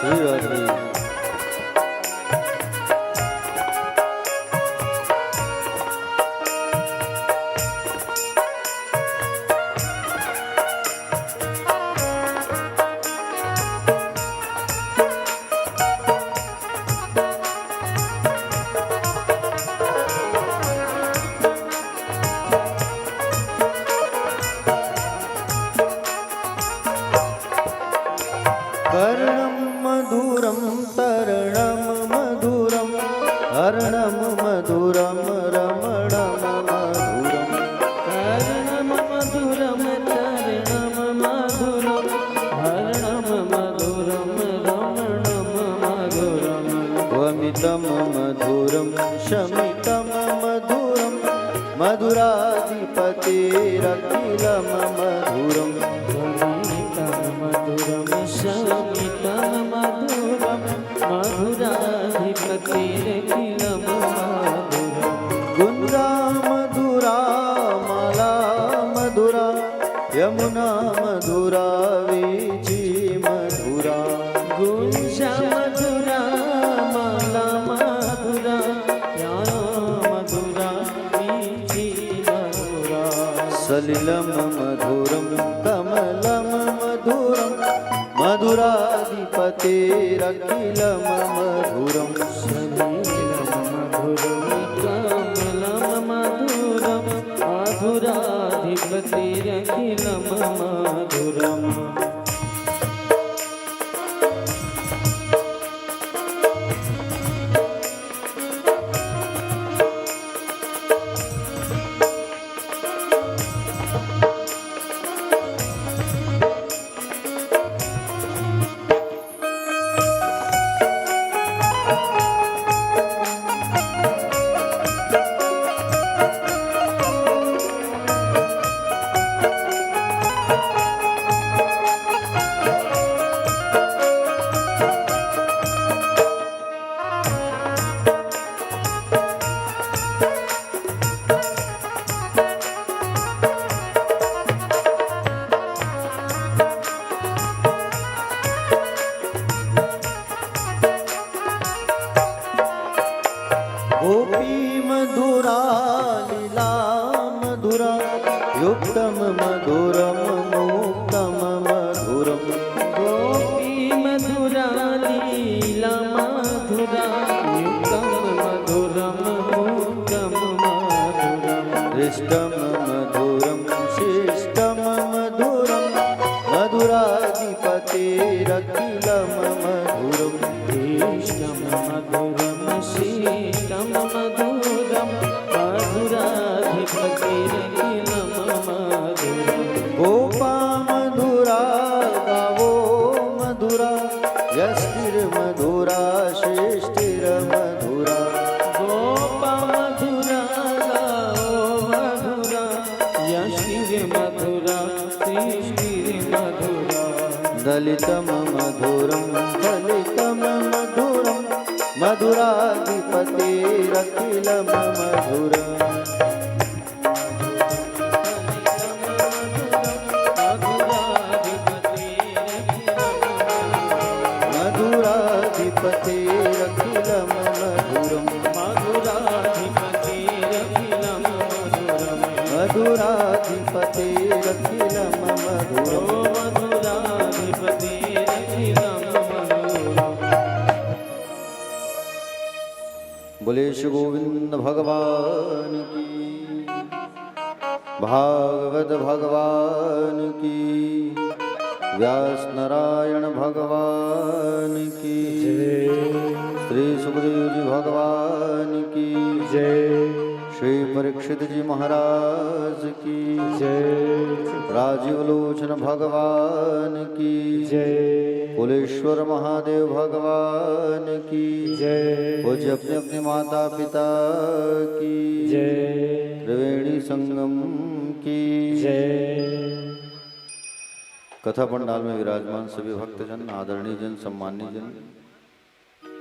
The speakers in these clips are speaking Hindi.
श्री राधे। कर्णं मधुरं तरणं मधुरं हरणं मधुरं रमणं मधुरं कर्णं मधुरं तरणं मधुरं हरणं मधुरं रमणं मधुरं वमितं मधुरं शमितं मधुरं मधुराधिपतिरखिलं मधुरं शमितं मधुरं मधुराधिपतिरखिलं मधुरं गुञ्जा मधुरा माला मधुरा यमुना मधुरा वीची मधुरा गुंजा मधुरा माला मधुरा ज्ञान मधुरा वीची मधुरा सलिलं मधुरं कमलं मधुरं मधुराधिपतिरखिलं मधुरं सलिलं मधुरं कमलं मधुरं मधुराधिपतिरखिलं मधुरम् गोपी मधुरा लीला मधुरा युक्तं मधुरं मुक्तं मधुरं गोपी मधुरा लीला मधुरा युक्तं मधुरं मुक्तं मधुरं हृष्टं मधुरं शिष्टं मधुरं मधुराधिपतिरखिलं मधुरं कृष्णं मधुरं शीतं मधुरं मधुराधिपतिरखिलं मधुरं गोपा मधुरा गावो मधुरा यष्टिर्मधुरा श्रेष्ठिर्मधुरा गोपा मधुरा गाओ मधुरा यशिर्मधुरा सृष्टिर्मधुरा दलितं मधुरं फलितं मधुरं मधुराधिपतिरखिलं मधुरम् मधुराधिपतिरखिलं मधुरं मधुराधिपतिरखिलं मधुरं बोले श्री गोविंद भगवान की, भागवत भगवान की, व्यास नारायण भगवान की श्री सुखदेव जी भगवान की जय, श्री परीक्षित जी महाराज की जय, राजीव लोचन भगवान की जय, कुलेश्वर महादेव भगवान की जय, पूज्य अपने अपने माता पिता की जय, त्रिवेणी संगम की जय। कथा पंडाल में विराजमान सभी भक्तजन, आदरणीय जन, सम्मानीय जन,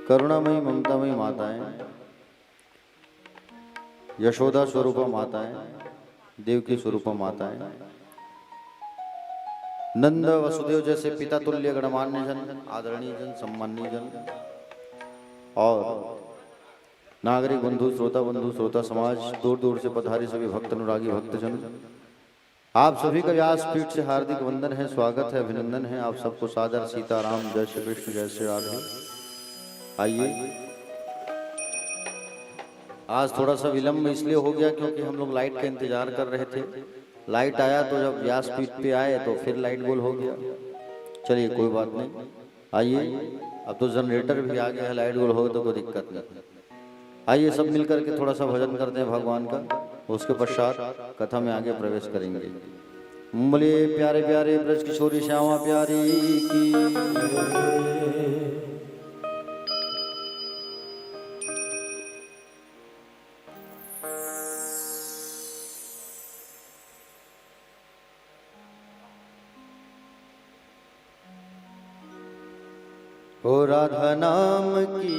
करुणामयी ममतामयी माताएं, यशोदा स्वरूपा माताएं, देवकी स्वरूपा माताएं, नंद वसुदेव जैसे पिता तुल्य गणमान्य जन, आदरणीय जन, सम्माननीय जन और नागरिक बंधु, श्रोता समाज, दूर दूर से पधारे सभी भक्त अनुरागी भक्तजन, आप सभी का व्यासपीठ से हार्दिक वंदन है, स्वागत है, अभिनंदन है। आप सबको सादर सीताराम, जय श्री कृष्ण, जय श्री राधे। आइए, आज थोड़ा सा विलंब इसलिए हो गया क्योंकि हम लोग लाइट का इंतजार कर रहे थे। लाइट आया तो जब व्यासपीठ पे आए तो फिर लाइट गोल हो गया। चलिए कोई बात नहीं, आइए, अब तो जनरेटर भी आ गया है, लाइट गोल हो तो कोई दिक्कत नहीं। आइए सब मिलकर के थोड़ा सा भजन करते हैं भगवान का, उसके पश्चात कथा में आगे प्रवेश करेंगे। बोले प्यारे प्यारे ब्रज किशोरी श्यामा प्यारी की। ओ राधा नाम की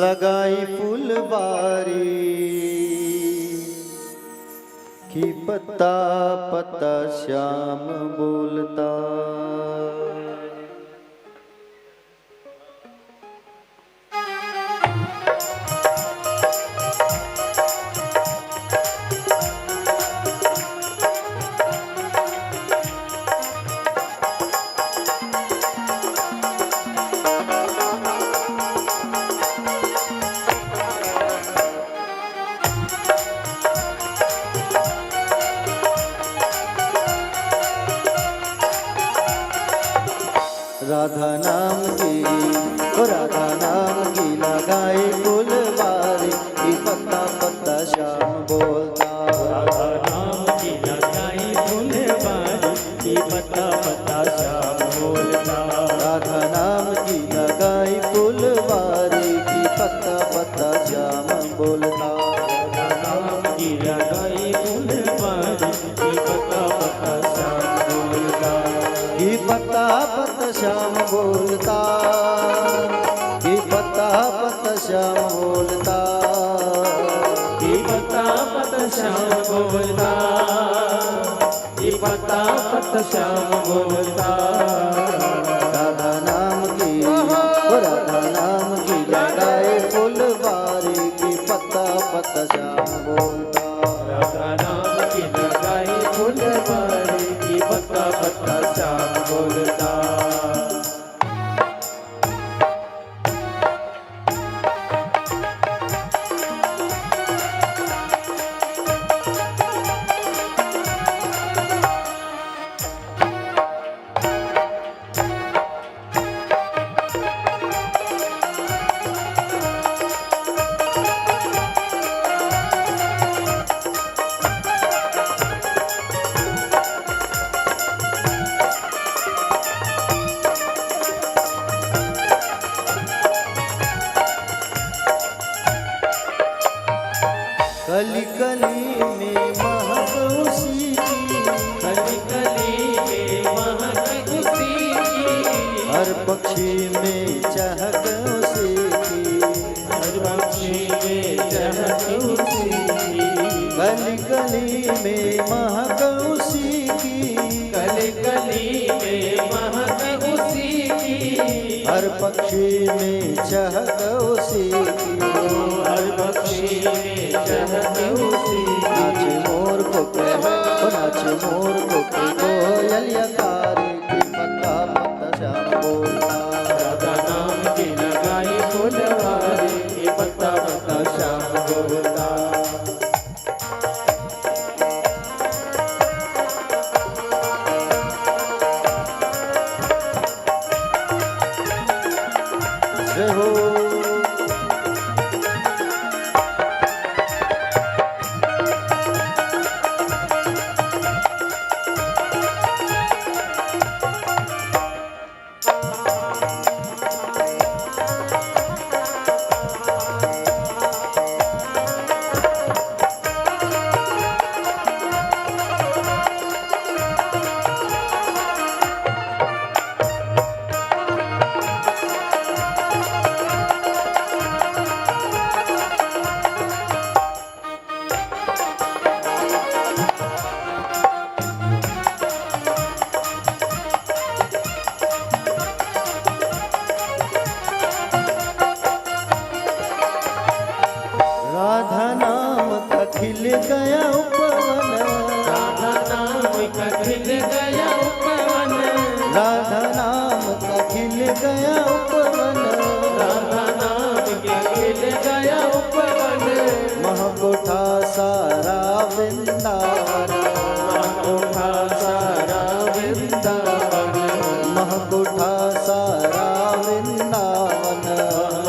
लगाई फुलवारी कि पत्ता पत्ता श्याम बोलता। राधा नाम की, ओ राधा नाम की लगाई फुलवारी कि पत्ता पत्ता श्याम बोलता। राधा नाम की लगाई फुलवारी कि पत्ता पत्ता श्याम बोलता। राधा नाम की लगाई फुलवारी कि पत्ता पत्ता श्याम बोलता। राधा नाम की लगाई फुलवारी कि पत्ता पत्ता श्याम बोलता। कि पत्ता पत्ता श्याम बोलता, कि पत्ता पत्ता श्याम बोलता, कि पत्ता पत्ता श्याम बोलता, कि पत्ता पत्ता श्याम बोलता। राधा नाम की, ओ राधा नाम की लगाए फुलवारी कि पत्ता पत्ता श्याम बोलता। राधा नाम की लगाई फुलवारी कि पत्ता पत्ता श्याम बोलता। कली कली में महक उसी की, कली कली में महक उसी की, हर पक्षी में चहक उसी की, हर पक्षी में चहक उसी की। कली कली में महक उसी की, कली कली में महक उसी की, हर पक्षी में चहक उसी की। हर पक्षी में चहक उसी की। नाच मोर को नाच मोर को कोयलियाकारी की पत्ता पत्ता श्याम बोलता। राधा नाम की लगाई फुलवारी कि पत्ता पत्ता श्याम बोलता। जय हो।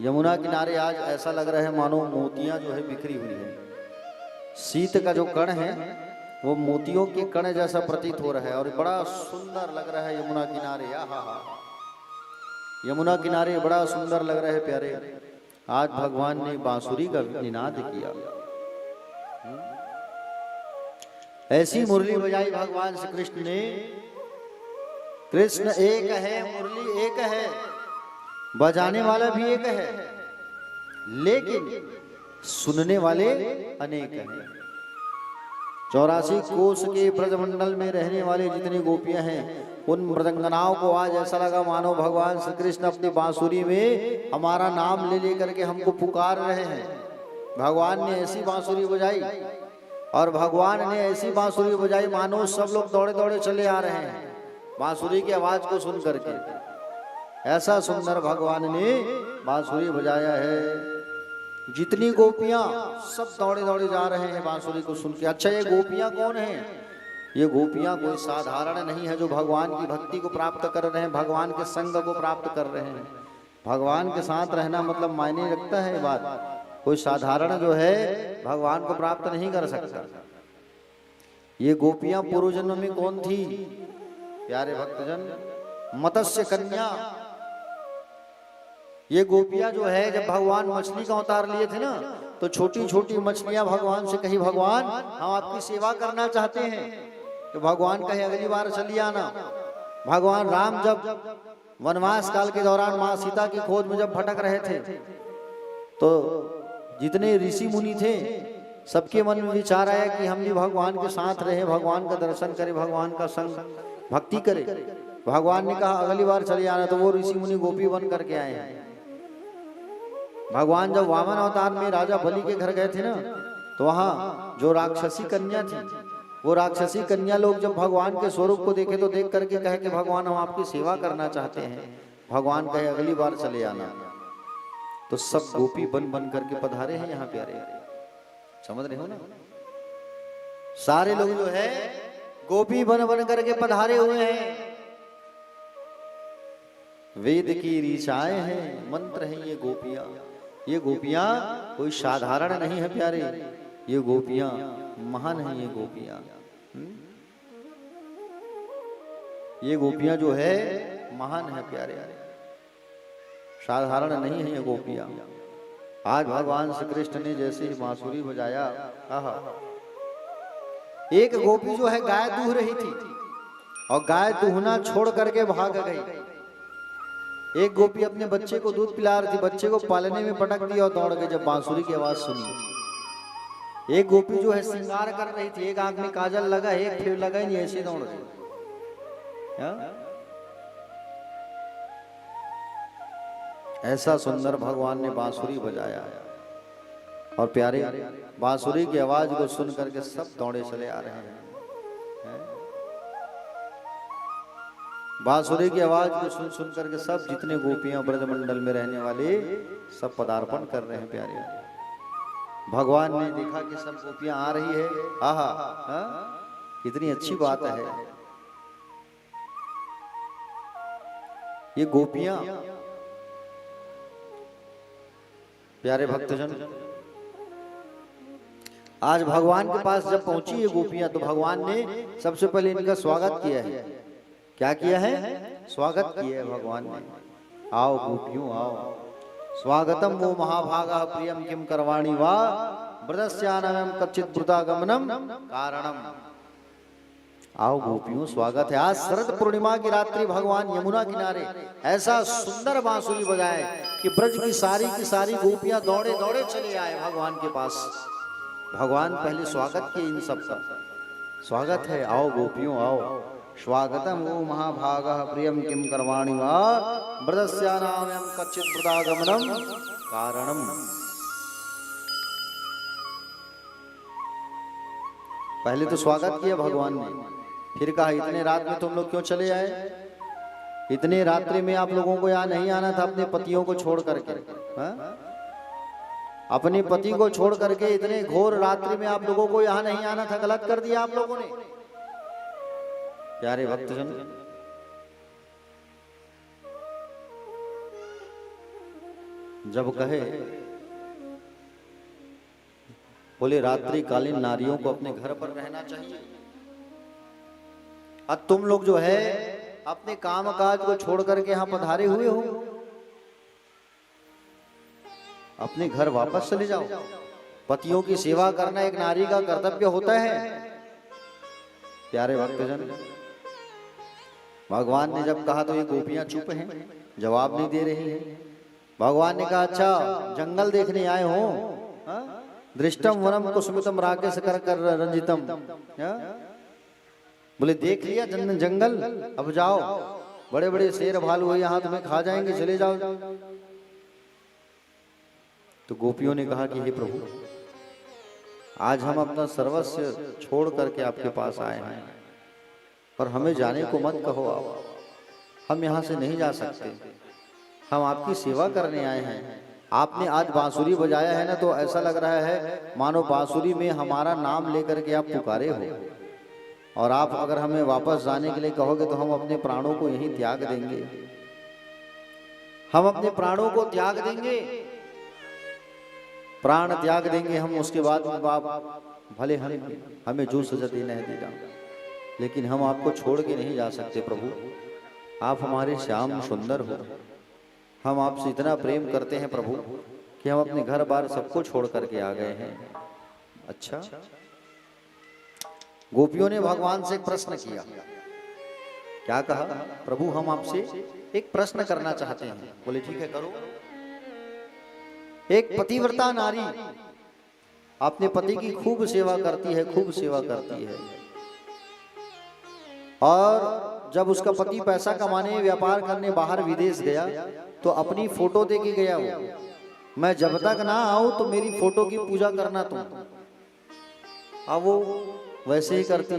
यमुना किनारे आज ऐसा लग रहा है मानो मोतियां जो है बिखरी हुई है। शीत का जो कण है वो मोतियों के कण जैसा प्रतीत हो रहा है और बड़ा सुंदर लग रहा है यमुना किनारे। आहा, यमुना किनारे बड़ा सुंदर लग रहा है प्यारे। आज भगवान ने बांसुरी का निनाद किया, ऐसी मुरली बजाई भगवान श्री कृष्ण ने। कृष्ण एक है, मुरली एक है, बजाने वाला भी एक है, लेकिन सुनने वाले अनेक हैं। 84 कोस के ब्रजमंडल में रहने वाले जितनी गोपियां हैं, उन मृदंगनाओं को आज ऐसा लगा मानो भगवान श्री कृष्ण अपनी बांसुरी में हमारा नाम ले लेकर के हमको पुकार रहे हैं। भगवान ने ऐसी बांसुरी बजाई और भगवान ने ऐसी बांसुरी बजाई मानो सब लोग दौड़े दौड़े चले आ रहे हैं बांसुरी की आवाज को सुन करके। ऐसा सुंदर भगवान ने बांसुरी बजाया है। जितनी गोपियां सब दौड़े दौड़े जा रहे हैं बांसुरी को सुन के। अच्छा, ये गोपियां कौन हैं? ये गोपियां कोई साधारण नहीं है जो भगवान की भक्ति को प्राप्त कर रहे हैं, भगवान के संग को प्राप्त कर रहे हैं। भगवान के साथ रहना मतलब मायने रखता है बात। कोई साधारण जो है भगवान को प्राप्त नहीं कर सकता। ये गोपियां पूर्व जन्म में कौन थी प्यारे भक्तजन? मत्स्य कन्या। ये गोपियां जो है जब भगवान मछली का अवतार लिए थे ना, तो छोटी छोटी मछलियां भगवान से कही, भगवान हम आपकी सेवा करना चाहते हैं। तो भगवान कहे अगली बार चलिए आना। भगवान राम जब वनवास काल के दौरान मां सीता की खोज में जब भटक रहे थे, तो जितने ऋषि मुनि थे सबके मन में विचार आया कि हम भी भगवान के साथ रहे, भगवान का दर्शन करें, भगवान का संग भक्ति करें। भगवान ने कहा अगली बार चले आना। तो वो ऋषि मुनि गोपी बन करके आए हैं। भगवान जब वामन अवतार में राजा बलि के घर गए थे ना, तो वहां जो राक्षसी कन्या थी, वो राक्षसी कन्या लोग जब भगवान के स्वरूप को देखे तो देख करके कहे कि भगवान हम आपकी सेवा करना चाहते हैं। भगवान कहे अगली बार चले आना। तो सब गोपी बन बन करके पधारे हैं यहाँ प्यारे। समझ रहे हो ना? सारे लोग जो है गोपी बन बन करके पधारे हुए हैं। वेद की ऋचाएं हैं, मंत्र हैं ये गोपियां। ये गोपियां कोई साधारण नहीं है प्यारे, ये गोपियां महान हैं। ये गोपियां ये गोपियां जो है महान है प्यारे, साधारण नहीं है ये गोपियां। आज भगवान श्री कृष्ण ने जैसे ही बांसुरी बजाया, आहा, एक गोपी जो है गाय दूह रही थी और गाय दूहना छोड़ करके भाग गई। एक गोपी अपने बच्चे को दूध पिला रही थी, बच्चे को पालने में पटक दिया और दौड़ गई जब बांसुरी की आवाज सुनी। एक गोपी जो है श्रृंगार कर रही थी, एक आंख में काजल लगा, एक फिर लगा ही नहीं, ऐसे दौड़ गई। ऐसा सुंदर भगवान ने बांसुरी बजाया और प्यारे बांसुरी की आवाज को सुन करके सब दौड़े चले आ रहे हैं। बांसुरी की आवाज को सुन सुन करके सब जितने गोपियां ब्रजमंडल में रहने वाले सब पदार्पण कर रहे हैं प्यारे। भगवान ने देखा कि सब गोपियां आ रही है। आहा, कितनी अच्छी बात है। ये गोपियां प्यारे भक्तजन आज भगवान के पास जब पहुंची ये गोपियां, तो भगवान ने सबसे पहले इनका स्वागत किया है। क्या किया है? स्वागत किया है भगवान ने। आओ गोपियों आओ, स्वागतम वो महाभागा प्रियम किम करवाणी वा ब्रजस्यानम कच्चित ब्रुतागमनम कारणम। आओ गोपियों, स्वागत है। आज शरद पूर्णिमा की रात्रि भगवान यमुना किनारे ऐसा सुंदर बांसुरी बजाए कि ब्रज की सारी गोपियां दौड़े दौड़े चले आए भगवान के पास। भगवान पहले स्वागत किए इन सब का। स्वागत है, आओ गोपियों आओ, स्वागतम वो महाभागा प्रियम किम करवाणी वा ब्रजस्यानाम कच्चित ब्रुतागमनम कारणम। पहले तो स्वागत किया भगवान ने, फिर कहा इतने रात में तुम लोग क्यों चले आए? इतने रात्रि में आप लोगों को यहाँ नहीं आना था अपने पतियों को छोड़ करके। अपने पति को छोड़ करके इतने घोर रात्रि में आप लोगों को यहाँ नहीं आना था। गलत कर दिया आप लोगों ने प्यारे भक्तजन। जब कहे बोले रात्रिकालीन नारियों को अपने घर पर रहना चाहिए। अब तुम लोग जो है अपने काम काज को छोड़ करके यहां पधारे हुए हो, अपने घर वापस चले जाओ। पतियों की सेवा करना एक नारी का कर्तव्य होता है। प्यारे भक्तजन, भगवान ने जब कहा तो ये गोपियां चुप हैं, जवाब नहीं दे रही हैं। भगवान ने कहा अच्छा जंगल देखने आए हो, दृष्टम वनम कुसुमितम राकेश कर कर रंजितम, बोले देख लिया जंगल, अब जाओ, बड़े बड़े शेर भालू है यहाँ तुम्हें खा जाएंगे, चले जाओ। तो गोपियों ने कहा कि हे प्रभु, आज हम अपना सर्वस्व छोड़ करके आपके पास आए हैं, पर हमें जाने को मत कहो, आप हम यहाँ से नहीं जा सकते, हम आपकी सेवा करने आए हैं। आपने आज बांसुरी बजाया है ना, तो ऐसा लग रहा है मानो बांसुरी में हमारा नाम लेकर के आप पुकारे हो, और आप अगर हमें वापस जाने के लिए कहोगे तो हम अपने प्राणों को यहीं त्याग देंगे, हम अपने प्राणों को त्याग देंगे, प्राण त्याग देंगे हम। उसके बाद बाप भले हमें जो सजा देना है देगा, लेकिन हम आपको छोड़ के नहीं जा सकते प्रभु। आप हमारे श्याम सुंदर हो, हम आपसे इतना प्रेम करते हैं प्रभु कि हम अपने घर बार सबको छोड़ करके आ गए हैं। अच्छा, गोपियों ने भगवान से एक प्रश्न किया। क्या कहा? प्रभु हम आपसे एक प्रश्न करना चाहते हैं। बोले ठीक है करो। एक पतिव्रता नारी अपने पति की खूब सेवा करती है, खूब सेवा करती है, और जब उसका पति पैसा कमाने व्यापार करने बाहर विदेश गया तो अपनी फोटो दे के गया वो, मैं जब तक ना आऊं तो मेरी फोटो की पूजा करना तुम। अब वो वैसे ही करती,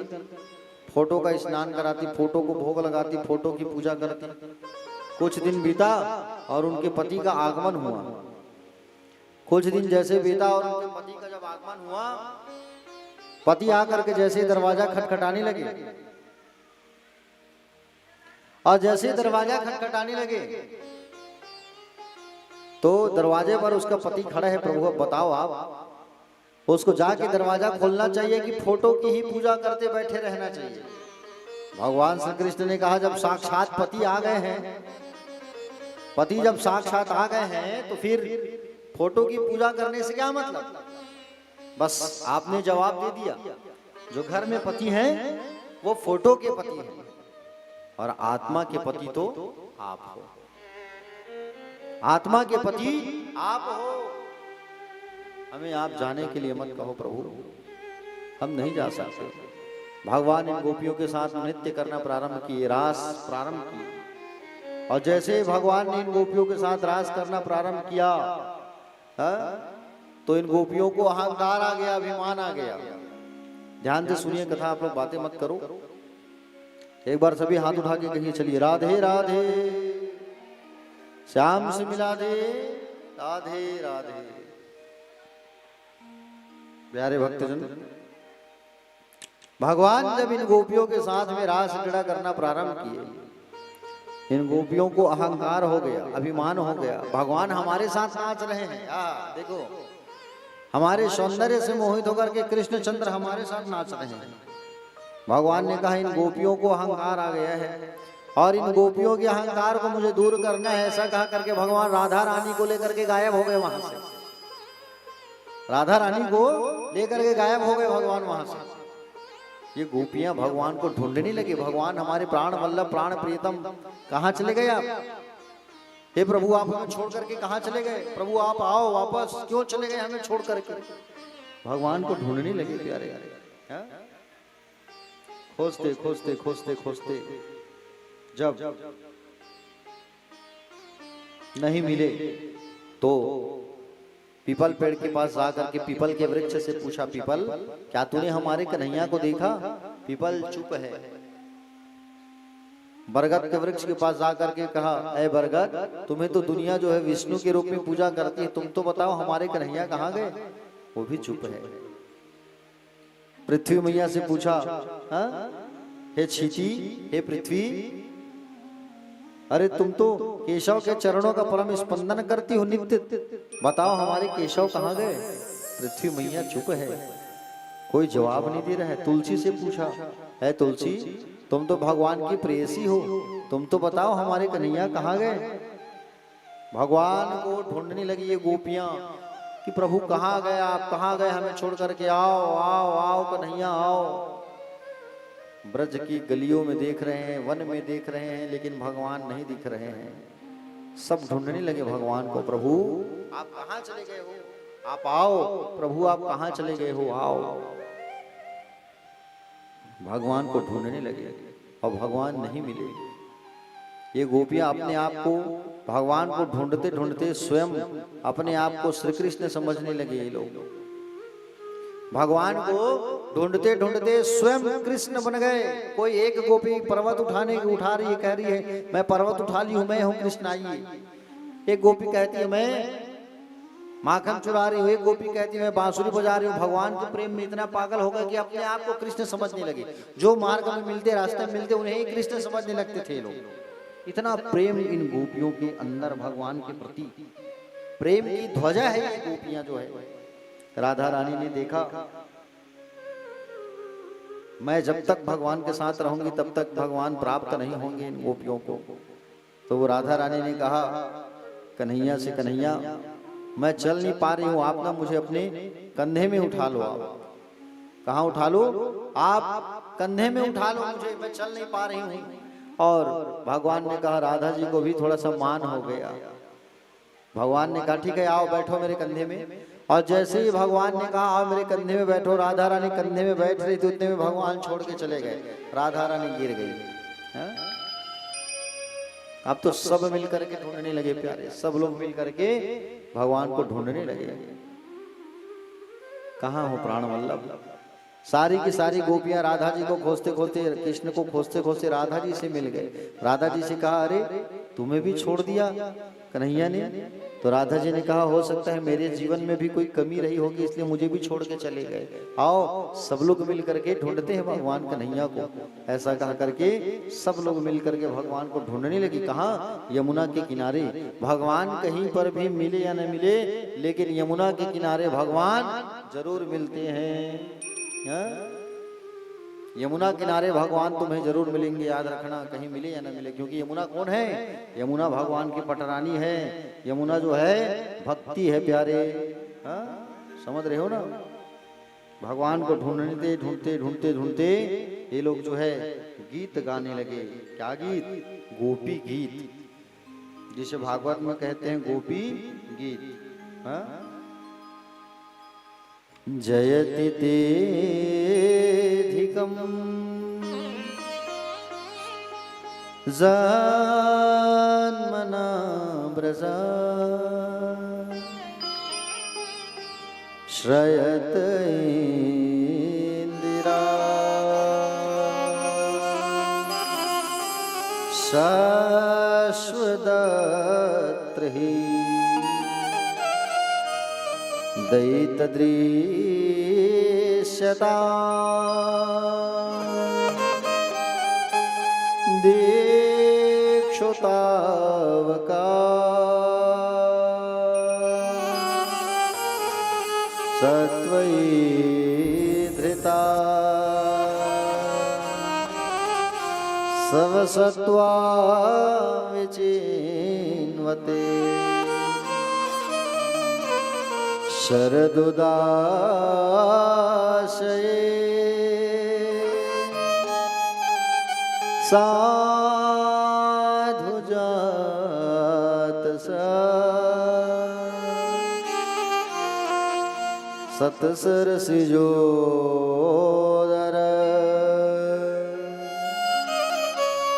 फोटो का स्नान कराती, फोटो को भोग लगाती, फोटो की पूजा करती। कुछ दिन बीता और उनके पति का आगमन हुआ। कुछ दिन जैसे बीता और उनके पति का जब आगमन हुआ, पति आकर के जैसे दरवाजा खटखटाने लगे, और जैसे दरवाजा खटखटाने लगे तो दरवाजे पर उसका पति खड़ा है। प्रभु अब बताओ आप, उसको जाके दरवाजा खोलना चाहिए कि फोटो की ही पूजा करते बैठे रहना चाहिए? भगवान श्री कृष्ण ने कहा जब साक्षात पति आ गए हैं, पति जब साक्षात आ गए हैं तो फिर फोटो की पूजा करने से क्या मतलब? बस आपने जवाब दे दिया, जो घर में पति हैं वो फोटो के पति हैं, और आत्मा के पति तो आप हो। आत्मा के पति आप हो। हमें आप जाने के लिए मत कहो प्रभु, हम नहीं जा सकते। भगवान इन गोपियों के साथ नृत्य करना प्रारंभ किए, रास प्रारंभ किए, और जैसे भगवान ने इन गोपियों के साथ रास करना प्रारंभ किया तो इन गोपियों को अहंकार आ गया, अभिमान आ गया। ध्यान से सुनिए कथा, आप लोग बातें मत करो। एक बार सभी हाथ उठा के कहिए, चलिए राधे राधे, श्याम से मिला दे, राधे राधे। प्यारे भक्तजन, भगवान जब इन गोपियों के साथ में रास क्रीड़ा करना प्रारंभ किए, इन गोपियों को अहंकार हो गया, अभिमान हो गया। भगवान हमारे साथ नाच रहे हैं, देखो हमारे सौंदर्य से मोहित होकर के कृष्णचंद्र हमारे साथ नाच रहे हैं। भगवान ने कहा इन गोपियों को अहंकार आ गया है, और इन गोपियों के अहंकार को मुझे दूर करना है। ऐसा कहा करके भगवान राधा रानी को लेकर के गायब हो गए वहां से। राधा रानी को लेकर के गायब हो गए भगवान वहां से। ये गोपियां भगवान को ढूंढने लगी, भगवान हमारे प्राण वल्लभ प्राण प्रियतम कहाँ चले गए आप? हे प्रभु आप हमें छोड़ करके कहाँ चले गए? प्रभु आप आओ वापस, क्यों चले गए हमें छोड़ करके? भगवान को ढूंढने लगे प्यारे। खोजते खोजते खोजते खोजते जब नहीं मिले तो पीपल पेड़ के पास जाकर के पीपल के वृक्ष से पूछा, पीपल क्या तूने हमारे कन्हैया को देखा? पीपल चुप है। बरगद के वृक्ष के पास जाकर के कहा, ऐ बरगद तुम्हें तो दुनिया जो है विष्णु के रूप में पूजा करती है, तुम तो बताओ हमारे कन्हैया कहाँ गए? वो भी चुप है। पृथ्वी मैया से पूछा, हे क्षिति, हे पृथ्वी, अरे तुम तो केशव के चरणों का परम स्पंदन करती हो नित्य, बताओ हमारे केशव कहाँ गए? पृथ्वी मैया चुप है, कोई जवाब नहीं दे रहा है। तुलसी से पूछा, है तुलसी तुम तो भगवान की प्रेयसी हो, तुम तो बताओ हमारे कन्हैया कहाँ गए? भगवान को ढूंढने लगी ये गोपियां कि प्रभु कहाँ गए, आप कहाँ गए, हमें छोड़ करके आओ आओ आओ कन्हैया आओ। ब्रज की गलियों में देख रहे हैं, वन में देख रहे हैं, लेकिन भगवान नहीं दिख रहे हैं। सब ढूंढने लगे भगवान को, प्रभु आप कहाँ चले गए हो, आप आओ, प्रभु आप कहाँ चले गए हो, आओ। भगवान को ढूंढने लगे और भगवान नहीं मिले। ये गोपियां अपने आप को भगवान को ढूंढते ढूंढते स्वयं अपने आप को श्री कृष्ण समझने लगे। ये लोग भगवान को ढूंढते ढूंढते स्वयं कृष्ण बन गए। कोई एक गोपी पर्वत उठा रही है, कह रही है मैं पर्वत उठा ली हूं, मैं हूं कृष्ण आइए। एक गोपी कहती है मैं माखन चुरा रही हूँ, एक गोपी कहती है मैं बांसुरी बजा रही हूँ। भगवान के प्रेम में इतना पागल हो गए कि अपने आप को कृष्ण समझने लगे। जो मार्ग में मिलते, रास्ते में मिलते, उन्हें ही कृष्ण समझने लगते थे लोग। इतना प्रेम इन गोपियों के अंदर भगवान के प्रति, प्रेम की ध्वजा है ये गोपियां जो है। राधा रानी ने देखा मैं जब तक भगवान के साथ रहूंगी तब तक भगवान प्राप्त नहीं होंगे इन गोपियों को। तो वो राधा रानी ने कहा कन्हैया से, कन्हैया मैं चल नहीं पा रही हूं, आप ना मुझे अपने कंधे में उठा लो। आप कहाँ उठा लो? आप कंधे में उठा लो मुझे, मैं चल नहीं पा रही हूं। और भगवान ने कहा, राधा जी को भी थोड़ा सा मान हो गया। भगवान ने कहा ठीक है आओ बैठो मेरे कंधे में। और जैसे ही भगवान ने कहा आओ मेरे कंधे में बैठो, राधा रानी कंधे में बैठ रही थी, उतने में भगवान छोड़ के चले गए, राधा रानी गिर गई। अब तो सब मिल करके ढूंढने लगे प्यारे, सब लोग मिल करके भगवान को ढूंढने लगे। कहाँ हो प्राण वल्लभ? सारी की सारी गोपियां राधा जी को खोजते खोजते, कृष्ण को खोजते खोजते राधा जी से मिल गए। राधा जी से कहा अरे तुम्हें भी छोड़ दिया कन्हैया ने? तो राधा जी ने कहा हो सकता है मेरे जीवन में भी कोई कमी रही होगी, इसलिए मुझे भी छोड़ के चले गए। आओ सब लोग मिल करके ढूंढते हैं भगवान कन्हैया को। ऐसा कहा करके सब लोग मिल करके भगवान को ढूंढने लगे। कहाँ? यमुना के किनारे। भगवान कहीं पर भी मिले या न मिले, लेकिन यमुना के किनारे भगवान जरूर मिलते हैं। यमुना किनारे भगवान तुम्हें जरूर मिलेंगे, याद रखना, कहीं मिले या ना मिले। क्योंकि यमुना कौन है? यमुना भगवान की पटरानी है। यमुना जो है भक्ति है प्यारे। समझ रहे हो ना? भगवान को ढूंढते ढूंढते ढूंढते ढूंढते ये लोग जो है गीत गाने लगे। क्या गीत? गोपी गीत, जिसे भागवत में कहते हैं गोपी गीत। जयति तेधिकम् जन्मना ब्रजा श्रयत इंदिरा शाश्वतत्रहि दैतदृश्यता दीक्षुतावका सत्वयी धृता सवसत्वा विचिन्वते शरदुदाशये साधुजातसा सतसरसिजोदर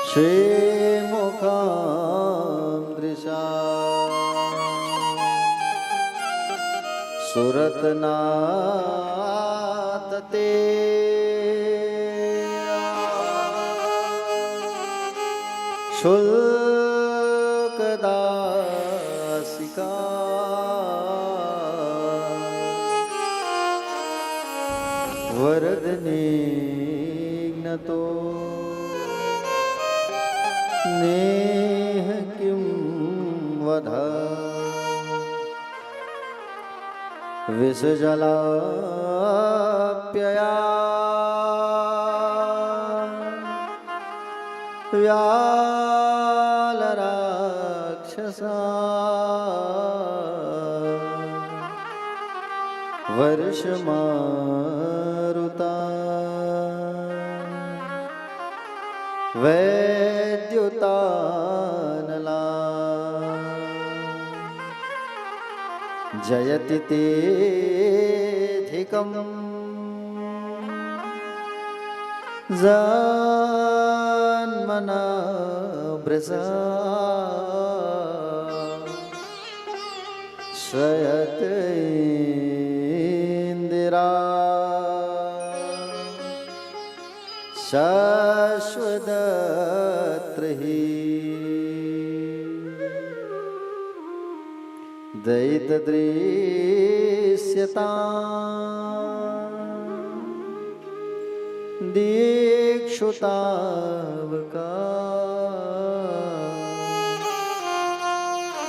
श्रीमुखां दृशा सुरतनाथ ते शुल्कदासिका वरदनिघ्नतो नेह वध विषजलाप्यया व्यालराक्षसा वर्षमारुता वैद्युतानला जयति तेऽधिकम् जन्मना वृषा श्रयत इंदिरा शश्वदत्रि दयितदृश्यता दीक्षुतावका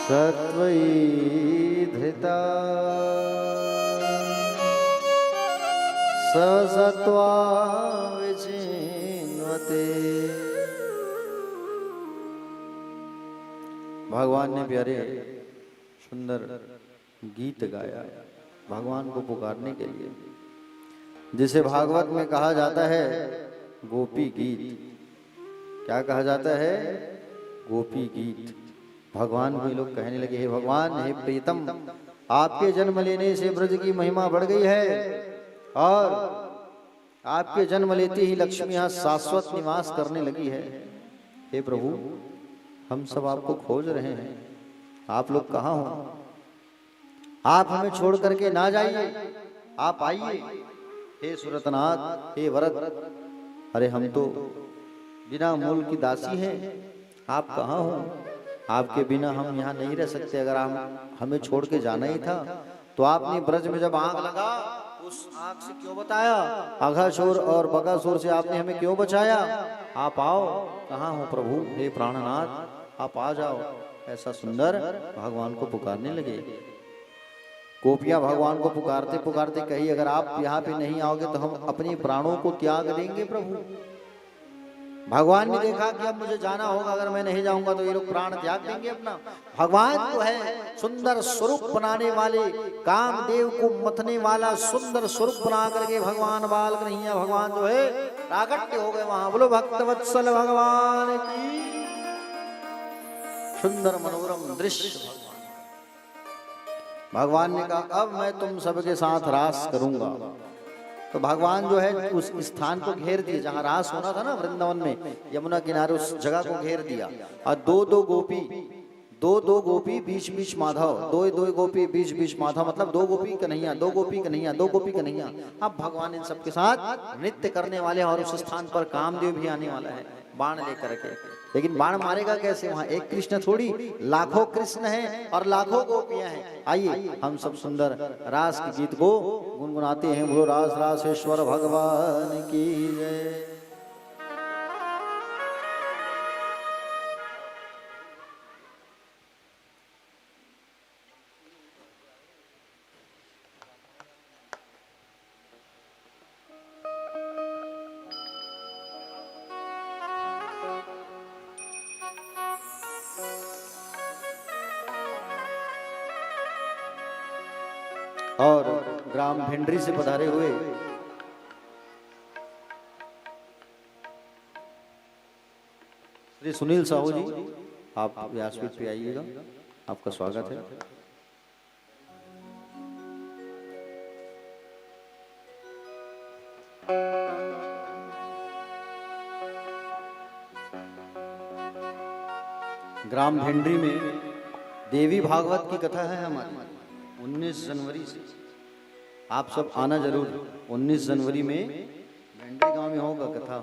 सत्वयी धृता सत्वा विचिन्वते। भगवान ने प्यारे सुंदर गीत गाया भगवान को पुकारने के लिए, जिसे भागवत में कहा जाता है गोपी गीत। क्या कहा जाता है? गोपी गीत। भगवान को लोग कहने लगे, हे भगवान, हे प्रीतम, आपके जन्म लेने से ब्रज की महिमा बढ़ गई है और आपके जन्म लेते ही लक्ष्मी यहाँ शाश्वत निवास करने लगी है। हे प्रभु, हम सब आपको खोज रहे हैं, आप लोग कहाँ हो? आप हमें छोड़ करके ना जाइए, आप आइए। हे सुरतनाथ, हे वरद, अरे हम तो बिना मूल की दासी हैं, आप कहाँ हो? आपके बिना हम यहाँ नहीं रह सकते। अगर हमें छोड़ के जाना ही था तो आपने ब्रज में जब आग लगा उस आग से क्यों बताया? अघासुर और बकासुर से आपने हमें क्यों बचाया? आप आओ, कहाँ हो प्रभु? हे प्राणनाथ, आप आ जाओ। ऐसा सुंदर भगवान को पुकारने लगे। गोपियां भगवान को पुकारते पुकारते कही, अगर आप यहाँ पे नहीं आओगे तो हम अपने प्राणों को त्याग देंगे प्रभु। भगवान ने देखा कि अब मुझे जाना होगा, अगर मैं नहीं जाऊंगा तो ये लोग प्राण त्याग देंगे अपना। भगवान तो है सुंदर स्वरूप बनाने वाले, कामदेव को मथने वाला सुंदर स्वरूप बना करके भगवान बाल कन्हैया भगवान जो है प्राकट्य हो गए वहां। बोलो भक्तवत्सल भगवान की। सुंदर मनोरम दृश्य। भगवान ने कहा, अब मैं तुम सबके साथ रास करूंगा। तो भगवान जो है उस स्थान को घेर दिए जहां रास होना था ना वृंदावन में, यमुना किनारे, उस जगह को घेर दिया। और दो दो गोपी बीच बीच माधव, दो गोपी बीच बीच माधव, मतलब दो गोपी कन्हैया, दो गोपी कन्हैया, दो गोपी कन्हैया। अब भगवान इन सबके साथ नृत्य करने वाले हैं और उस स्थान पर कामदेव भी आने वाला है बाण लेकर के। लेकिन बाण मारेगा कैसे? वहां एक कृष्ण थोड़ी, लाखों कृष्ण हैं और लाखों गोपियां हैं। आइए हम सब सुंदर रास के गीत को गुनगुनाते हैं। बोलो रास रासेश्वर भगवान की जय। और ग्राम भिंडरी से पधारे हुए श्री सुनील साहू जी, आप व्यासपीठ पे आइएगा, आपका स्वागत है। ग्राम भिंडरी में देवी भागवत की कथा है हमारी 19 जनवरी से। आप सब आना जरूर। 19 जनवरी में भिंडरी गांव में होगा कथा।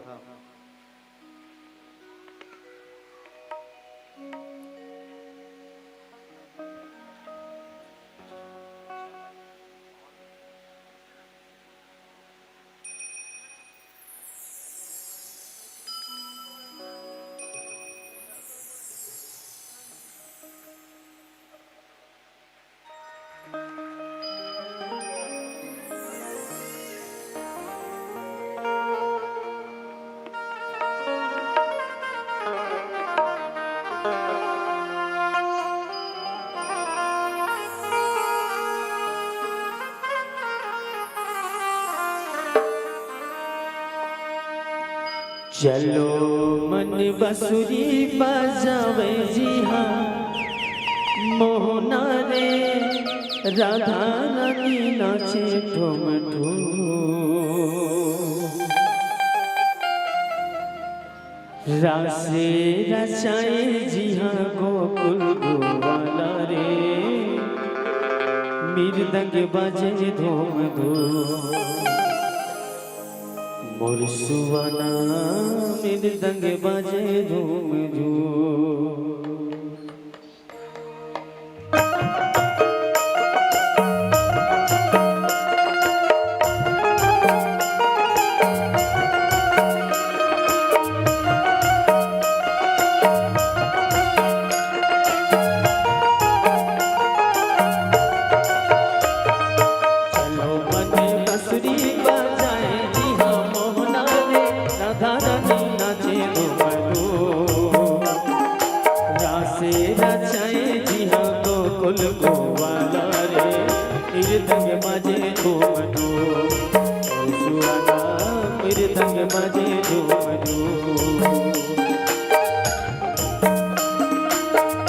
चलो मन बसुरी बजावे जी हाँ मोहना रे राधा रानी नाचे ठुम ठुम रासे रचाए जी हाँ गोकुल गोवाला रे मृदंग बजे धूम धूम मोर सुवना मृदंग बजे धूम धूम मृदंग बजे धूम धूम सुहाना मृदंग बजे धूम धूम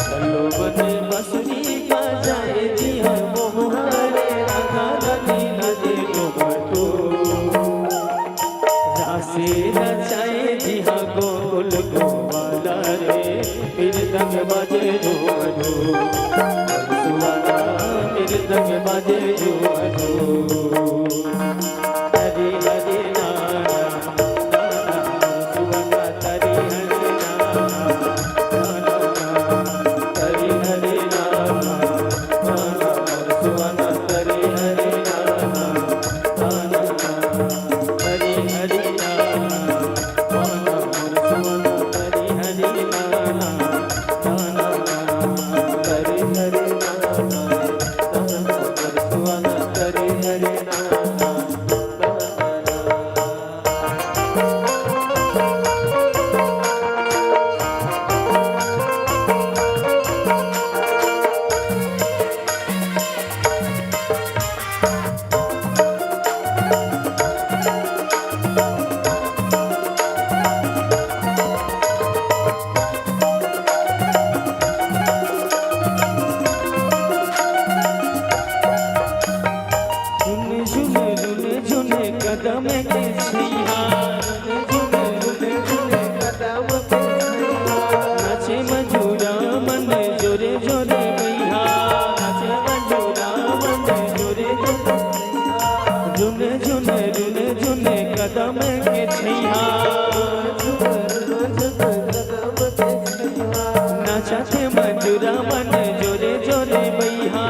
चलो बने बंसुरी बजाए जी हाँ मोहना रे राधा रानी नाचे धूम धूम रासे रचाए जी हाँ गोकुल गोवाला रे मृदंग बजे धूम धूम सुहाना मृदंग बजे धूम धूम हरे हरे नाना सुवना हरे हरे नाना हरे हरे नाना सुवना हरे हरे नाना हरे हरे नाना सुवना हरे हरे नाना हरे हरे नाना कदम के छैया नाचे मजूरा मन जोरे जोरे भैया नाचे मजूरा मन जोरे जोरे झुने झुने झुने कदम के छैया नाचते मजूरा मन जोरे जोरे भैया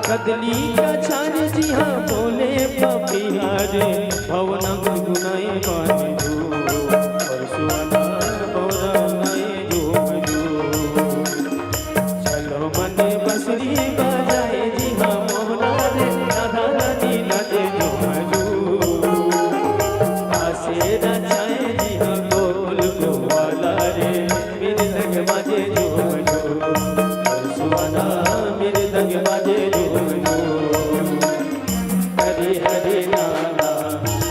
कदली का छान जी हाँ बोले पपिहारे भवना गुनगुनाए बाने धूम और सुवना बोराए झूम झूम चलो मने बंसुरी बजाए जी हाँ मोहना रे राधा रानी नाचे झूम झूम आसे रचाए जी हाँ गोकुल गोवाला रे मृदंग बजे झूम झूम और सुवना मृदंग बजे हरे हरे नाना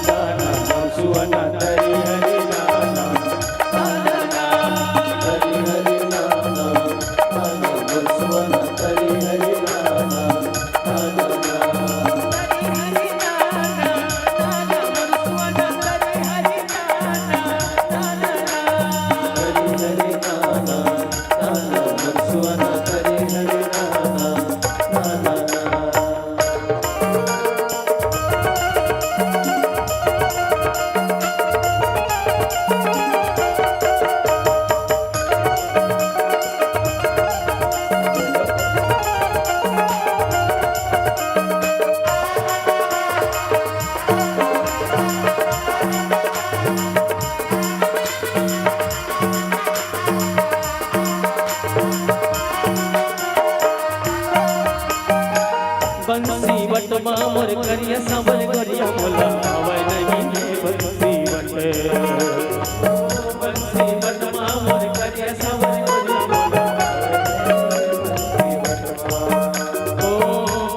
नाना सुवना हरे हरे नाना हरे हरे नाना नाना सुवना हरे हरे नाना बंसी वटमा मोर करिया सावर करिया बोला आवे नहीं बंसी वटे बंसी वटमा मोर करिया सावर करिया बोला ओ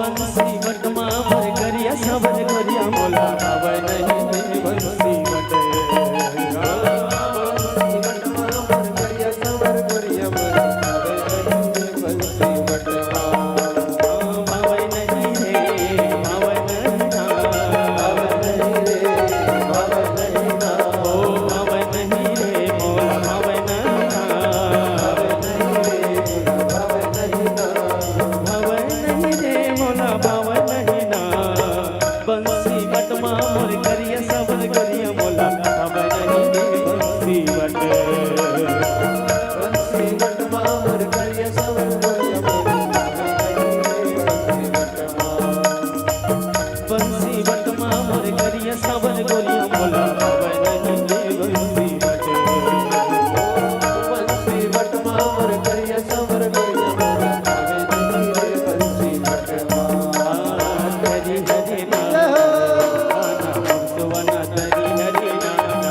बंसी वटमा मोर करिया सावर करिया बोला तरी हरि नाना सुवना तरी हरि नाना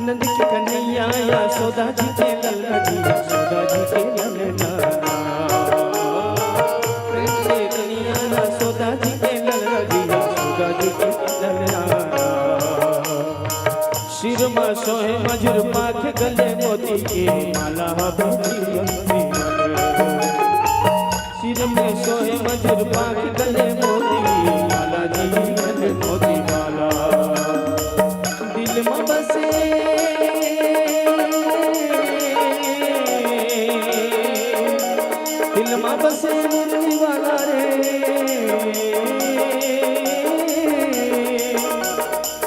नंद की कन्हैया यशोदा जी के ललना जी यशोदा जी के ललना प्रेम से कन्हैया यशोदा जी के ललना जी यशोदा जी के ललना सिर में सोहे मजूर पाख गले मोती के माला बंसी सिर में सोहे मजूर पाख गले मोती माला जी गले मोती माला दिल में बसे दिल में बसे मुरली वाला रे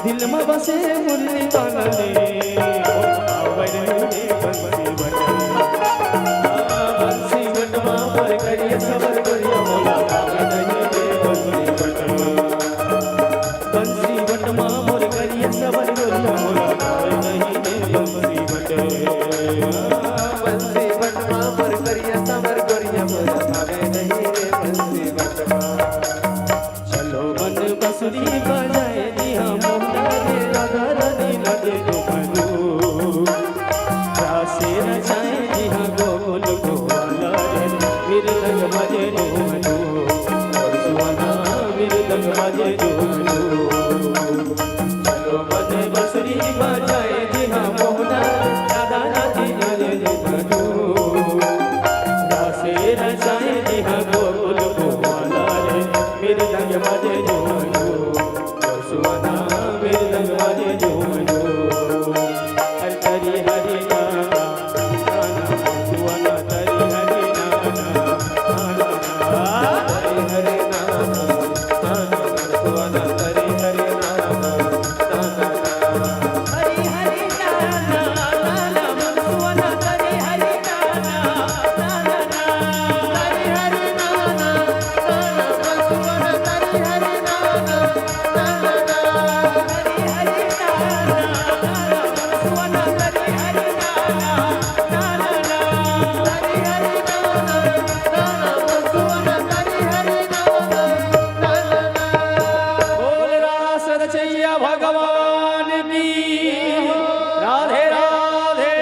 दिल में बसे मुरली वाला रे बंसी बटवा पर करिए सबर करिए मोला बंसी बटवा मोर करिए सबर करिए मोला नहीं दे बंसी बटवा पर करिए सबर करिए मोला नहीं दे बंसी बटवा चलो बन बसुरी बजाए जी हम रे राधा रानी लगे तो मनु रासे रचाए जी हाँ गोकुल गोवाला रे मेरे लग बजे रो मनु और सुहाना मेरे लग बजे रो मनु चलो बने बसुरी बजाए जी हाँ मोहना राधा रानी लगे तो मनु रासे रचाए जी हाँ गोकुल गोवाला रे मेरे लग बजे रो मनु और सुहाना मेरे लग बजे रो मनु हर तरी हरि नाना सुहाना तरी हरि नाना तरी हरि नाना सुहाना तरी हरि नाना हरि हरि नाना सुहाना तरी हरि नाना हरि हरि नाना सुहाना तरी हरि नाना हरि हरि नाना सुहाना तरी हरि नाना हरि हरि नाना सुहाना तरी हरि नाना बोल रास रचैया भगवान की राधे राधे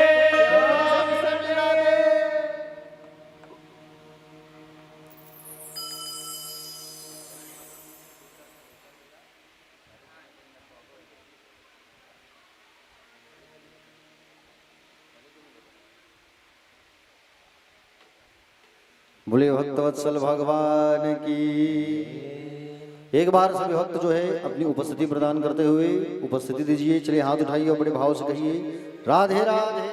बोले भक्तवत्सल भगवान की। एक बार सभी भक्त जो है अपनी उपस्थिति प्रदान करते हुए उपस्थिति दीजिए। चलिए हाथ उठाइए और बड़े भाव से कहिए राधे राधे।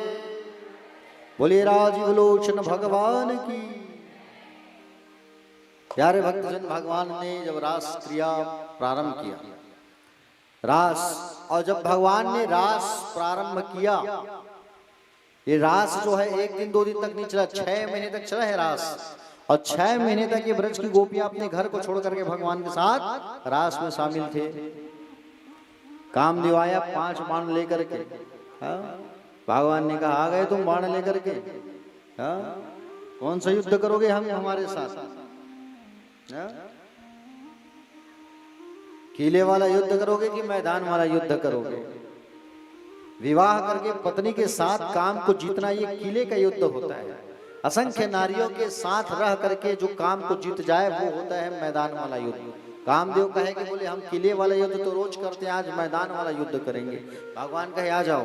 बोलिए राजीव लोचन भगवान की। प्यारे भक्तजन, भगवान ने जब रास क्रिया प्रारंभ किया, रास, और जब भगवान ने रास प्रारंभ किया, ये रास जो है एक दिन दो दिन तक नहीं चला, 6 महीने तक चला है रास। और 6 महीने तक ये ब्रज की गोपियां अपने घर को छोड़ करके भगवान के साथ रास में शामिल थे। कामदेव आया 5 बाण लेकर के। भगवान ने कहा आ गए तुम बाण लेकर के, कौन सा युद्ध करोगे हम हमारे साथ? किले वाला युद्ध करोगे कि मैदान वाला युद्ध करोगे? विवाह करके पत्नी के साथ काम को जीतना ये किले का युद्ध होता है। असंख्य नारियों के साथ रह करके जो काम को जीत जाए वो होता है मैदान वाला युद्ध। कामदेव कहे कि बोले हम किले वाला युद्ध तो रोज करते हैं, आज मैदान वाला युद्ध करेंगे। भगवान कहे आ जाओ।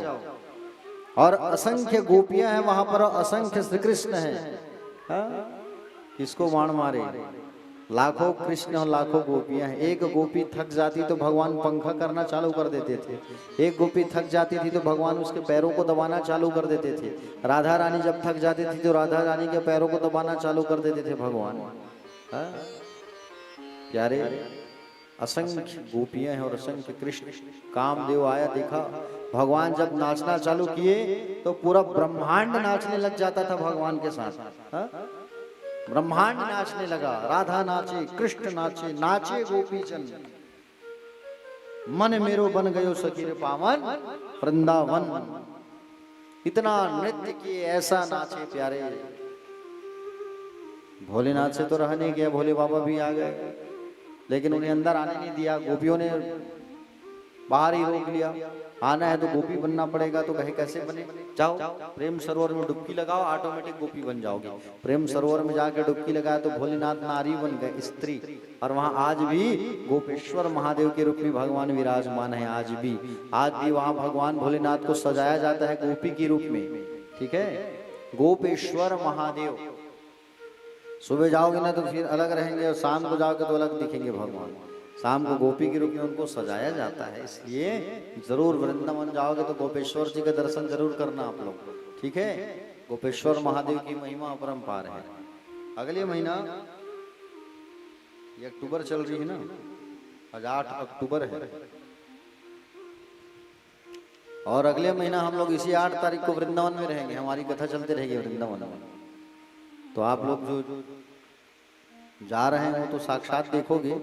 और असंख्य गोपियां हैं वहां पर, असंख्य श्री कृष्ण है। किसको बाण मारे? लाखों कृष्ण और लाखों गोपियां हैं। एक गोपी थक जाती तो भगवान पंखा करना चालू कर देते थे। एक गोपी थक जाती थी तो भगवान उसके पैरों को दबाना चालू कर देते थे। राधा रानी जब थक जाती थी तो राधा रानी के पैरों को दबाना चालू कर देते थे भगवान। हाँ? प्यारे, असंख्य गोपियां हैं और असंख्य कृष्ण। कामदेव आया, देखा भगवान जब नाचना चालू किए तो पूरा ब्रह्मांड नाचने लग जाता था भगवान के साथ। हाँ? ब्रह्मांड नाचने लगा, राधा नाचे, कृष्ण नाचे, नाचे गोपी चंद। मन मेरो बन गयो सखीर पावन वृंदावन। इतना नृत्य किए, ऐसा नाचे प्यारे। भोलेनाथ से तो रह नहीं गया, भोले बाबा भी आ गए, लेकिन उन्हें अंदर आने नहीं दिया। गोपियों ने बाहर ही रोक लिया। आना है तो गोपी बनना पड़ेगा, तो कहे कैसे बने, जाओ प्रेम सरोवर में डुबकी लगाओ, ऑटोमेटिक गोपी बन जाओगे। प्रेम सरोवर में जाकर डुबकी लगाया तो भोलेनाथ नारी बन गए, स्त्री। और वहां आज भी गोपेश्वर महादेव के रूप में भगवान विराजमान है। आज भी वहां भगवान भोलेनाथ को सजाया जाता है गोपी के रूप में। ठीक है, गोपेश्वर महादेव। सुबह जाओगे ना तो फिर अलग रहेंगे, और शाम को जाओगे तो अलग दिखेंगे भगवान। शाम को गोपी के रूप में उनको सजाया जाता है। इसलिए जरूर वृंदावन जाओगे तो गोपेश्वर जी का दर्शन जरूर करना आप लोग। ठीक है, गोपेश्वर महादेव की महिमा अपरंपार है। अगले महीना, ये अक्टूबर चल रही है ना, आज 8 अक्टूबर है, और अगले महीना हम लोग इसी 8 तारीख को वृंदावन में रहेंगे। हमारी कथा चलते रहेगी वृंदावन में। तो आप लोग जो जा रहे हैं वो तो साक्षात देखोगे,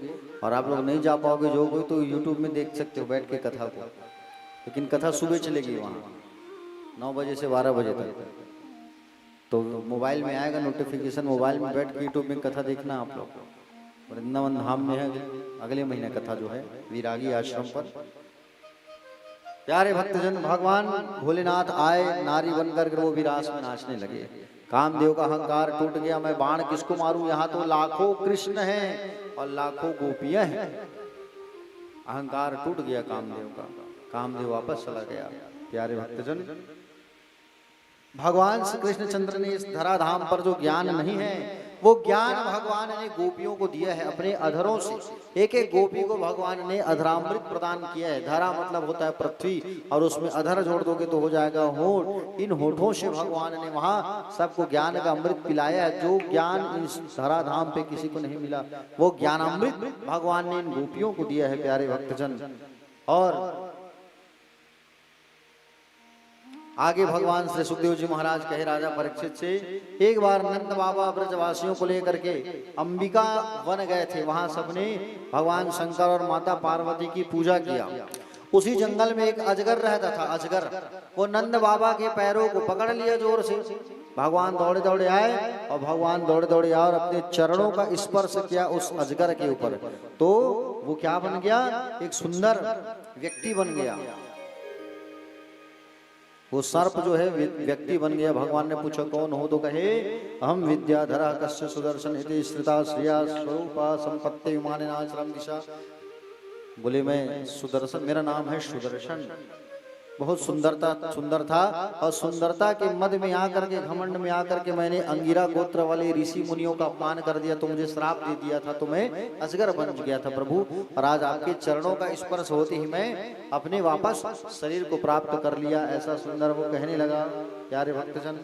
और आप लोग नहीं जा पाओगे जो कोई, तो यूट्यूब में देख सकते हो बैठ के कथा को। लेकिन कथा सुबह चलेगी वहाँ 9 बजे से 12 बजे तक। तो मोबाइल में आएगा नोटिफिकेशन, मोबाइल में बैठ के यूट्यूब में कथा देखना आप लोग। वृंदावन धाम में है अगले महीने कथा जो है, विरागी आश्रम पर। प्यारे भक्तजन, भगवान भोलेनाथ आए, नारी बनकर वो विरास में नाचने लगे। कामदेव का अहंकार टूट गया, मैं बाण किसको मारूं, यहाँ तो लाखों कृष्ण हैं और लाखों गोपियां हैं। अहंकार टूट गया कामदेव का, कामदेव वापस चला गया। प्यारे भक्तजन, भगवान श्री कृष्णचंद्र ने इस धराधाम पर जो ज्ञान नहीं है, वो ज्ञान भगवान ने गोपियों को दिया है अपने अधरों से। एक एक गोपी को भगवान ने अधरामृत प्रदान किया है। धरा मतलब होता है पृथ्वी, और उसमें अधर जोड़ दोगे तो हो जाएगा होठ। इन होठों से भगवान ने वहां सबको ज्ञान का अमृत पिलाया है। जो ज्ञान इस धराधाम पे किसी को नहीं मिला, वो ज्ञानामृत भगवान ने इन गोपियों को दिया है। प्यारे भक्तजन, और आगे भगवान श्री सुखदेव जी महाराज कहे राजा परीक्षित से, एक बार नंद बाबा ब्रजवासियों को लेकर के अंबिका वन गए थे। वहां सबने भगवान शंकर और माता पार्वती की पूजा किया। उसी जंगल में एक अजगर रहता था, अजगर। वो नंद बाबा के पैरों को पकड़ लिया जोर से। भगवान दौड़े दौड़े आए, और भगवान दौड़े दौड़े आए और अपने चरणों का स्पर्श किया उस अजगर के ऊपर। तो वो क्या बन गया, एक सुंदर व्यक्ति बन गया। वो सर्प जो है व्यक्ति बन गया। भगवान ने पूछा कौन हो, तो कहे हम विद्याधरा कस्य सुदर्शन इति श्रिता श्रिया स्वरूपा संपत्ति विमाननाश्रम दिशा। बोले मैं सुदर्शन, मेरा नाम है सुदर्शन। बहुत सुंदर था, और सुंदरता के मद में आकर के, घमंड में आकर के मैंने अंगिरा गोत्र वाले ऋषि मुनियों का अपमान कर दिया, तो मुझे श्राप दे दिया था, तो मैं अजगर बन गया था प्रभु। और आज आपके चरणों का स्पर्श होते ही मैं अपने वापस शरीर को प्राप्त कर लिया। ऐसा सुंदर वो कहने लगा। प्यारे भक्तजन,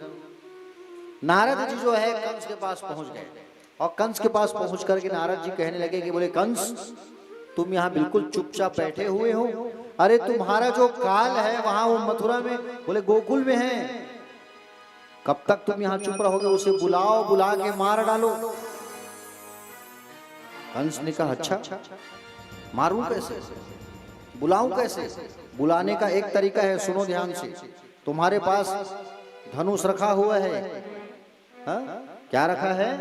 नारद जी जो है कंस के पास पहुंच गए, और कंस के पास पहुंच करके नारद जी कहने लगे कि बोले कंस, तुम यहाँ बिल्कुल चुपचाप बैठे हुए हो। अरे तुम्हारा जो काल है वहां वो मथुरा में, बोले गोकुल में है। कब तक तुम यहाँ चुप रहोगे, उसे बुलाओ, बुला के मार डालो। कंस ने कहा अच्छा, मारूं कैसे, बुलाऊं कैसे? बुलाने का एक तरीका है, सुनो ध्यान से। तुम्हारे पास धनुष रखा हुआ है। हा? क्या रखा है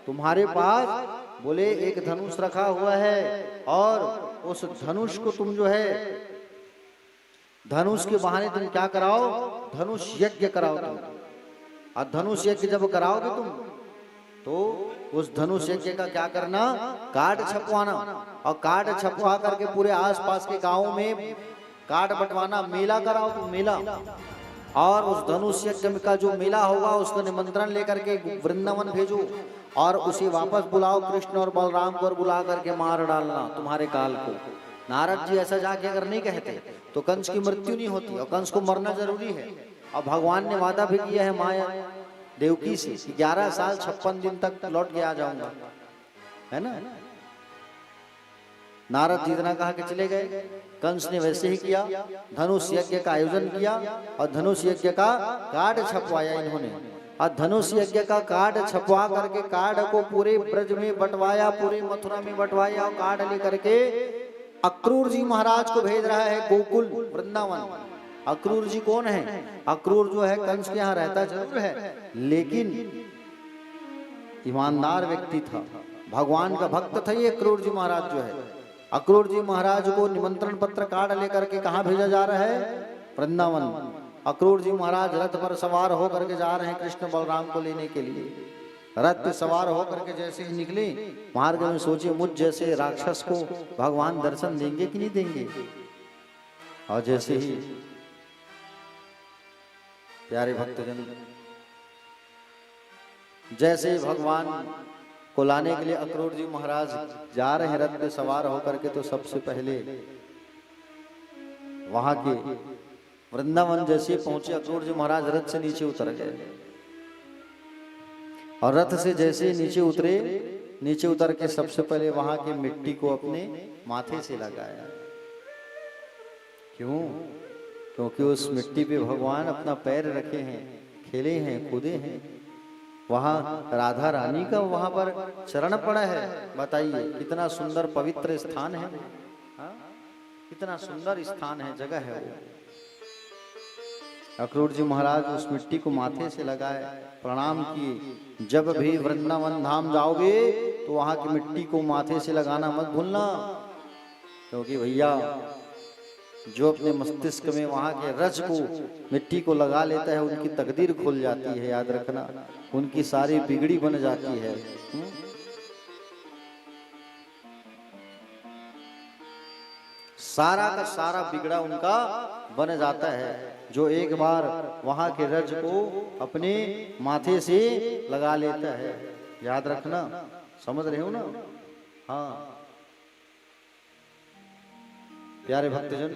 तुम्हारे पास? बोले एक धनुष रखा हुआ है, और उस धनुष को तुम जो है, धनुष के बहाने तुम क्या कराओ, धनुष यज्ञ कराओ तुम। और धनुष यज्ञ जब कराओगे तुम, तो उस धनुष यज्ञ का क्या करना, कार्ड छपवाना। और कार्ड छपवा करके पूरे आसपास के गांवों में कार्ड बंटवाना। मेला कराओ तुम, मेला। और उस धनुष यज्ञ का जो मेला होगा उसका निमंत्रण लेकर के वृंदावन भेजो, और उसे वापस बुलाओ कृष्ण और बलराम को, और बुला करके मार डालना तुम्हारे काल को। नारद जी ऐसा जाके अगर नहीं कहते तो कंस की मृत्यु नहीं होती, और कंस को मरना जरूरी है। और भगवान ने वादा भी किया है माया देवकी से 11 साल 56 दिन तक लौट के आ जाऊंगा, है ना। नारद जी इतना कहा कि चले गए। कंस ने वैसे ही किया, धनुष यज्ञ का आयोजन किया और धनुष यज्ञ का कार्ड छपवाया इन्होंने। और धनुष यज्ञ का कार्ड छपवा करके कार्ड को पूरे ब्रज में बंटवाया, पूरे मथुरा में बंटवाया, और कार्ड लेकर के अक्रूर जी महाराज को भेज रहा है गोकुल वृंदावन। अक्रूर जी कौन है? अक्रूर जो है कंस के यहाँ रहता जरूर है, लेकिन ईमानदार व्यक्ति था, भगवान का भक्त था ये अक्रूर जी महाराज जो है। अक्रूर जी महाराज को निमंत्रण पत्र कार्ड लेकर के कहाँ भेजा जा रहा है? वृंदावन। अक्रूर जी महाराज रथ पर सवार होकर के जा रहे हैं कृष्ण बलराम को लेने के लिए। रथ पे सवार होकर के जैसे ही निकले, मार्ग में सोचे मुझ जैसे राक्षस को भगवान दर्शन देंगे कि नहीं देंगे। और जैसे ही प्यारे भक्तजन, जैसे ही भगवान को लाने के लिए अक्रूर जी महाराज जा रहे हैं रथ पे सवार होकर के, तो सबसे पहले वहां के वृंदावन जैसे पहुंचे अक्रूर जी महाराज रथ से नीचे उतर गए। और रथ से जैसे नीचे उतरे, नीचे उतर के सबसे पहले वहां की मिट्टी को अपने माथे से लगाया। क्यों? क्योंकि उस मिट्टी पे भगवान अपना पैर रखे हैं, खेले हैं, कूदे हैं। वहां राधा रानी का वहां पर चरण पड़ा है। बताइए कितना सुंदर पवित्र स्थान है, कितना सुंदर स्थान है, जगह है वो। अक्रूर जी महाराज उस मिट्टी को माथे से लगाए, प्रणाम किए। जब भी वृंदावन धाम जाओगे तो वहां की मिट्टी को माथे से लगाना मत भूलना, क्योंकि भैया जो अपने मस्तिष्क में वहां के रज को मिट्टी को लगा लेता है उनकी तकदीर खुल जाती है, याद रखना। उनकी सारी बिगड़ी बन जाती है। सारा का सारा बिगड़ा उनका बन जाता है, जो एक बार वहां के रज को अपने माथे से लगा लेता है। याद रखना, समझ रहे हो ना? हाँ प्यारे भक्तजन,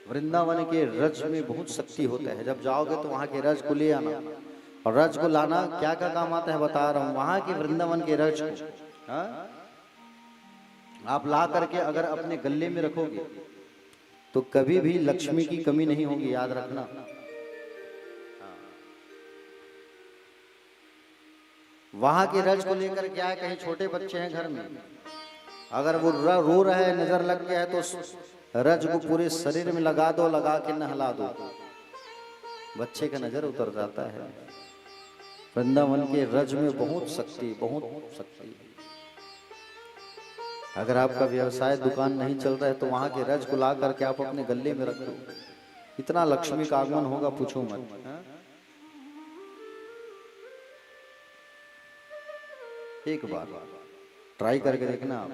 वृंदावन के रज में बहुत शक्ति होता है। जब जाओगे तो वहां के रज को ले आना, और रज को लाना क्या क्या काम आता है बता रहा हूं। वहां के वृंदावन के रज को आप ला करके अगर अपने गले में रखोगे तो कभी भी लक्ष्मी की कमी नहीं होगी, याद रखना। वहां के रज को लेकर क्या है, कहीं छोटे बच्चे हैं घर में, अगर वो रो रहा है, नजर लग गया है, तो रज को पूरे शरीर में लगा दो, लगा के नहला दो, बच्चे का नजर उतर जाता है। वृंदावन के रज में बहुत शक्ति, बहुत शक्ति। अगर आपका व्यवसाय दुकान नहीं चल रहा है तो वहां के रज को ला करके आप अपने गले में रख दो, इतना लक्ष्मी का आगमन होगा, पूछो मत। एक बार ट्राई करके देखना आप।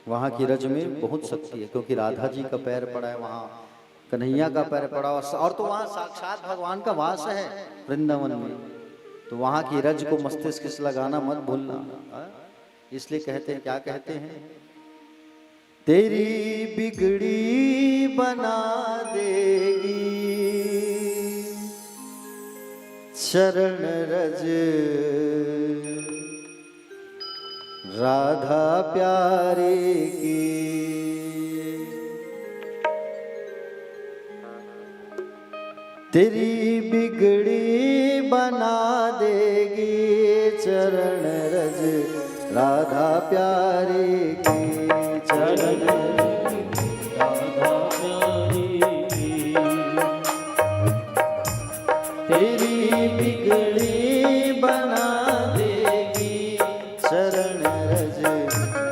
वहां की रज में बहुत शक्ति है, क्योंकि राधा जी का पैर पड़ा है वहां, कन्हैया का पैर पड़ा, और तो वहां साक्षात भगवान का वास है वृंदावन में। तो वहां की रज को मस्तिष्क से लगाना मत भूलना। इसलिए कहते हैं, क्या कहते हैं, तेरी बिगड़ी बना देगी शरण रज राधा प्यारे की। तेरी बिगड़ी बना देगी चरण रज राधा प्यारे की। चरण राधा प्यारी की, तेरी बिगड़ी बना देगी चरण रज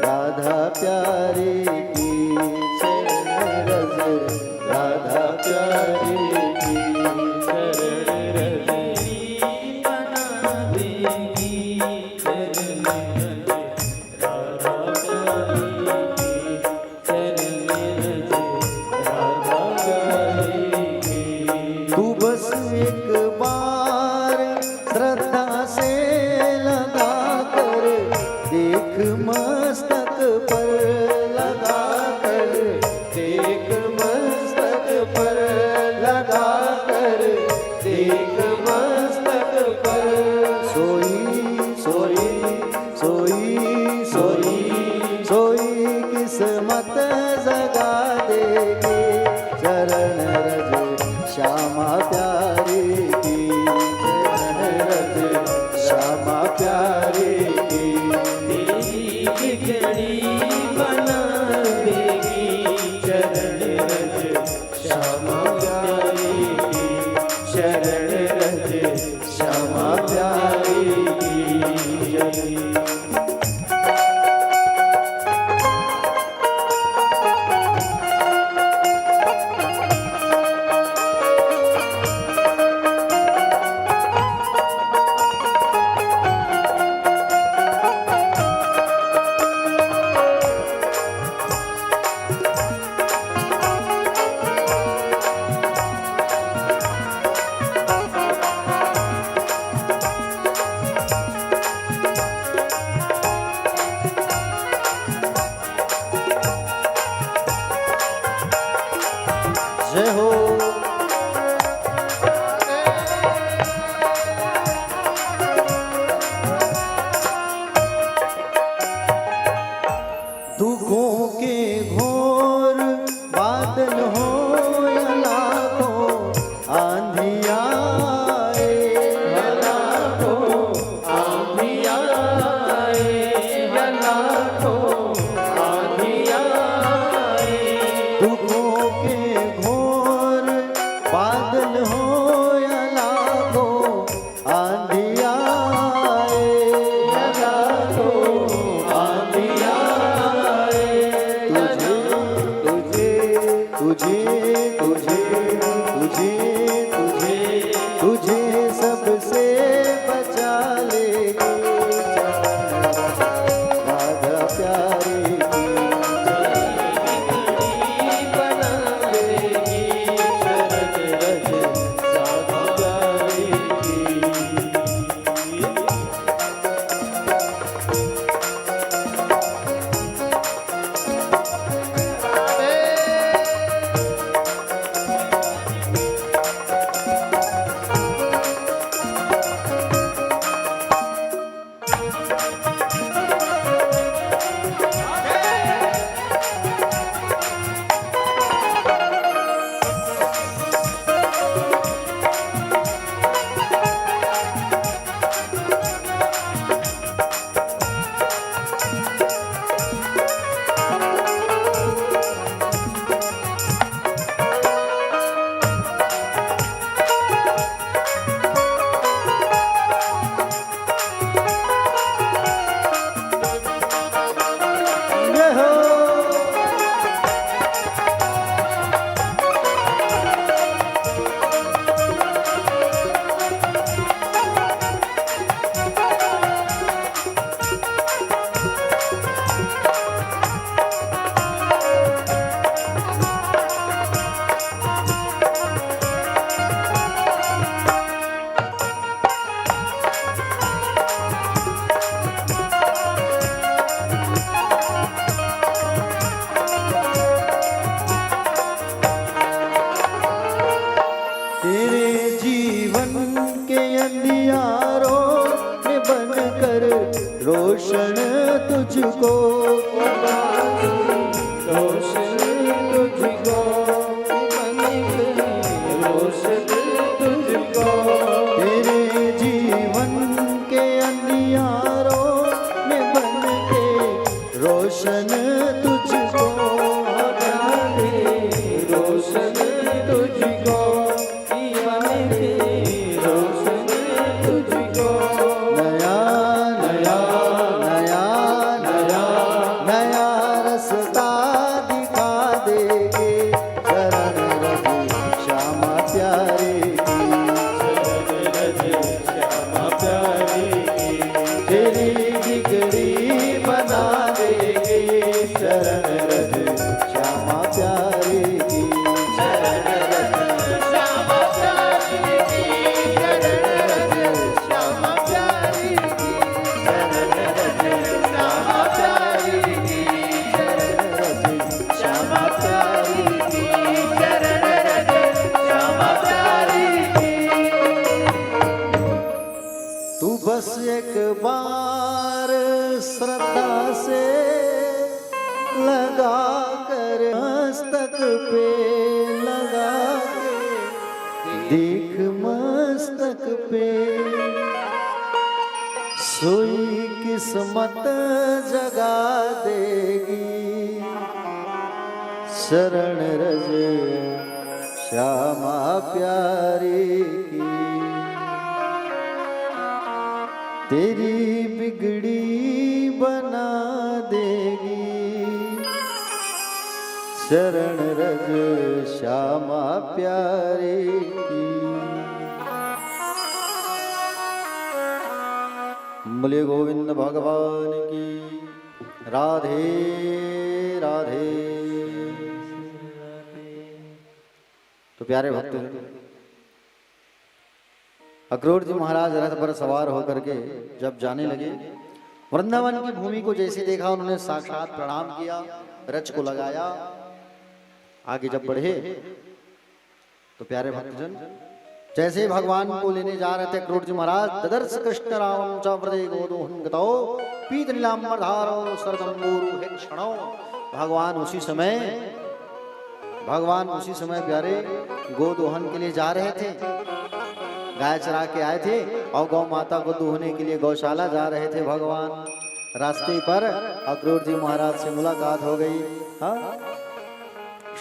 राधा प्यारे की। चरण रज राधा प्यारे की। तू बस एक मस्तक पर लगा कर, देख मस्तक पर लगा कर, देख मस्तक पर सोई सोई सोई सोई सोई किस्मत जगा देगी, चरण रज श्यामा प्यारी की, चरण रज श्यामा प्यारी की। तेरी बिगड़ी बना देगी, चरण रज श्यामा प्यारी की, शरण रज श्यामा प्यारी की। जय हो। दुखों के घोर बादल हो या लाखों आंधियाँ आए, लाखों आंधियाँ आए, लाखों आंधियाँ आए, दुखों के घोर बादल हो या लाखों आंधियाँ आए, लाखों आंधियाँ आए, तुझे तुझे तुझे तुझे तुझे सबसे बचा लेगी, राधा प्यारी की। बना देगी, चरण रज श्यामा प्यारी की। जय हो। तेरे जीवन के अंधियारों में बनकर रोशन तुझको, रोशन तुझको, रोशन तुझको, तेरे जीवन के अंधियारों में बनके रोशन तुझको, रोशन तुझको, बन के रोशन तुझको। नया नया नया नया नया रास्ता दिखा देगे, चरण रज श्यामा प्यारी की, रज श्यामा प्यारी की। तेरी बिगड़ी बना देगे, चरण पे लगा के देख मस्तक पे, सोई किस्मत जगा देगी शरण रज श्यामा प्यारी की। तेरी बिगड़ी बना देगी शरण रज श्यामा प्यारी की। बोले गोविंद भगवान की राधे राधे। तो प्यारे भक्त, अक्रूर जी महाराज रथ पर सवार होकर के जब जाने लगे, वृंदावन की भूमि को जैसे देखा उन्होंने साक्षात प्रणाम किया, रच को लगाया, आगे जब बढ़े तो प्यारे भक्तजन जैसे भगवान को लेने जा रहे थे अक्रूर जी महाराज, ददर्श कृष्ण रावण च व्रजे गोदोहन गतौ पीत नीलांबरधारो सरगंगोरु हे क्षणौ। भगवान उसी समय प्यारे गोदोहन के लिए जा रहे थे, गाय चरा के आए थे और गौ माता को दूहने के लिए गौशाला जा रहे थे भगवान। रास्ते पर अक्रूर जी महाराज से मुलाकात हो गई। हाँ,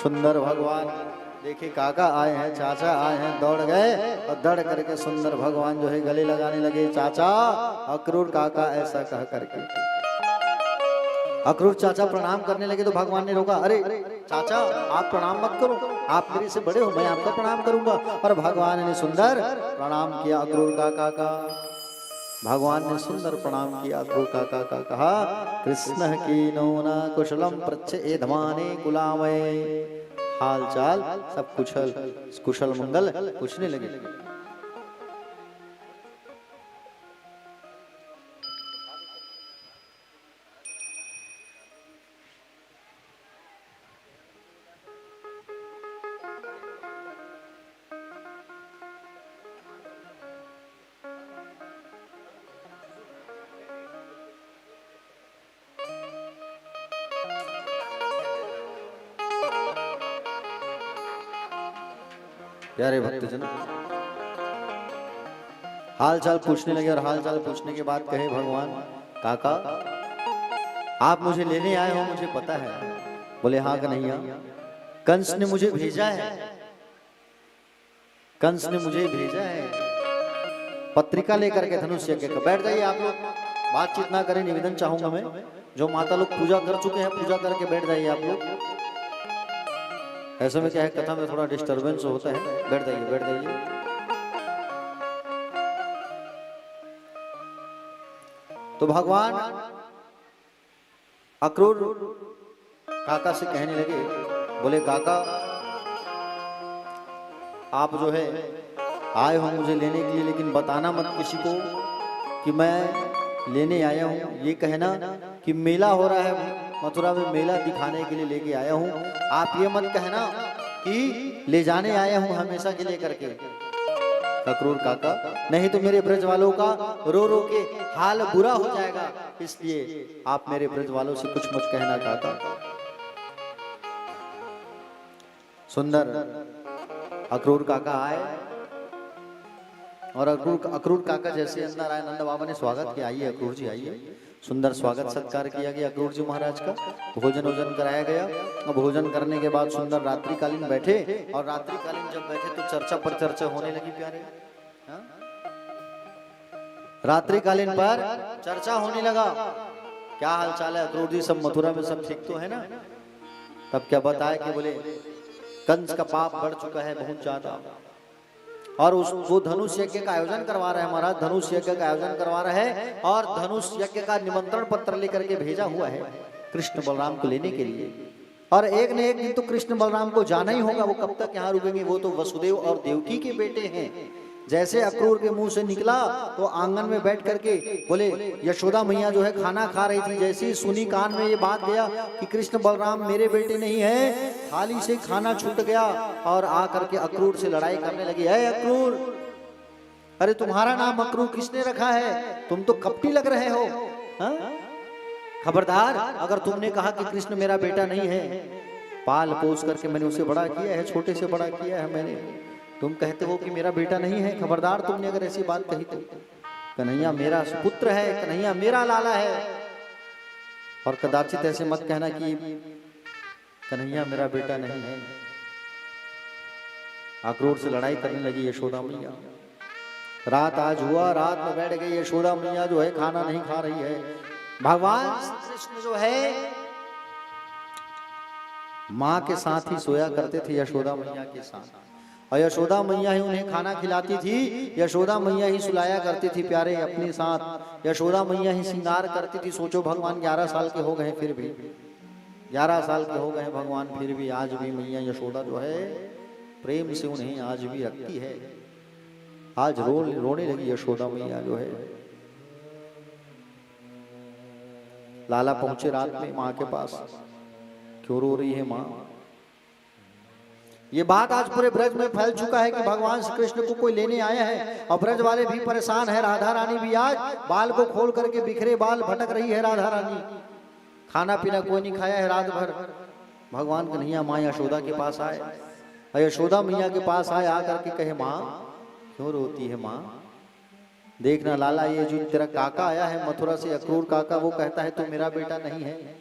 सुंदर भगवान देखे काका आए हैं, चाचा आए हैं, दौड़ गए और दौड़ करके सुंदर भगवान जो है गले लगाने लगे। चाचा, अक्रूर काका ऐसा कह करके अक्रूर चाचा प्रणाम करने लगे तो भगवान ने रोका, अरे चाचा आप प्रणाम मत करो, आप मेरे से बड़े हो, मैं आपका प्रणाम करूंगा। और भगवान ने सुंदर प्रणाम किया अक्रूर काका का। भगवान ने सुंदर प्रणाम किया अक्रूर काका का। कहा, कृष्ण की नोना कुशलम प्रच्छ धमाने कुलामय। हाल चाल सब कुशल मंगल पूछने लगे। प्यारे भक्तजन हाल चाल पूछने लगे और हाल चाल पूछने के बाद कहे भगवान, काका आप मुझे लेने आए हो, मुझे पता है। बोले हाँ कन्हैया, कंस ने मुझे भेजा है, कंस ने मुझे भेजा है पत्रिका लेकर के धनुष यज्ञ का। बैठ जाइए आप लोग, बातचीत ना करें, निवेदन चाहूंगा मैं। जो माता लोग पूजा कर चुके हैं पूजा करके बैठ जाइए आप लोग। ऐसे में क्या है, कथा में थोड़ा डिस्टरबेंस होता है। बैठ जाइए बैठ जाइए। तो भगवान अक्रूर काका से कहने लगे, बोले काका आप जो है आए हो मुझे लेने के लिए, लेकिन बताना मत किसी को कि मैं लेने आया हूं। ये कहना कि मेला हो रहा है मथुरा में, मेला दिखाने के लिए लेके आया हूं। आप ये मत कहना कि ले जाने आया हूं हमेशा के लिए करके। अक्रूर काका, नहीं तो मेरे ब्रज वालों का रो रो के हाल बुरा हो जाएगा, इसलिए आप मेरे ब्रज वालों से कुछ मत कहना काका। सुंदर अक्रूर काका आए और अक्रूर काका जैसे अंदर आए, नंद बाबा ने स्वागत किया, आइए अक्रूर जी आइए। सुंदर स्वागत सत्कार किया गया अक्रूर जी महाराज का। भोजन वोजन कराया गया और भोजन करने के बाद सुंदर रात्रिकालीन बैठे, और रात्रिकालीन जब बैठे तो चर्चा पर चर्चा होने लगी प्यारे। रात्रिकालीन पर चर्चा होने लगा, क्या हाल चाल है अक्रूर जी, सब मथुरा में सब ठीक तो है ना। तब क्या बताया कि बोले कंस का पाप बढ़ चुका है बहुत ज्यादा, और वो धनुष यज्ञ का आयोजन करवा रहे हैं महाराज, धनुष यज्ञ का आयोजन करवा रहे हैं और धनुष यज्ञ का निमंत्रण पत्र लेकर के भेजा हुआ है कृष्ण बलराम को लेने के लिए। और एक न एक दिन तो कृष्ण बलराम को जाना ही होगा, वो कब तक यहाँ रुकेंगे, वो तो वसुदेव और देवकी के बेटे हैं। जैसे अक्रूर के मुंह से निकला तो आंगन में बैठ करके बोले यशोदा मैया जो है खाना खा रही थी, जैसे ही सुनी कान में ये बात गया कि कृष्ण बलराम मेरे बेटे नहीं है, थाली से खाना छूट गया और आ करके अक्रूर से लड़ाई करने लगी। है अक्रूर, अरे तुम्हारा नाम अक्रूर किसने रखा है, तुम तो कपटी लग रहे हो। खबरदार, अगर तुमने कहा कि कृष्ण मेरा बेटा नहीं है पाल पोस करके मैंने उसे बड़ा किया है, छोटे से बड़ा किया है मैंने। तुम कहते हो कि मेरा बेटा नहीं है, खबरदार तुमने अगर ऐसी बात कही तो। कन्हैया मेरा पुत्र है, कन्हैया मेरा लाला है, और कदाचित ऐसे मत कहना कि कन्हैया मेरा बेटा नहीं है। आक्रोश से लड़ाई करने लगी यशोदा मैया। रात आज हुआ, रात में बैठ गई यशोदा मैया जो है खाना नहीं खा रही है। भगवान कृष्ण जो है माँ के साथ ही सोया करते थे, यशोदा मैया के साथ, और यशोदा मैया ही उन्हें खाना खिलाती थी, यशोदा मैया ही सुलाया करती थी प्यारे अपने साथ, यशोदा मैया ही श्रृंगार करती थी। सोचो भगवान 11 साल के हो गए, फिर भी 11 साल के हो गए भगवान, फिर भी आज भी मैया यशोदा जो है प्रेम से उन्हें आज भी रखती है। आज रोने लगी यशोदा मैया जो है। लाला पहुंचे रात में माँ के पास, क्यों रो रही है माँ? ये बात आज पूरे ब्रज में फैल चुका है कि भगवान श्री कृष्ण को कोई लेने आया है, और ब्रज वाले भी परेशान है। राधा रानी भी आज बाल को खोल करके बिखरे बाल भटक रही है राधा रानी। खाना पीना कोई नहीं खाया है रात भर। भगवान कन्हैया माँ यशोदा के पास आए, और यशोदा मैया के पास आए, आकर के कहे माँ क्यों रोती है माँ? देखना लाला, ये जो तेरा काका आया है मथुरा से, अक्रूर काका, वो कहता है तू मेरा बेटा नहीं है।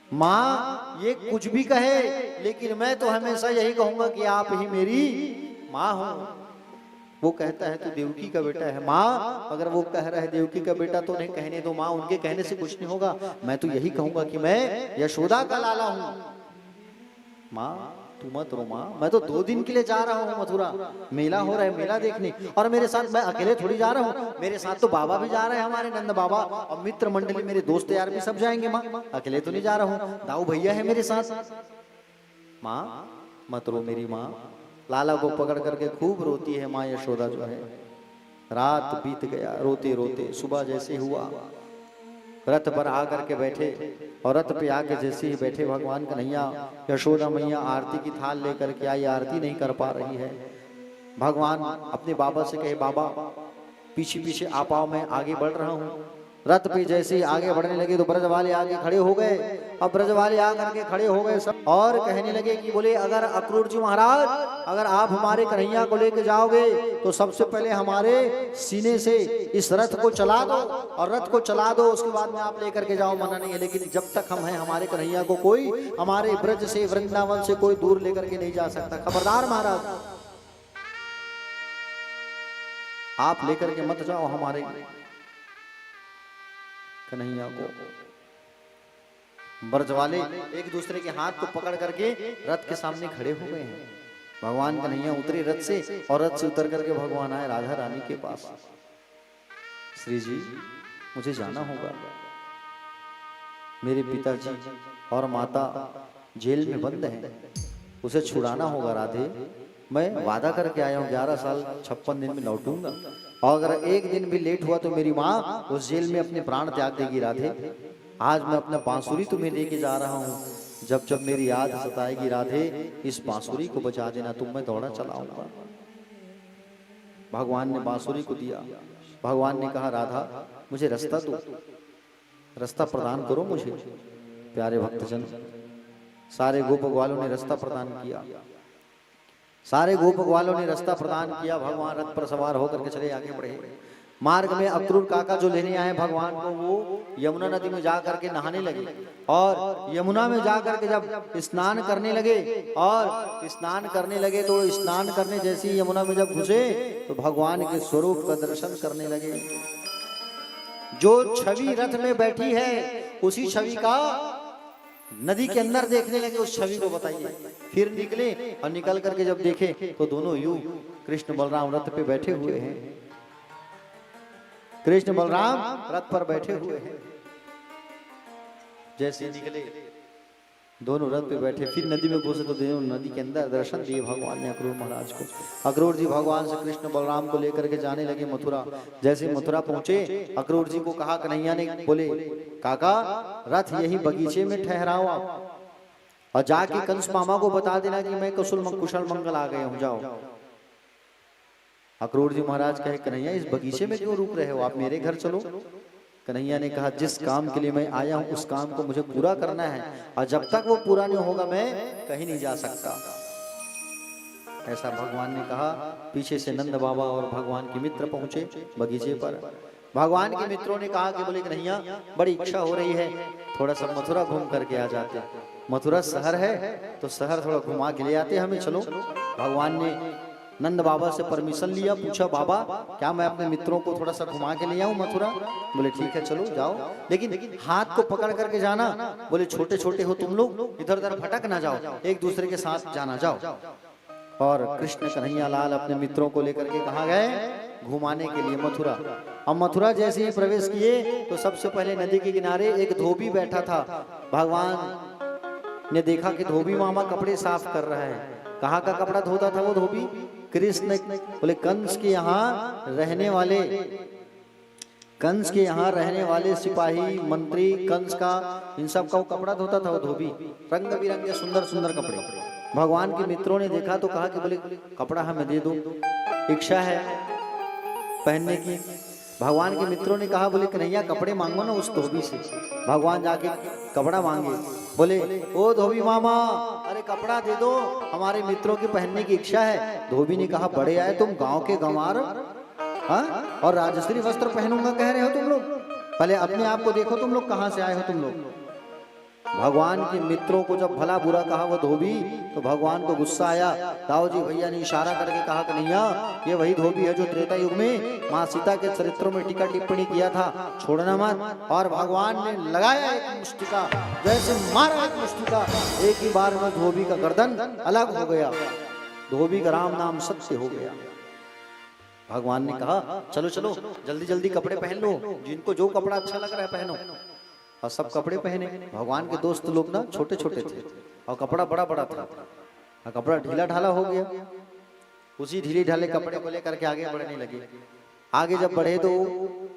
माँ ये कुछ भी कहे, लेकिन मैं तो हमेशा यही कहूंगा कि आप ही मेरी माँ हो। वो कहता है तू देवकी का बेटा है। माँ अगर वो कह रहा है देवकी का बेटा तो उन्हें कहने दो माँ, उनके कहने से कुछ नहीं होगा। मैं तो यही कहूंगा कि मैं यशोदा का लाला हूँ। माँ तू मत रो माँ, मैं तो 2 दिन के लिए जा रहा हूँ मथुरा, मेला हो रहा है, मेला देखने, और मेरे साथ मैं अकेले थोड़ी जा रहा हूँ, मेरे साथ तो बाबा भी जा रहे हैं, हमारे नंद बाबा, और मित्र मंडली मेरे दोस्त यार भी सब जाएंगे माँ, अकेले तो नहीं जा रहा हूँ, दाऊ भैया है मेरे साथ। माँ मत रो मेरी माँ। लाला को पकड़ करके खूब रोती है माँ यशोदा जो है। रात बीत गया रोते रोते। सुबह जैसे हुआ रथ पर आकर के बैठे, और रथ पे आके जैसे ही बैठे भगवान कन्हैया, यशोदा मैया आरती की थाल लेकर के आई, आरती नहीं कर पा रही है। भगवान अपने बाबा से कहे बाबा पीछे पीछे आप आओ, मैं आगे बढ़ रहा हूँ। रथ पे जैसे ही आगे बढ़ने लगे तो ब्रज वाले आगे खड़े हो गए। अब ब्रज वाले आकर के खड़े हो गए सब, और कहने लगे कि बोले अगर अक्रूर जी महाराज अगर आप हमारे कन्हैया को लेके जाओगे तो सबसे पहले हमारे सीने से इस रथ को चला दो, और रथ को चला दो, उसके बाद में आप लेकर के जाओ, मना नहीं है। लेकिन जब तक हम हैं हमारे कन्हैया को कोई हमारे ब्रज से वृंदावन से कोई दूर लेकर के नहीं जा सकता। खबरदार महाराज, आप लेकर के मत जाओ हमारे कन्हैया को। ब्रज वाले एक दूसरे के हाथ को पकड़ करके रथ के सामने खड़े हो गए हैं। भगवान कन्हैया उतरे रथ से, और रथ से उतर करके भगवान आए राधा रानी के पास। श्री जी मुझे जाना होगा, मेरे पिताजी और माता जेल में बंद हैं, उसे छुड़ाना होगा राधे। मैं वादा करके आया हूँ 11 साल 56 दिन में लौटूंगा, और अगर एक दिन भी लेट हुआ तो मेरी माँ उस जेल में अपने प्राण त्याग देगी। राधे आज मैं अपना बांसुरी तुम्हें लेके जा रहा हूँ, जब जब मेरी याद सताएगी राधे इस बांसुरी को बचा देना, तुम मैं दौड़ा चलाऊंगा। भगवान ने बांसुरी को दिया। भगवान ने कहा राधा मुझे रास्ता दो, रास्ता प्रदान करो मुझे। प्यारे भक्तजन, सारे गोप ग्वालों ने रास्ता प्रदान किया, सारे गोप ग्वालों ने रास्ता प्रदान किया। भगवान रथ पर सवार होकर के चले आगे बढ़े। मार्ग में अक्रूर काका जो लेने आए भगवान को, वो यमुना नदी में जाकर के नहाने लगे, और यमुना में जाकर के जब स्नान करने लगे, और स्नान करने लगे तो स्नान करने जैसी यमुना में जब घुसे तो भगवान के स्वरूप का दर्शन करने लगे। जो छवि रथ में बैठी है उसी छवि का नदी के अंदर देखने लगे, उस छवि को बताइए। फिर निकले, और निकल करके जब देखे तो दोनों यूं कृष्ण बलराम रथ पे बैठे हुए हैं। कृष्ण बलराम रथ पर बैठे हुए हैं। जैसे निकले दोनों रथ पे बैठे, फिर नदी में घुसे तो दोनों नदी के अंदर दर्शन दिए भगवान ने अक्रूर महाराज को। अक्रूर जी भगवान से कृष्ण बलराम को लेकर के जाने लगे मथुरा। जैसे मथुरा पहुंचे अक्रूर जी को कहा, कन्हैया ने बोले काका रथ यही बगीचे में ठहराओ आप, और जाके कंस मामा को बता देना कि मैं कुशल मंगल आ गए हूं, जाओ। अक्रूर जी महाराज कहे कन्हैया इस बगीचे में क्यों रुक रहे हो, आप मेरे घर चलो। कन्हैया ने कहा जिस काम के लिए मैं आया हूं उस काम को मुझे पूरा करना है, और जब तक वो पूरा नहीं होगा मैं कहीं नहीं जा सकता। ऐसा भगवान ने कहा। पीछे से नंद बाबा और भगवान के मित्र पहुंचे बगीचे पर। भगवान के मित्रों ने कहा कि बोले कन्हैया बड़ी इच्छा हो रही है, थोड़ा सा मथुरा घूम करके आ जाते। मथुरा शहर है तो शहर थोड़ा घुमा के ले आते हमें, चलो। भगवान ने नंद बाबा से परमिशन लिया, पूछा बाबा क्या मैं अपने मित्रों को थोड़ा सा घुमा के ले आऊं मथुरा? बोले ठीक है चलो जाओ, लेकिन हाथ को पकड़ करके जाना। बोले छोटे छोटे हो तुम लोग, इधर उधर भटक ना जाओ, एक दूसरे के साथ जाना, जाओ। और कृष्ण कन्हैया लाल अपने मित्रों को लेकर के कहाँ गए? घुमाने के लिए मथुरा। अब मथुरा जैसे ही प्रवेश किए तो सबसे पहले नदी के किनारे एक धोबी बैठा था। भगवान ने देखा कि धोबी मामा कपड़े साफ कर रहा है। कहाँ का कपड़ा धोता था वो धोबी? कृष्ण। बोले कंस के यहाँ रहने वाले सिपाही मंत्री कंस का, इन सब का वो कपड़ा धोता था वो धोबी, रंग बिरंगे सुंदर सुंदर कपड़े। भगवान के मित्रों ने देखा तो कहा कि बोले कपड़ा हमें दे दो, इच्छा है पहनने की। भगवान के मित्रों ने कहा बोले कन्हैया कपड़े मांगो ना उस धोबी से। भगवान जाके कपड़ा मांगे। बोले ओ धोबी मामा, अरे कपड़ा दे दो, हमारे मित्रों की पहनने की इच्छा है। धोबी ने कहा बड़े आए तुम, गांव के गंवार, हाँ, और राजश्री वस्त्र पहनूंगा कह रहे हो तुम लोग? पहले अपने आप को देखो तुम लोग कहां से आए हो तुम लोग। भगवान के मित्रों को जब भला बुरा कहा वो धोबी तो भगवान को गुस्सा आया। दाऊ जी भैया ने इशारा करके कहा कन्हैया ये वही धोबी है जो त्रेता युग में माँ सीता के चरित्रों में टीका टिप्पणी किया था, छोड़ना मत। और भगवान ने लगाया एक मुष्टिका, जैसे मारा एक मुष्टिका, एक ही बार में धोबी का गर्दन अलग हो गया। धोबी का राम नाम सत्य हो गया। भगवान ने कहा चलो चलो जल्दी जल्दी कपड़े पहन लो, जिनको जो कपड़ा अच्छा लग रहा है पहनो। और सब कपड़े पहने। भगवान के दोस्त लोग ना छोटे छोटे थे और कपड़ा बड़ा बड़ा था, और कपड़ा ढीला ढाला हो गया। उसी ढीले ढाले कपड़े को लेकर के आगे बढ़ने लगे। आगे जब बढ़े तो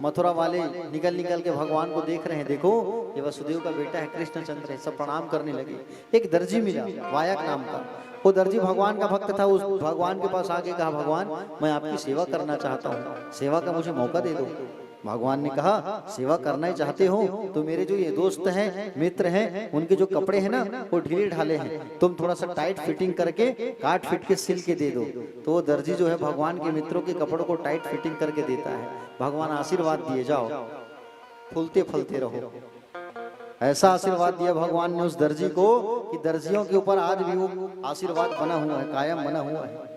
मथुरा वाले निकल निकल के भगवान को देख रहे हैं, देखो ये वसुदेव का बेटा है कृष्णचंद्र है, सब प्रणाम करने लगे। एक दर्जी मिला वायक नाम का, वो दर्जी भगवान का भक्त था। उस भगवान के पास आके कहा भगवान मैं आपकी सेवा करना चाहता हूँ, सेवा का मुझे मौका दे दो। भगवान ने कहा सेवा करना ही चाहते हो तो मेरे जो ये दोस्त हैं मित्र हैं उनके जो कपड़े हैं ना वो ढीले ढाले हैं, तुम थोड़ा सा टाइट फिटिंग करके काट फिट के सिल के दे दो। तो वो दर्जी जो है भगवान के मित्रों के कपड़ों को टाइट फिटिंग करके देता है। भगवान आशीर्वाद दिए जाओ फूलते फलते रहो। ऐसा आशीर्वाद दिया भगवान ने उस दर्जी को कि दर्जियों के ऊपर आज भी वो आशीर्वाद बना हुआ है, कायम बना हुआ है।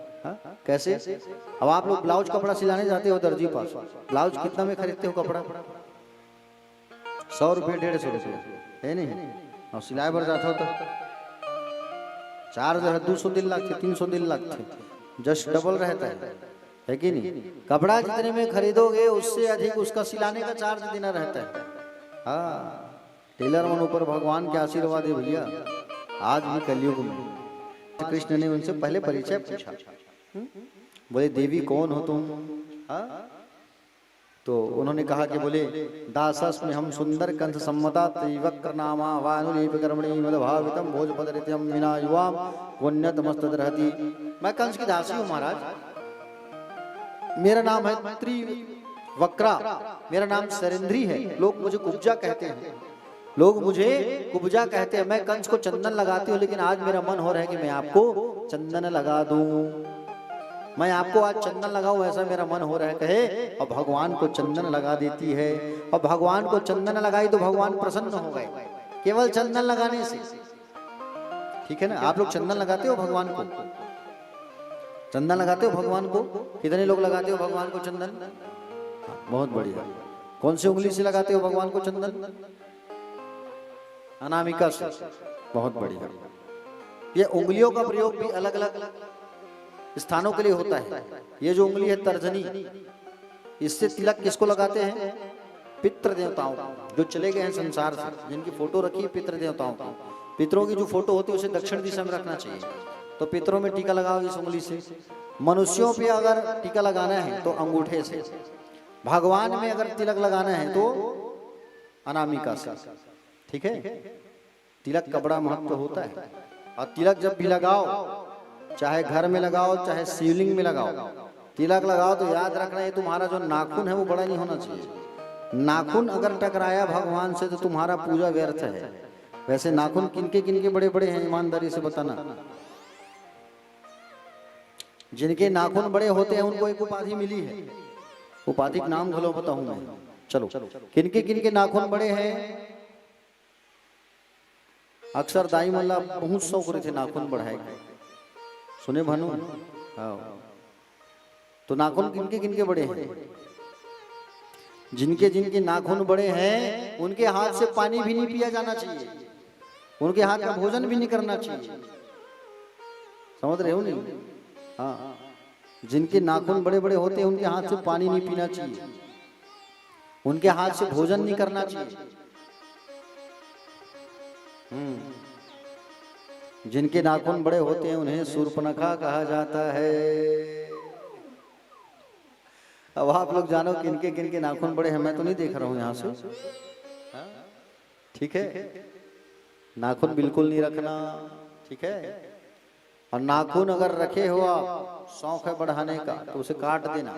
कैसे? अब आप लोग ब्लाउज कपड़ा सिलाने जाते हो दर्जी पास, ब्लाउज कितना में खरीदते हो कपड़ा? 100 रुपये 150 रुपये है नहीं, और सिलाई भर जाता हो तो 4 200 दिन लगते, 300 दिन लगते, जस्ट डबल रहता है कि नहीं? कपड़ा जितने में खरीदोगे उससे अधिक उसका सिलाने का चार्ज देना रहता है। हाँ, टेलर मन ऊपर भगवान के आशीर्वाद है भैया। आज भी कलयुग में कृष्ण ने उनसे पहले परिचय पूछा, बोले देवी कौन हो तुम? तो उन्होंने कहा कि बोले दासस में हम सुंदर कंठ सम्मता त्रिवक्र नामा वानुलेप कर्मणि मदभावितम भोजपदरित्यम विना युवाम पुण्यतमस्तद रहती। मैं कंस की दासी हूँ महाराज, मेरा नाम है त्रिवक्रा, मेरा नाम सरेंद्री है, लोग मुझे कुब्जा कहते हैं, लोग मुझे कुब्जा कहते हैं। मैं कंस को चंदन लगाती हूँ, लेकिन आज मेरा मन हो रहा है कि मैं आपको चंदन लगा दूं, मैं आपको आज चंदन लगाऊं, ऐसा मेरा मन हो रहा है कहे। और भगवान को चंदन लगा देती है, और भगवान को चंदन लगाई तो भगवान प्रसन्न हो गए केवल चंदन लगाने से। ठीक है ना? आप लोग चंदन लगाते हो भगवान को? चंदन लगाते हो भगवान को? कितने लोग लगाते हो भगवान को चंदन? बहुत बढ़िया। कौन सी उंगली से लगाते हो भगवान को चंदन? अनामिका से। बहुत बढ़िया। ये उंगलियों का प्रयोग भी अलग अलग स्थानों के लिए होता है। ये जो उंगली है तर्जनी, इससे तिलक किसको लगाते हैं? पितृ देवताओं, जो चले गए हैं संसार से, जिनकी फोटो रखी है पितृ देवताओं की। पितरों की जो फोटो होती है उसे दक्षिण दिशा में रखना चाहिए। तो पितरों में टीका लगाओ इस उंगली से। मनुष्यों पे अगर टीका लगाना है तो अंगूठे से। भगवान में अगर तिलक लगाना है तो अनामिका से। ठीक है? तिलक का बड़ा महत्व होता है। और तिलक जब भी लगाओ, चाहे घर में लगाओ चाहे शिवलिंग में लगाओ, तिलक लगाओ तो याद रखना ये तुम्हारा जो नाखून है वो बड़ा नहीं होना चाहिए। नाखून अगर टकराया भगवान से तो तुम्हारा पूजा व्यर्थ है। वैसे नाखून किनके किनके बड़े बड़े हैं, ईमानदारी से बताना। जिनके नाखून बड़े होते हैं उनको एक उपाधि मिली है, उपाधि का नाम भलो बताऊं मैं। चलो, किनके किनके नाखून बड़े हैं? अक्सर दाई मल्ला बहुत शौक रहे थे नाखून बढ़ाए, सुने भानु? हाँ, तो नाखून किनके किनके बड़े हैं? जिनके जिनके नाखून बड़े हैं उनके हाथ से पानी भी नहीं पिया जाना चाहिए, उनके हाथ का भोजन भी नहीं करना चाहिए। समझ रहे हो नहीं? हाँ, जिनके नाखून बड़े बड़े होते हैं उनके हाथ से पानी नहीं पीना चाहिए, उनके हाथ से भोजन नहीं करना चाहिए। जिनके नाखून बड़े होते हैं उन्हें शूर्पणखा कहा जाता है। अब आप लोग जानो किनके किनके नाखून बड़े हैं, मैं तो नहीं देख रहा हूं यहां से। ठीक है, नाखून बिल्कुल नहीं रखना, ठीक है। और नाखून अगर रखे हो आप, शौक है बढ़ाने का, तो उसे काट देना।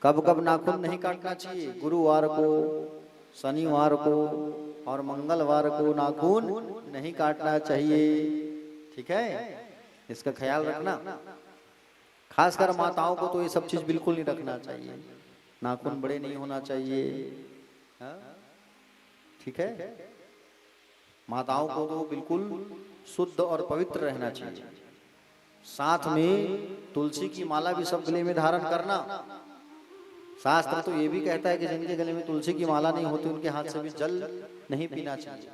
कब कब नाखून नहीं काटना चाहिए? गुरुवार को, शनिवार को और मंगलवार को नाखून नहीं काटना चाहिए, ठीक है। इसका ख्याल रखना। खासकर माताओं को तो ये सब चीज बिल्कुल नहीं रखना चाहिए, नाखून बड़े नहीं होना चाहिए, ठीक है। माताओं को तो बिल्कुल शुद्ध और पवित्र रहना चाहिए। साथ में तुलसी की माला भी सब गले में धारण करना। शास्त्र तो ये भी कहता है कि जिनके गले में तुलसी की माला नहीं होती उनके हाथ से भी जल नहीं पीना चाहिए।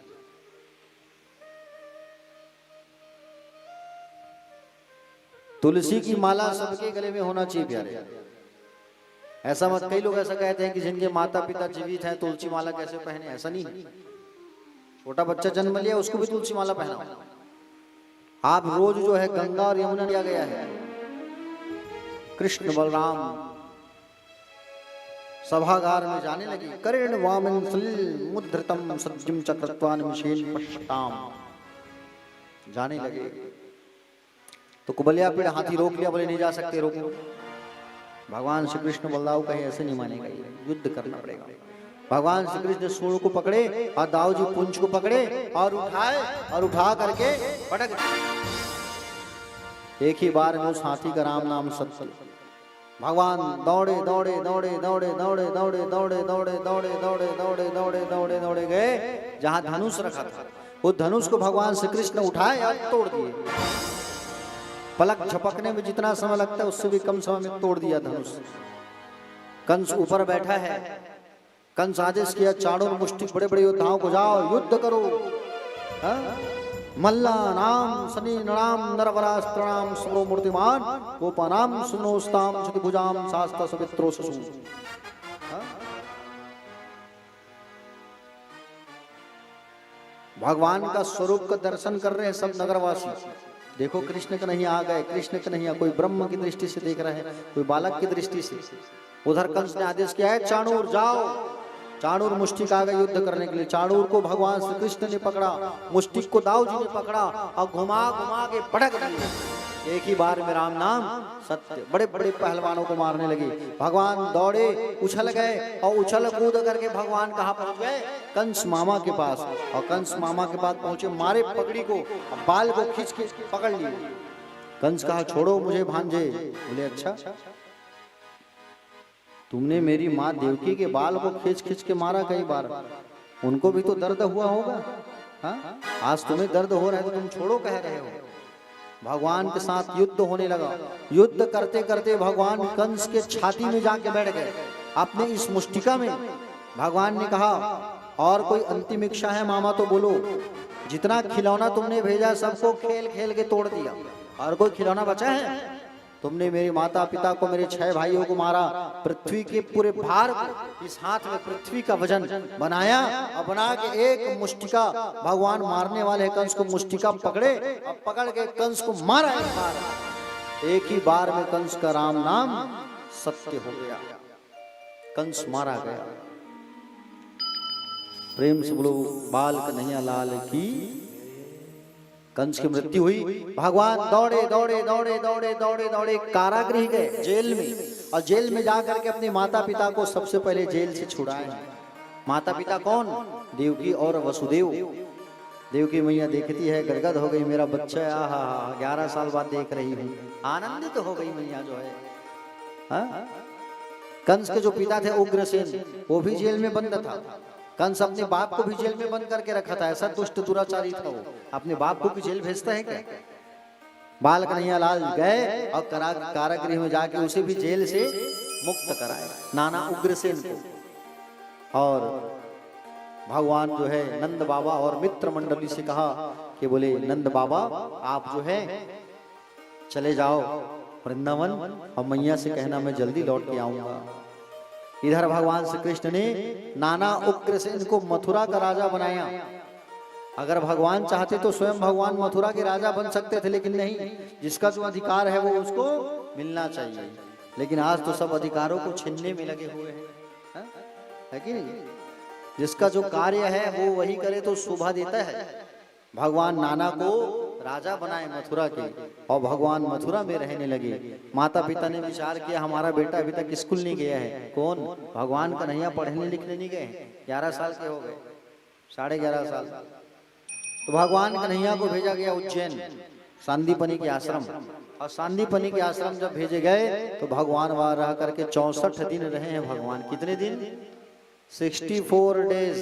तुलसी की माला सबके गले में होना चाहिए प्यारे। ऐसा मत, कई लोग ऐसा कहते हैं कि जिनके माता पिता जीवित हैं तुलसी माला कैसे पहने, ऐसा नहीं है। छोटा बच्चा जन्म लिया उसको भी तुलसी माला पहना। आप रोज जो है गंगा और यमुना लिया गया है, कृष्ण बलराम सभागार में जाने लगे। करेण वामन सलिल मुद्रितम सज्जम चक्रत्वान मिशेन पश्यताम, जाने लगे। तो कुबलिया पेड़ हाथी रोक लिया, बोले नहीं जा सकते, रोको। भगवान श्री कृष्ण बलदाऊ कहे ऐसे नहीं मानेगा, युद्ध करना पड़ेगा। भगवान श्री कृष्ण सूर्य को पकड़े और दाऊ जी पुंज को पकड़े और उठाए और उठा करके पटक दिए। एक ही बार में उस हाथी का राम नाम सत्य। भगवान दौड़े दौड़े दौड़े दौड़े दौड़े दौड़े दौड़े दौड़े दौड़े दौड़े दौड़े दौड़े दौड़े दौड़े गए जहां धनुष रखा था। वो धनुष को भगवान श्री कृष्ण उठाए और तोड़ दिए। पलक झपकने में जितना समय लगता है उससे भी कम समय में तोड़ दिया धनुष। कंस ऊपर बैठा है। कंस आदेश किया चाणूर मुष्टिक बड़े बड़े योद्धाओं को जाओ युद्ध करो। मल्ला नाम सनी नराम नरवरास्त्रणाम स्मरो मूर्तिमान गोपानाम सुनोस्ताम चतुर्भुजाम शास्त्र सवित्रो ससु। भगवान का स्वरूप का दर्शन कर रहे हैं सब नगरवासी। देखो कृष्ण का नहीं आ गए, कृष्ण का नहीं आ, कोई ब्रह्म की दृष्टि से देख रहे हैं, कोई बालक की दृष्टि से। उधर कंस ने आदेश किया है चाणूर जाओ। चाणूर मुष्टिक आ गए युद्ध करने के लिए। चाणूर को भगवान श्री कृष्ण ने पकड़ा, मुष्टिक को दाऊ जी ने पकड़ा और घुमा घुमा के पटक दिया। एक ही बार में राम नाम सत्य। बड़े बड़े पहलवानों को मारने लगे। भगवान दौड़े, उछल गए और उछल कूद करके भगवान कहाँ पहुंच गए? कंस मामा के पास। और कंस मामा के पास पहुंचे, मारे पगड़ी को, बाल को खींच के पकड़ लिए। कंस कहा छोड़ो मुझे भांजे। बोले अच्छा, तुमने मेरी माँ देवकी के बाल को खींच खींच के मारा कई बार, उनको भी तो दर्द हुआ होगा। हाँ? आज तुम्हें दर्द हो रहा है तो तुम छोड़ो कह रहे हो। भगवान के साथ युद्ध होने लगा। युद्ध करते करते भगवान कंस के छाती में जाके बैठ गए अपने इस मुष्टिका में। भगवान ने कहा और कोई अंतिम इच्छा है मामा तो बोलो। जितना खिलौना तुमने भेजा सबको खेल खेल के तोड़ दिया, और कोई खिलौना बचा है? तुमने मेरे माता पिता को, मेरे 6 भाइयों को मारा। पृथ्वी के पूरे भार को इस हाथ में पृथ्वी का वजन बनाया और बना के एक मुष्टिका, भगवान मारने वाले कंस को मुष्टिका पकड़े और पकड़ के कंस को मारा। एक ही बार में कंस का राम नाम सत्य हो गया, कंस मारा गया। प्रेम से बोलो बाल कन्हैया लाल की। कंस की मृत्यु हुई। भगवान दौड़े दौड़े दौड़े दौड़े दौड़े दौड़े कारागृह गए, जेल में। और जेल में जाकर के अपने माता पिता को सबसे पहले जेल से छुड़ाए। माता पिता कौन? देवकी और वसुदेव। देवकी मैया देखती है, गदगद हो गई, मेरा बच्चा है, आहा 11 साल बाद देख रही हूँ, आनंदित तो हो गई मैया जो है। हाँ? कंस के जो पिता थे उग्रसेन, वो भी जेल में बंद था। कंस अपने बाप को भी जेल में बंद करके रखा था, ऐसा दुष्ट दुराचारी था वो। अपने बाप को भी जेल भेजता है क्या? बाल कन्हैया लाल गए और कारागृह में जाके उसे भी जेल से मुक्त कराए, नाना उग्रसेन को। और भगवान जो है नंद बाबा और मित्र मंडली से कहा कि बोले नंद बाबा आप जो है चले जाओ वृंदावन और मैया से कहना मैं जल्दी लौट के आऊंगा। इधर भगवान श्री कृष्ण ने नाना उग्रसेन को मथुरा का राजा बनाया। अगर भगवान चाहते तो स्वयं भगवान मथुरा के राजा बन सकते थे, लेकिन नहीं, जिसका जो अधिकार है वो उसको मिलना चाहिए। लेकिन आज तो सब अधिकारों को छीनने में लगे हुए हैं, है कि नहीं? जिसका जो कार्य है वो वही करे तो शोभा देता है। भगवान नाना को राजा बनाए मथुरा के और भगवान मथुरा में रहने लगे। माता पिता ने विचार किया हमारा बेटा अभी तक स्कूल नहीं गया है। कौन? भगवान कन्हैया पढ़ने लिखने नहीं गए, 11 साल के हो गए, 11.5 साल। तो भगवान कन्हैया को भेजा गया उज्जैन सांदीपनी के आश्रम, और सांदीपनी के आश्रम जब भेजे गए तो भगवान वहां रह करके 64 दिन रहे हैं। भगवान कितने दिन? 64 डेज,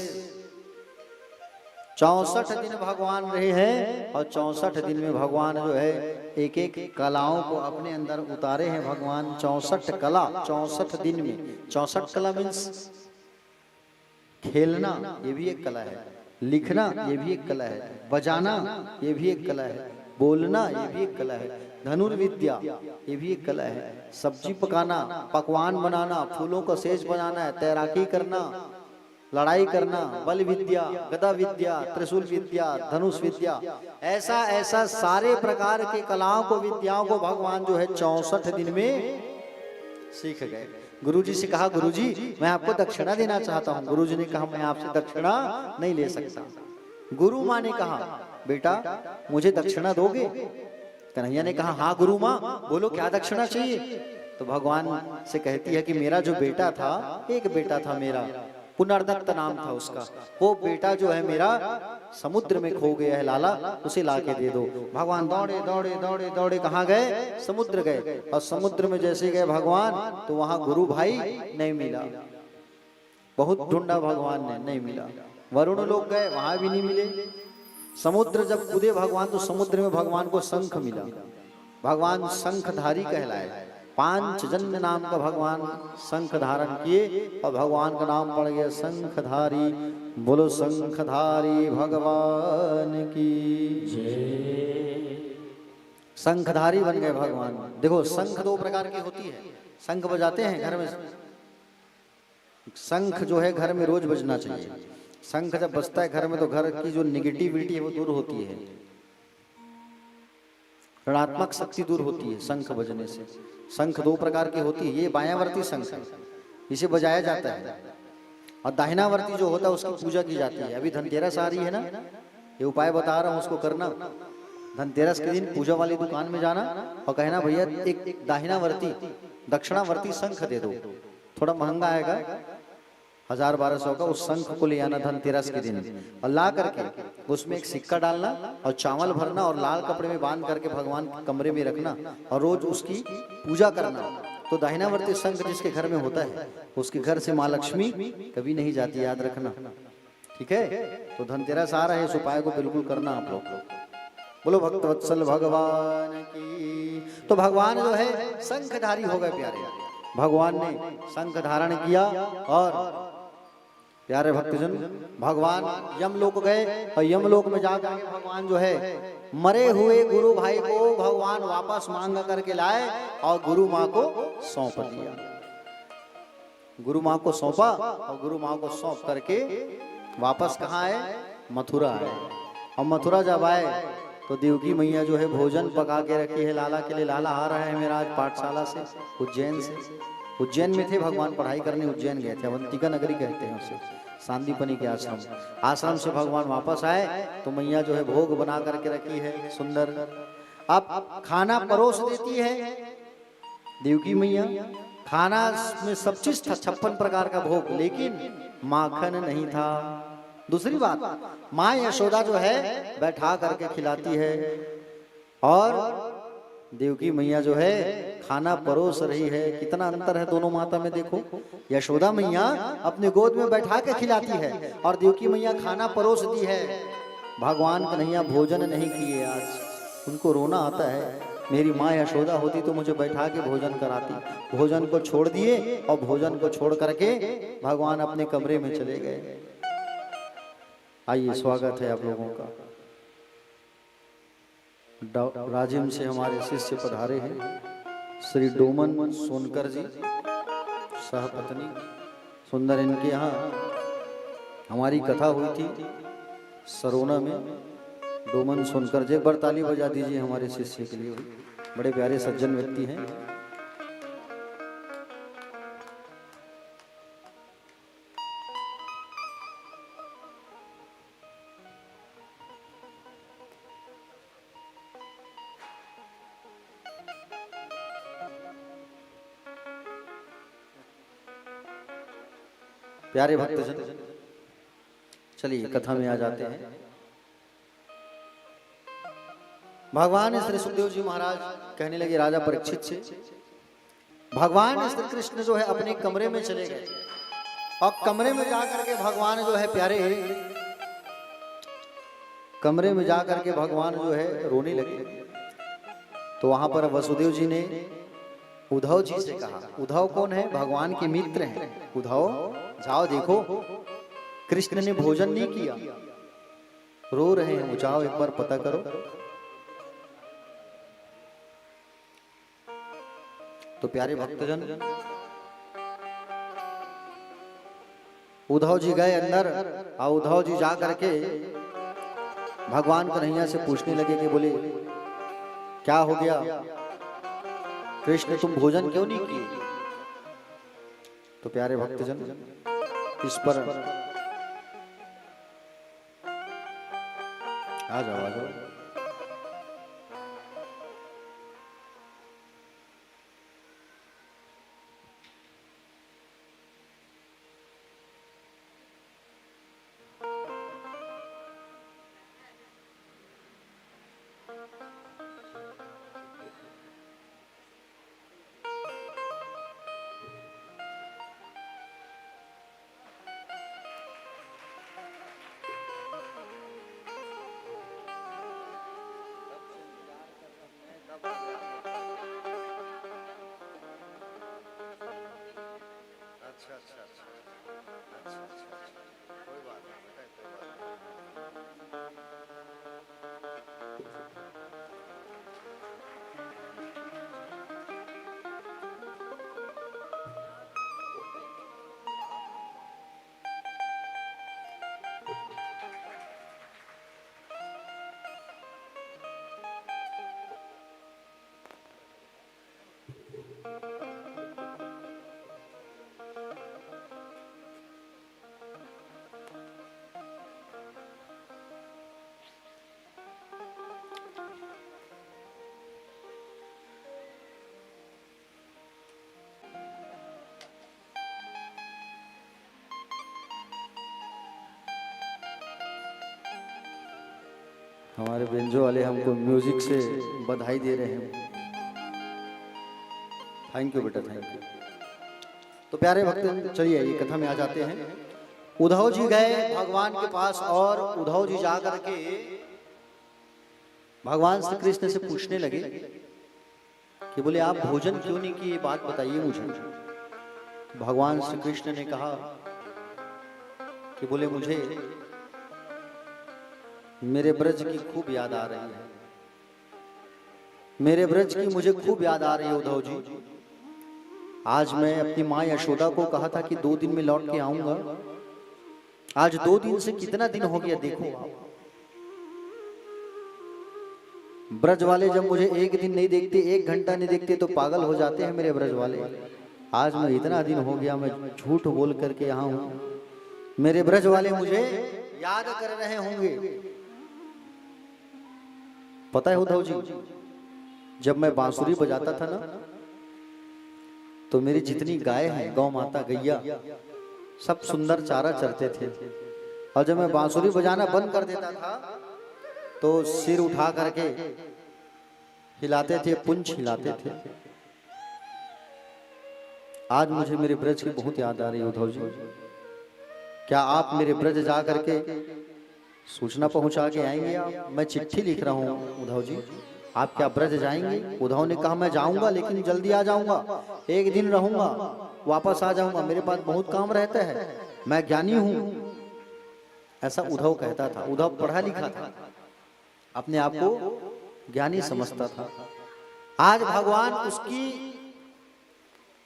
64 दिन भगवान रहे हैं। और 64 दिन में भगवान जो है एक एक कलाओं को अपने अंदर उतारे हैं। भगवान 64 कला 64 दिन में। 64 कला मीन्स खेलना ये भी एक कला है, लिखना ये भी एक कला है, बजाना ये भी एक कला है, बोलना ये भी एक कला है, धनुर्विद्या ये भी एक कला है, सब्जी पकाना, पकवान बनाना, फूलों का सेज बनाना, तैराकी करना, लड़ाई करना, बल विद्या, गदा विद्या, त्रिशूल विद्या, धनुष विद्या, ऐसा ऐसा सारे प्रकार के कलाओं को, विद्याओं को भगवान जो है 64 दिन में सीख गए। गुरुजी से कहा गुरुजी मैं आपको दक्षिणा देना चाहता हूँ। गुरुजी ने कहा मैं आपसे दक्षिणा नहीं ले सकता। गुरु माँ ने कहा बेटा मुझे दक्षिणा दोगे? कन्हैया ने कहा हाँ गुरु माँ बोलो क्या दक्षिणा चाहिए? तो भगवान से कहती है कि मेरा जो बेटा था, एक बेटा था मेरा, पुनर्दत्त नाम था उसका, वो बेटा जो है मेरा समुद्र में खो गया है लाला, उसे लाके दे दो। भगवान दौड़े दौड़े दौड़े दौड़े कहाँ गए? समुद्र गए। और समुद्र में जैसे गए भगवान तो वहां गुरु भाई नहीं मिला। बहुत ढूंढा भगवान ने, नहीं मिला। वरुण लोग गए, वहां भी नहीं मिले। समुद्र जब कूदे भगवान तो समुद्र में भगवान को शंख मिला। भगवान शंखधारी कहलाए। 5 जन्य नाम का भगवान शंख धारण किए और भगवान का नाम पड़ गया शंखधारी। बोलो शंखधारी भगवान की जय। शंखधारी बन गए भगवान। देखो शंख 2 प्रकार की होती है। शंख बजाते हैं घर में, शंख जो है घर में रोज बजना चाहिए। शंख जब बजता है घर में तो घर की जो निगेटिविटी है वो दूर होती है, ऋणात्मक शक्ति दूर होती है शंख बजने से। शंख 2 प्रकार की होती है। ये बायावर्ती शंख है, इसे बजाया जाता है, और दाहिनावर्ती जो होता है उसकी पूजा की जाती है। अभी धनतेरस आ रही है ना, ये उपाय बता रहा हूँ उसको करना। धनतेरस के दिन पूजा वाली दुकान में जाना और कहना भैया एक दाहिनावर्ती दक्षिणावर्ती शंख दे दो, थोड़ा महंगा आएगा, 1000-1200 का। उस शंख को ले आना धनतेरस के दिन और ला करके उसमें एक सिक्का डालना और चावल भरना और लाल कपड़े में बांध करके भगवान के कमरे में रखना और रोज उसकी पूजा करना। तो दाहिनावर्ती शंख जिसके घर में होता है उसके घर से माँ लक्ष्मी कभी नहीं जाती, याद रखना, ठीक है? तो धनतेरस आ रहा है, इस उपाय को बिल्कुल करना आप लोग। बोलो भक्तवत्सल भगवान की। तो भगवान जो है शंखधारी हो गए प्यारे। भगवान ने शंख धारण किया और प्यारे भक्तजन भगवान यमलोक गए और यमलोक में जाकर के भगवान जो है मरे हुए गुरु भाई को भगवान वापस मांग करके लाए और गुरु माँ को सौंप दिया। गुरु माँ को सौंपा और गुरु माँ को सौंप करके वापस कहाँ आए? मथुरा आए। और मथुरा जब आए तो देवकी मैया जो है भोजन पका के रखी है लाला के लिए। लाला आ रहा है मेरा आज पाठशाला से, उज्जैन से। उज्जैन में थे भगवान, पढ़ाई करने उज्जैन गए थे, अवंतिका नगरी कहते हैं उसे, सांदीपनी के आश्रम। आश्रम से भगवान वापस आए तो मैया जो है भोग बना करके रखी है सुंदर। अब खाना परोस देती है देवकी मैया खाना में सब चीज था, 56 प्रकार का भोग, लेकिन माखन नहीं था। दूसरी बात, माँ यशोदा जो है बैठा करके खिलाती है और देवकी मैया जो है खाना परोस रही है। कितना अंतर है दोनों माता में, देखो। यशोदा मैया अपने गोद में बैठा के खिलाती है और देवकी मैया खाना परोस दी है। भगवान कन्हैया भोजन नहीं किए, आज उनको रोना आता है। मेरी माँ यशोदा होती तो मुझे बैठा के भोजन कराती। भोजन को छोड़ दिए और भोजन को छोड़ करके भगवान अपने कमरे में चले गए। आइए, स्वागत है आप लोगों का। राजिम से हमारे शिष्य पधारे हैं श्री डोमन सोनकर जी, सहपत्नी सुंदर। इनके यहाँ हमारी कथा हुई थी सरोना में। डोमन सोनकर जी, एक बार ताली बजा दीजिए हमारे शिष्य के लिए। बड़े प्यारे सज्जन व्यक्ति हैं। प्यारे भक्तजन, चलिए कथा में आ जाते हैं। भगवान श्री सुखदेव जी महाराज कहने लगे राजा परीक्षित से, भगवान श्री कृष्ण जो है अपने कमरे में चले गए और कमरे में जाकर के भगवान जो है प्यारे, कमरे में जाकर के भगवान जो है रोने लगे। तो वहां पर वसुदेव जी ने उद्धव जी से कहा। उद्धव कौन है? भगवान के मित्र हैं। उद्धव जाओ देखो, कृष्ण ने भोजन नहीं किया, रो रहे हैं, जाओ एक बार पता करो। तो प्यारे भक्तजन, उद्धव जी गए अंदर और उद्धव जी जा करके भगवान कन्हैया से पूछने लगे कि बोले क्या हो गया कृष्ण, तुम भोजन क्यों नहीं किए? तो प्यारे भक्तजन, इस पर आ जाओ, आ जाओ। हमारे बेंजो वाले हमको म्यूजिक से बधाई दे रहे हैं। थैंक यू बेटा, थैंक यू। तो प्यारे भक्त, चलिए ये कथा में आ जाते हैं। उद्धव जी गए भगवान के पास और उद्धव जी जा करके भगवान श्री कृष्ण से पूछने लगे कि बोले आप भोजन क्यों नहीं किए, बात बताइए मुझे। भगवान श्री कृष्ण ने कहा कि बोले मुझे मेरे ब्रज की खूब याद आ रही है, मेरे ब्रज की मुझे खूब याद आ रही है उद्धव जी। आज मैं अपनी माँ यशोदा को कहा था कि 2 दिन में लौट के आऊंगा, आज 2 दिन से कितना दिन हो गया देखो आप। ब्रज वाले जब मुझे एक दिन नहीं देखते, 1 घंटा नहीं देखते तो पागल हो जाते हैं मेरे ब्रज वाले। आज मैं इतना दिन हो गया, मैं झूठ बोल करके यहाँ हूँ, मेरे ब्रज वाले मुझे याद कर रहे होंगे। पता है उद्धव जी, जब मैं बांसुरी बजाता था ना तो मेरी जितनी गाय हैं, गौ माता गैया, सब सुंदर चारा चरते थे। और जब मैं बांसुरी बजाना बंद कर देता था तो सिर उठा करके हिलाते थे, पुंछ हिलाते थे। आज मुझे मेरे ब्रज की बहुत याद आ रही है उद्धव जी। क्या आप मेरे ब्रज जा करके सूचना पहुंचा के आएंगे? आप, मैं चिट्ठी लिख रहा हूं उद्धव जी, आप क्या ब्रज जाएंगे? उद्धव ने कहा मैं जाऊंगा, लेकिन जल्दी आ जाऊंगा, एक दिन रहूंगा, वापस आ जाऊंगा, मेरे पास बहुत काम रहता है, मैं ज्ञानी हूं। ऐसा उद्धव कहता था। उद्धव पढ़ा लिखा था, अपने आप को ज्ञानी समझता था। आज भगवान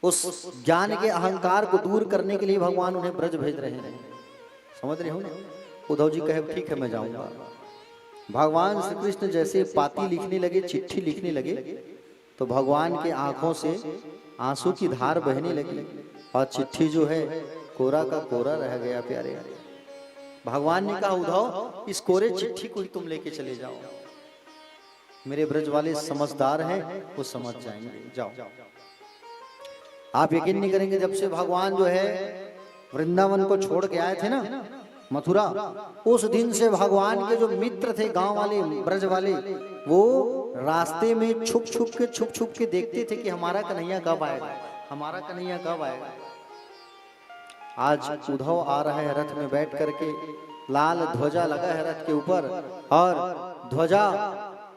उस ज्ञान के अहंकार को दूर करने के लिए भगवान उन्हें ब्रज भेज रहे हैं। समझ रहे हो ना? उद्धव जी कहे ठीक है मैं जाऊंगा। भगवान श्री कृष्ण जैसे पाती लिखने लगे, चिट्ठी लिखने लगे, तो भगवान के आंखों से आंसू की धार बहने लगी और चिट्ठी जो है कोरा का कोरा रह गया। प्यारे, भगवान ने कहा उद्धव इस कोरे चिट्ठी को ही तुम लेके चले जाओ, मेरे ब्रज वाले समझदार हैं, वो समझ जाएंगे, जाओ। आप यकीन नहीं करेंगे, जब से भगवान जो है वृंदावन को छोड़ के आए थे ना, मथुरा, उस दिन से भगवान के जो मित्र थे गांव वाले, ब्रज वाले, वो रास्ते में छुप छुप के देखते थे कि हमारा कन्हैया कब आएगा, हमारा कन्हैया कब आएगा। आज उद्धव आ रहा है रथ में बैठ करके, लाल ध्वजा लगा है रथ के ऊपर, और ध्वजा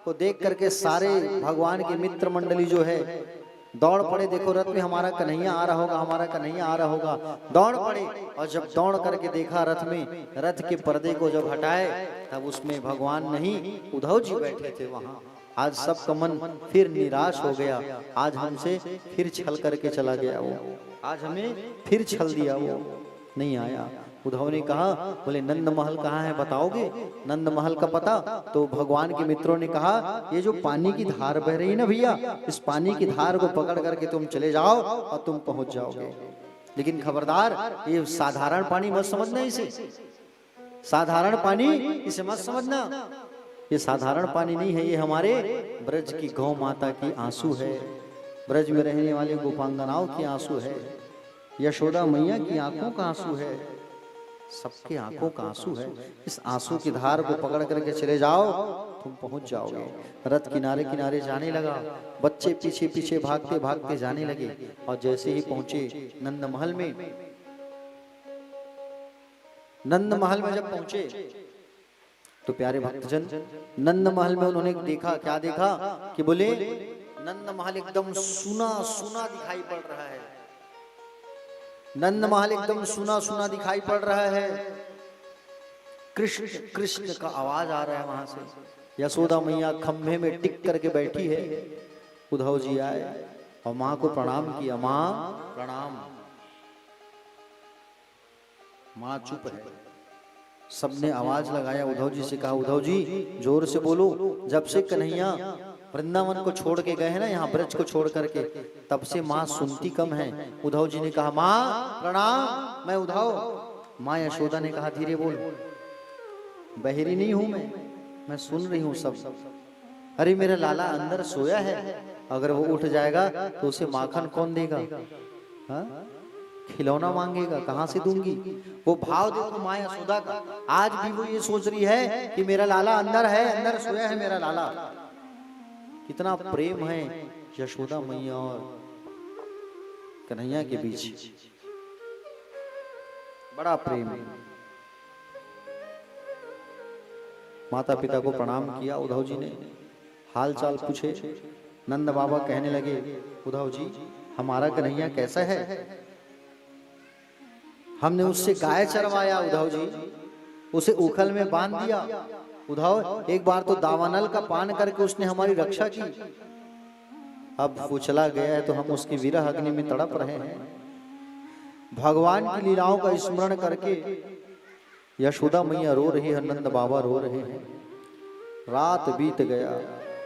को देख करके सारे भगवान के मित्र मंडली जो है दौड़ पड़े। देखो रथ में हमारा कन्हैया आ रहा होगा, हमारा कन्हैया आ रहा होगा, दौड़ पड़े। और जब दौड़ करके देखा रथ में, रथ के पर्दे को जब हटाए, तब उसमें भगवान नहीं उद्धव जी बैठे थे वहां। आज सबका मन फिर निराश हो गया, आज हमसे फिर छल करके चला गया वो, आज हमें फिर छल दिया, वो नहीं आया। उद्धव ने कहा, बोले नंद महल कहाँ है बताओगे? नंद महल का पता? तो भगवान के मित्रों ने कहा ये जो पानी की धार बह रही है ना भैया, इस पानी की धार को पकड़ करके तुम चले जाओ और तुम पहुंच जाओगे। लेकिन खबरदार, ये साधारण पानी मत समझना, इसे साधारण पानी इसे मत समझना, ये साधारण पानी नहीं है, ये हमारे ब्रज की गौ माता की आंसू है, ब्रज में रहने वाले गोपांगनाओं की आंसू है, यशोदा मैया की आंखों का आंसू है, सबके आंखों का आंसू है। इस आंसू की धार को पकड़ करके चले जाओ, तुम पहुंच जाओगे। रथ किनारे किनारे जाने लगा, बच्चे पीछे पीछे भागते भागते जाने लगे। और जैसे ही पहुंचे नंद महल में, नंद महल में जब पहुंचे तो प्यारे भक्तजन, नंद महल में उन्होंने देखा, क्या देखा कि बोले नंद महल एकदम सूना सूना दिखाई पड़ रहा है, नंद महल एकदम सूना सूना दिखाई पड़ रहा है। कृष्ण कृष्ण का आवाज आ रहा है वहां से। यशोदा मैया खंभे में टिक करके बैठी है। उद्धव जी आए और मां को प्रणाम किया, मां प्रणाम। मां चुप है। सबने आवाज लगाया, उद्धव जी से कहा, उद्धव जी जोर से बोलो। जब से कन्हैया वृंदावन को छोड़ के गए हैं ना, यहाँ ब्रज को छोड़ करके, तब से माँ सुनती कम है। उद्धव जी ने कहा, माँ प्रणाम, मैं उद्धव। माँ यशोदा ने कहा, धीरे बोल, बहरी नहीं हूं मैं सुन रही हूँ सब। अरे मेरा लाला अंदर सोया है, अगर वो उठ जाएगा तो उसे माखन कौन देगा? हाँ? खिलौना मांगेगा, कहाँ से दूंगी? वो भाव देखो माँ यशोदा का। आज भी वो ये सोच रही है कि मेरा लाला अंदर है, अंदर सोया है मेरा लाला। कितना प्रेम है यशोदा मैया और कन्हैया के बीच, बड़ा प्रेम है। माता पिता को प्रणाम किया उद्धव जी ने, हाल चाल पूछे। नंद बाबा कहने लगे, उद्धव जी हमारा कन्हैया कैसा है? हमने उससे गाय चरवाया उद्धव जी, उसे उखल में बांध दिया उद्धव। एक बार तो दावानल का पान करके उसने हमारी रक्षा की। अब वो चला गया है तो हम उसकी विरह अग्नि में तड़प रहे हैं। भगवान की लीलाओं का स्मरण करके यशोदा मैया रो रही है, नंद बाबा रो रहे हैं। रात बीत गया।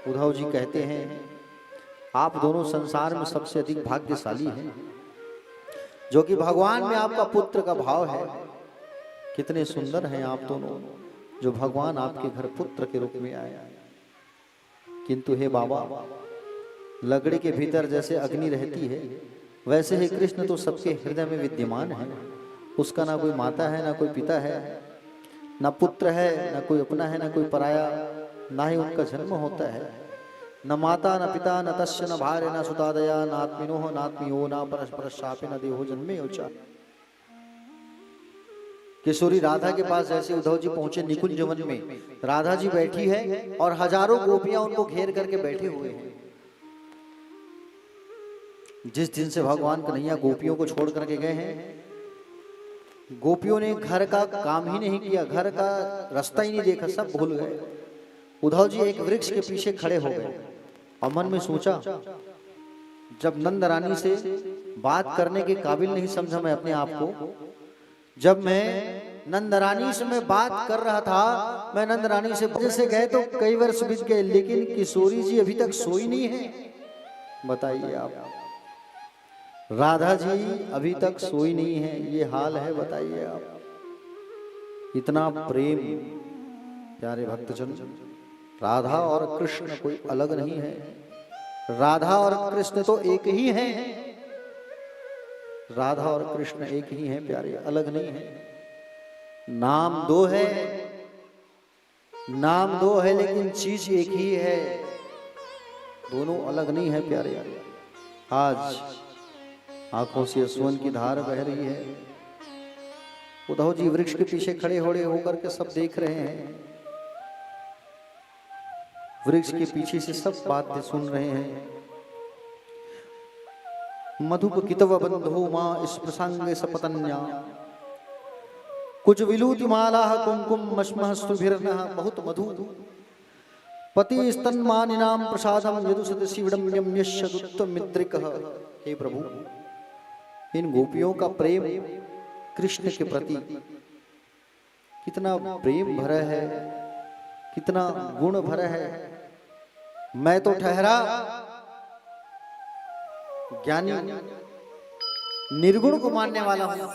उद्धव जी कहते हैं, आप दोनों संसार में सबसे अधिक भाग्यशाली हैं, जो कि भगवान में आपका पुत्र का भाव है। कितने सुंदर हैं आप दोनों, जो भगवान आपके घर पुत्र के रूप में आए। किंतु हे बाबा, लगड़ी के भीतर जैसे अग्नि रहती है, वैसे ही कृष्ण तो सबके हृदय में विद्यमान है। उसका ना कोई माता है, ना कोई पिता है, ना पुत्र है, ना कोई अपना है, ना कोई पराया, ना ही उनका जन्म होता है। न माता न पिता न तस्य न भार्य न सुतादया नात्मिनो नात्मियो न परस्पर शापे न देहो जन्मे उचा। किशोरी राधा के पास जैसे उद्धव जी पहुंचे निकुंज वन में, राधा जी बैठी है और हजारों गोपियां उनको घेर करके बैठे हुए हैं। जिस दिन से भगवान कन्हैया गोपियों को छोड़ करके गए हैं, गोपियों ने घर का काम ही नहीं किया, घर का रास्ता ही नहीं देखा, सब भूल गए। उद्धव जी एक वृक्ष के पीछे खड़े हो गए और मन में सोचा, जब नंद रानी से बात करने के काबिल नहीं समझा मैं अपने आप को, जब मैं नंद रानी से मैं बात कर रहा था, मैं नंद रानी से गए तो कई वर्ष बीत गए, लेकिन किशोरी जी अभी तक सोई नहीं है। बताइए आप, राधा जी अभी तक सोई नहीं है, ये हाल है। बताइए आप, इतना प्रेम प्यारे भक्तजन। राधा और कृष्ण कोई अलग नहीं है, राधा और कृष्ण तो एक ही हैं। राधा और कृष्ण एक ही हैं प्यारे, अलग नहीं है। नाम दो है, नाम दो है लेकिन चीज एक ही है, दोनों अलग नहीं है प्यारे। आज आंखों से यशवन की धार बह रही है। उद्धव जी वृक्ष के पीछे खड़े होकर के सब देख रहे हैं, वृक्ष के पीछे से सब बातें सुन रहे हैं। मधुप कितव बंधो मां स्पृशांगे सपतन्या, कुछ विलूति माला कुमकुम मश्मः सुभिर्नः, बहुत मधु पति स्तन्मानिनाम प्रसादम यदुसद शिवडम्यम यशदुत्तम मित्रिकः। हे प्रभु, इन गोपियों का प्रेम कृष्ण के प्रति कितना प्रेम भरा है, कितना गुण भरा है। मैं तो ठहरा ज्ञानी निर्गुण को मानने वाला हूं,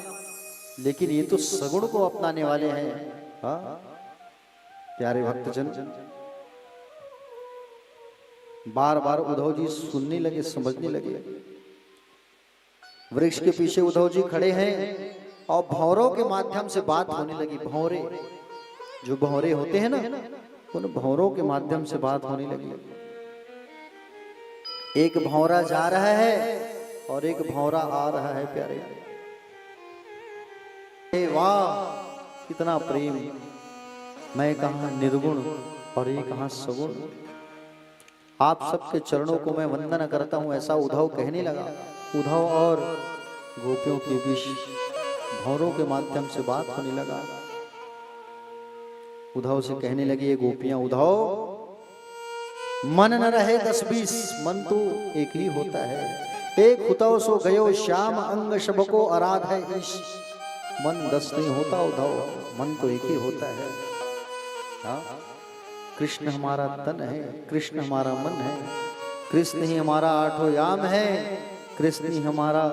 लेकिन ये तो सगुण को अपनाने वाले हैं। हाँ प्यारे भक्तजन, बार बार उद्धव जी सुनने लगे, समझने लगे। वृक्ष के पीछे उद्धव जी खड़े हैं और भौरों के माध्यम से बात होने लगी। भौरे, जो भौरे होते हैं ना, उन भौरों के माध्यम से बात होने लगी। एक भौरा जा रहा है और एक भौरा आ रहा है प्यारे। हे वाह, कितना प्रेम। मैं कहाँ निर्गुण और ये कहाँ सगुण। आप सबके चरणों को मैं वंदन करता हूँ, ऐसा उद्धव कहने लगा। उद्धव और गोपियों के बीच भौरों के माध्यम से बात होने लगा। उद्धव से कहने लगी ये गोपियां, उद्धव मन न रहे 10-20, मन तो एक ही होता है। एक हुतव सो गयो श्याम अंग शबको आराध है ईश। मन 10 नहीं होता उद्धव, मन तो एक ही होता है। हाँ? कृष्ण हमारा तन है, कृष्ण हमारा मन है, कृष्ण ही हमारा 8 याम है, कृष्ण ही हमारा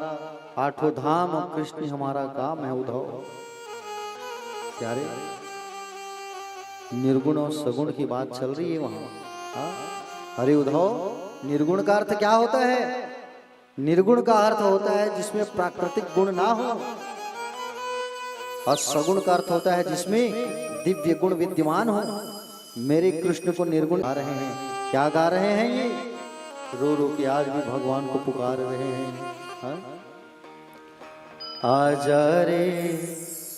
8 धाम, कृष्ण ही हमारा काम है। उद्धव प्यारे, निर्गुण और सगुण की बात चल रही है वहां। हाँ? अरे उद्धव, निर्गुण का अर्थ क्या होता है? निर्गुण का अर्थ होता है जिसमें प्राकृतिक गुण ना हो, और सगुण का अर्थ होता है जिसमें दिव्य गुण विद्यमान हो। मेरे कृष्ण को निर्गुण गा रहे हैं। क्या गा रहे हैं ये? रो रो के आज भी भगवान को पुकार रहे हैं। हाँ? आजा रे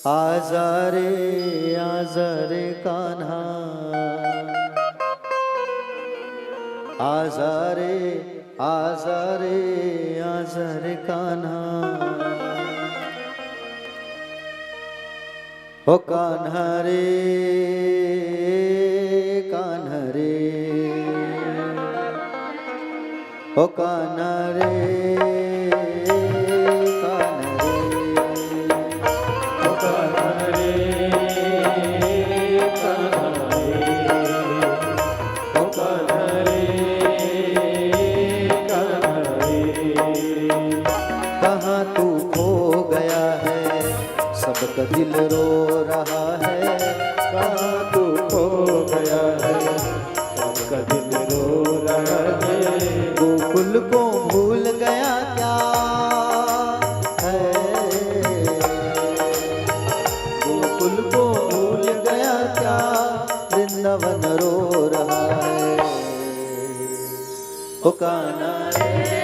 आजा रे आजा रे कान्हा, आजा रे आजा रे आजा रे कान्हा। ओ कान्हा रे कान्हा रे, ओ कान्हा रे सबका दिल रो रहा है। कहाँ तू खो गया है, सबका दिल रो रहा है। गोकुल को भूल गया क्या, वृंदावन रो रहा है। ओ कान्हा रे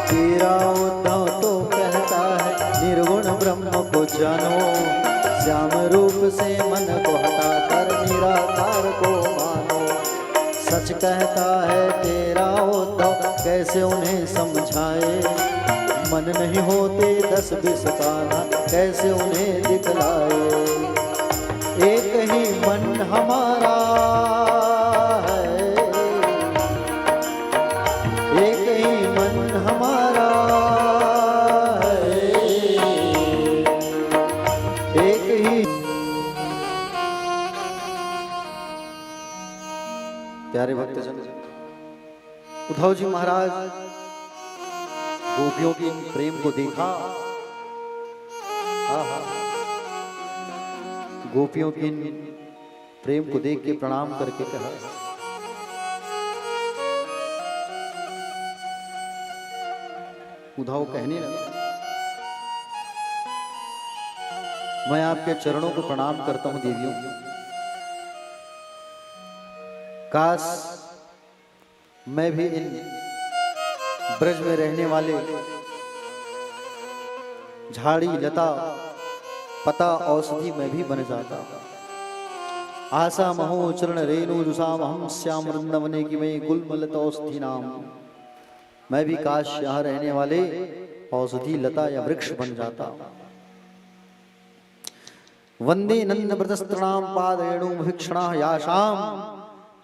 तेरा उद्धव तो कहता है निर्गुण ब्रह्म को जानो, श्याम रूप से मन को हटा कर निराकार को मानो। सच कहता है तेरा उद्धव कैसे उन्हें समझाए, मन नहीं होते 10-20 कान्हा कैसे उन्हें दिखलाए। एक ही मन हमारा है, एक ही मन हमारा है, एक ही। प्यारे भक्तजन, उद्धव जी महाराज गोपियों के प्रेम को देखा, गोपियों के प्रेम को देख के प्रणाम करके कहा, उद्धव कहने लगा, मैं आपके चरणों को प्रणाम करता हूं देवियों। काश मैं भी इन ब्रज में रहने वाले झाड़ी लता पता औषधि में भी बन जाता। आशा महो चरण रेणु जुसाम हम श्याम वृंदावने की मैं गुलमलत औषधि नाम। मैं भी काश यहाँ रहने वाले औषधि लता या वृक्ष बन जाता। वंदे नंद व्रतस्त्रणाम पाद रेणु भिक्षणा याशाम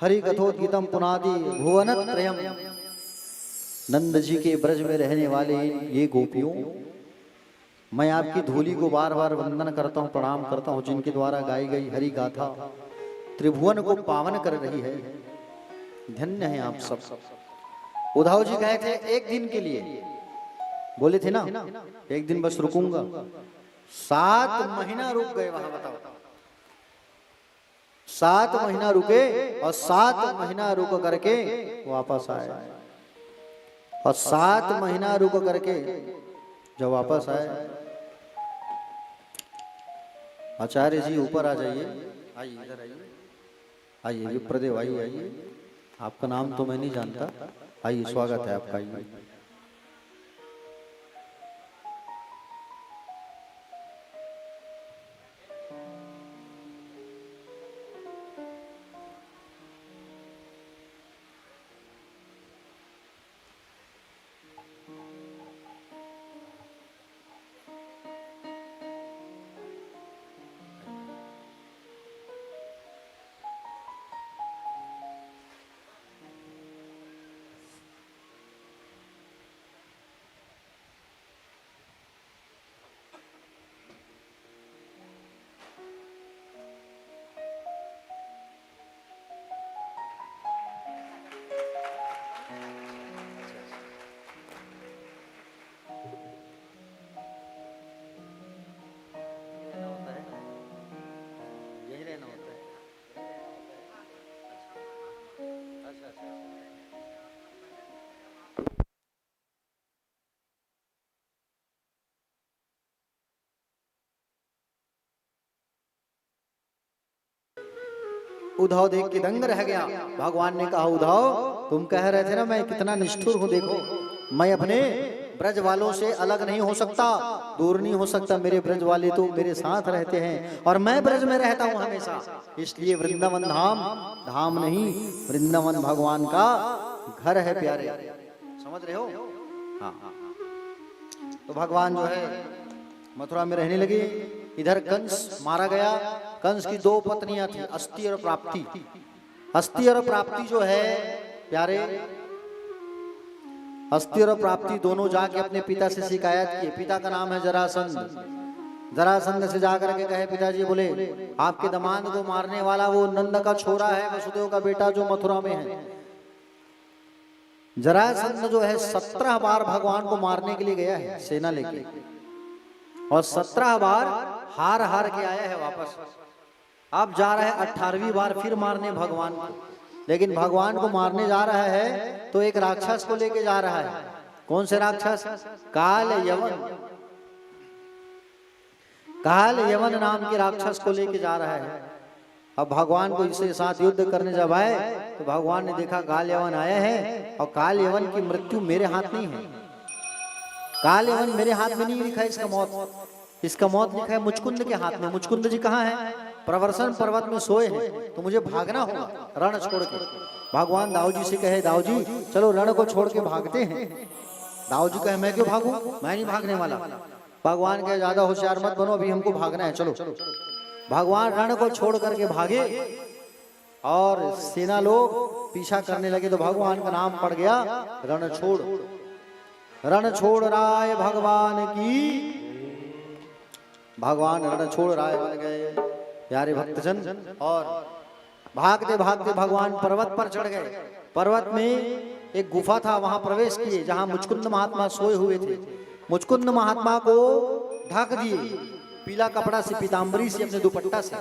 हरि कथोद्गीतम पुनादि भुवनत्रयम्। नंद जी के ब्रज में रहने वाले ये गोपियों, मैं आपकी धूली को बार बार वंदन करता हूँ, प्रणाम करता हूँ, जिनके द्वारा गाई गई हरि गाथा त्रिभुवन को पावन कर रही है। धन्य है आप सब। उद्धव जी गए थे एक दिन के लिए, बोले थे ना एक दिन बस रुकूंगा, 7 महीना रुक गए वहां। बताओ, 7 महीना रुके और 7 महीना रुक करके वापस आए। और 7 महीना रुक करके जब वापस आए, आचार्य जी ऊपर आ जाइए, आइए इधर आइए, आइए विप्रदेव आइए, आइए। आपका नाम तो मैं नहीं जानता, आइए स्वागत है आपका। आइए उद्धव देख के दंग रह गया। भगवान ने कहा उद्धव तुम कह रहे थे ना मैं कितना निष्ठुर हूं, देखो मैं अपने ब्रज वालों से अलग नहीं हो सकता, दूर नहीं हो सकता। मेरे ब्रज वाले तो मेरे साथ रहते हैं और मैं ब्रज में रहता हूं हमेशा। इसलिए वृंदावन धाम धाम नहीं, वृंदावन भगवान का घर है प्यारे, समझ रहे हो? हाँ। तो भगवान जो है मथुरा में रहने लगे। इधर कंस मारा गया। कंस की दो पत्नियां थी, अस्ति और प्राप्ति। अस्ति और प्राप्ति जो है प्यारे, अस्ति और प्राप्ति दोनों जाके अपने पिता से शिकायत किए। पिता का नाम है जरासंध। जरासंध से जाकर के कहे पिताजी बोले आपके दामाद को मारने वाला वो नंद का छोरा है, वसुदेव का बेटा जो मथुरा में है। जरासंध जो है 17 बार भगवान को मारने के लिए गया है सेना लेके, और 17 बार हार हार के आया है वापस। अब जा रहा है 18वीं बार फिर मारने भगवान को। लेकिन भगवान को मारने जा रहा है तो एक राक्षस को लेके जा रहा है। कौन से राक्षस? काल यवन। काल यवन नाम के राक्षस को लेके जा रहा है। अब भगवान को इसके साथ युद्ध करने जब आए तो भगवान ने देखा काल यवन आया है और काल यवन की मृत्यु मेरे हाथ नहीं है। काल यवन मेरे हाथ में नहीं लिखा इसका मौत, इसका मौत लिखा है मुचकुंद के हाथ में। मुचकुंद जी कहाँ है? प्रवर्सन पर्वत में सोए हैं, तो मुझे भागना होगा रण छोड़ के। भगवान दाऊ जी से कहे दाऊ जी चलो रण को छोड़ के भागते हैं। दाऊ जी कहे मैं क्यों भागूं, मैं नहीं भागने वाला। भगवान कहे ज्यादा होशियार मत बनो, अभी हमको भागना है, चलो। भगवान रण को छोड़ करके भागे और सेना लोग पीछा करने लगे। तो भगवान का नाम पड़ गया रणछोड़। रणछोड़ राय भगवान की। भगवान रणछोड़ राय बन गए प्यारे भक्तजन। और भागते भागते भगवान पर्वत पर चढ़ गए। पर्वत में एक गुफा था, वहां प्रवेश किए जहां मुचकुंद महात्मा सोए हुए थे। मुचकुंद महात्मा को ढक दिए पीला कपड़ा से, पीताम्बरी से, अपने दुपट्टा से,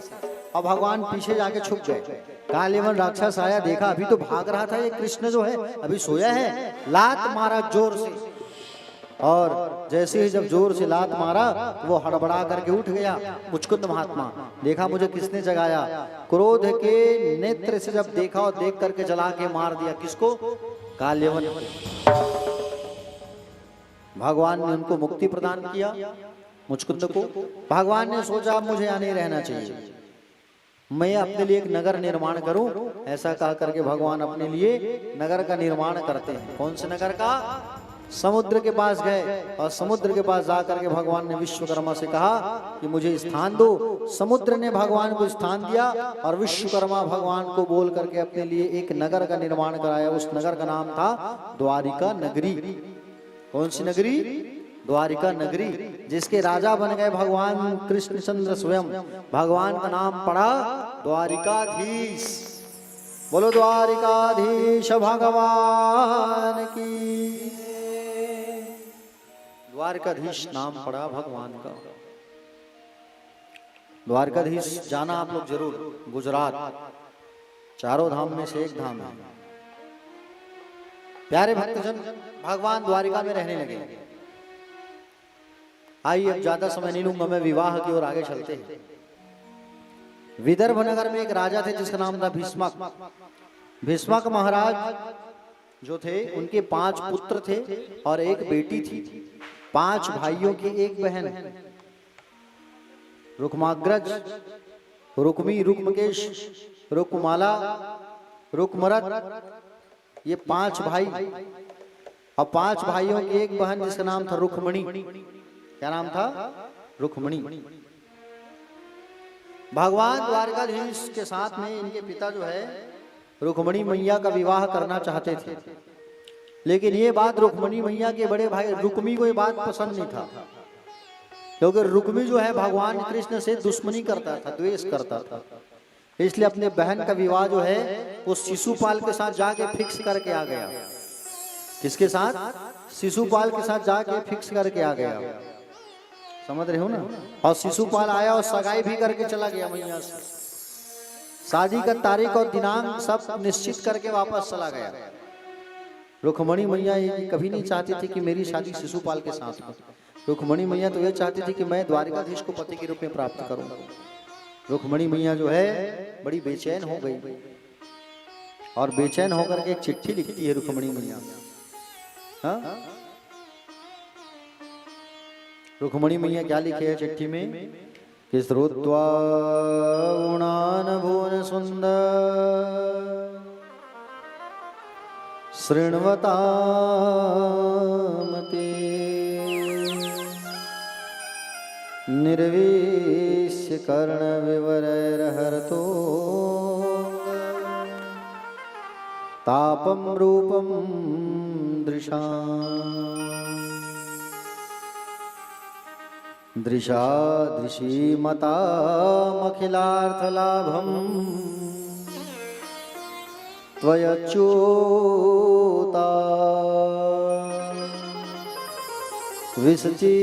और भगवान पीछे जाके छुप गए। कालेवन राक्षस आया, देखा अभी तो भाग रहा था ये कृष्ण जो है अभी सोया है, लात मारा जोर से। और जैसे ही जब जोर से लात मारा वो हड़बड़ा करके उठ गया मुचकुंद महात्मा। देखा मुझे किसने जगाया, क्रोध के नेत्र से जब देखा और देख करके जला के मार दिया। किसको? काल्यवन। भगवान ने उनको मुक्ति प्रदान किया मुचकुंद को। भगवान ने सोचा मुझे यहाँ नहीं रहना चाहिए, मैं अपने लिए एक नगर निर्माण करूं। ऐसा कह करके भगवान अपने लिए नगर का निर्माण करते हैं। कौन से नगर का? समुद्र के पास गए और समुद्र के पास जाकर के भगवान ने विश्वकर्मा से कहा कि मुझे स्थान दो। समुद्र ने भगवान को स्थान दिया और विश्वकर्मा भगवान को बोल करके अपने लिए एक नगर का निर्माण कराया। उस नगर का नाम था द्वारिका नगरी। कौन सी नगरी? द्वारिका नगरी, जिसके राजा बन गए भगवान कृष्णचंद्र स्वयं। भगवान का नाम पड़ा द्वारिकाधीश। बोलो द्वारिकाधीश भगवान की। द्वारकाधीश नाम पड़ा भगवान का। द्वारकाधीश जाना आप लोग जरूर, गुजरात चारों धाम में से एक धाम है। प्यारे भक्तजन, भगवान द्वारिका में रहने लगे। आइए अब ज्यादा समय नहीं लूंगा, मैं विवाह की ओर आगे चलते हैं। विदर्भ नगर में एक राजा थे जिसका नाम था भीष्मक। भीष्मक महाराज जो थे उनके 5 पुत्र थे और एक बेटी थी। 5 भाइयों की एक बहन, रुक्माग्रज, रुक्मी, रुक्मकेश, रुक्माला, रुक्मरत, ये 5 भाई और 5 भाइयों की एक बहन जिसका नाम था रुक्मणी। क्या नाम था? रुक्मणी। भगवान द्वारकाधीश के साथ में इनके पिता जो है रुक्मणी मैया का विवाह करना चाहते थे, लेकिन ये बात रुक्मणी मैया के बड़े भाई रुक्मी को ये बात पसंद नहीं था, क्योंकि रुक्मी जो है भगवान कृष्ण से दुश्मनी करता था, द्वेष करता था। इसलिए अपने बहन का विवाह जो है वो शिशुपाल के साथ जाके फिक्स करके आ गया। किसके साथ? शिशुपाल के साथ जाके फिक्स करके आ गया। समझ रहे हो ना? और शिशुपाल आया और सगाई भी करके चला गया मैया से। शादी का तारीख और दिनांक सब निश्चित करके वापस चला गया। रुक्मणी मैया ये कभी नहीं चाहती थी कि मेरी शादी शिशुपाल के साथ हो। रुक्मणी मैया तो ये चाहती थी कि मैं द्वारिकाधीश को पति के रूप में प्राप्त करूं। रुक्मणी मैया जो है बड़ी बेचैन हो गई और बेचैन होकर के एक चिट्ठी लिखती है रुक्मणी मैया। हाँ, रुक्मणी मैया क्या लिखे है चिट्ठी में कि श्रुत्वा गुणान् भुवन सुंदर शृण्वतामते निर्विश्य कर्ण विवरहरतो तापम रूपम दृशा दृशा दृशी मतामखिलार्थलाभम् त्वयच्युता विसचि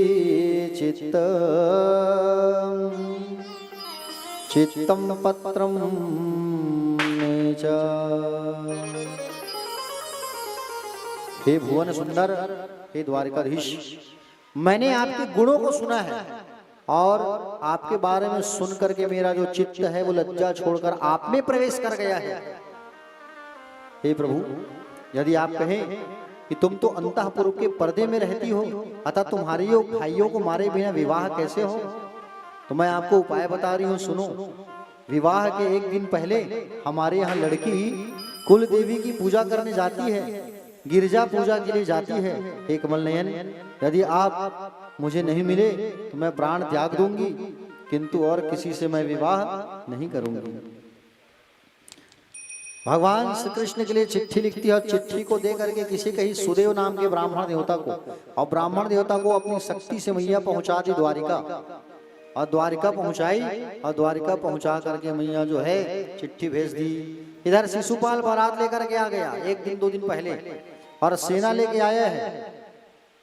चित्तं पत्रं मे च। हे भुवन सुंदर, हे द्वारिकाधीश, मैंने आपके गुणों को सुना है और आपके बारे में सुन करके मेरा जो चित्त है वो लज्जा छोड़कर आप में प्रवेश कर गया है। हे प्रभु, यदि आप कहें कि तुम तो अंतःपुर के पर्दे में रहती हो, अतः तुम्हारी भाइयों को मारे बिना विवाह कैसे हो, तो मैं आपको उपाय बता रही हूँ, सुनो। विवाह के एक दिन पहले हमारे यहाँ लड़की कुल देवी की पूजा करने जाती है, गिरजा पूजा के लिए जाती है। हे कमल नयन, यदि आप मुझे नहीं मिले तो मैं प्राण त्याग दूंगी, किंतु और किसी से मैं विवाह नहीं करूंगी। भगवान श्री कृष्ण के लिए चिट्ठी लिखती है और चिट्ठी को दे करके किसी कहीं सुदेव नाम के ब्राह्मण देवता को, और ब्राह्मण देवता को अपनी शक्ति से मैया पहुंचा दी द्वारिका, और द्वारिका पहुंचाई, और द्वारिका पहुंचा करके मैया जो है चिट्ठी भेज दी। इधर शिशुपाल बारात लेकर के आ गया एक दिन 2 दिन पहले, और सेना लेके आया है।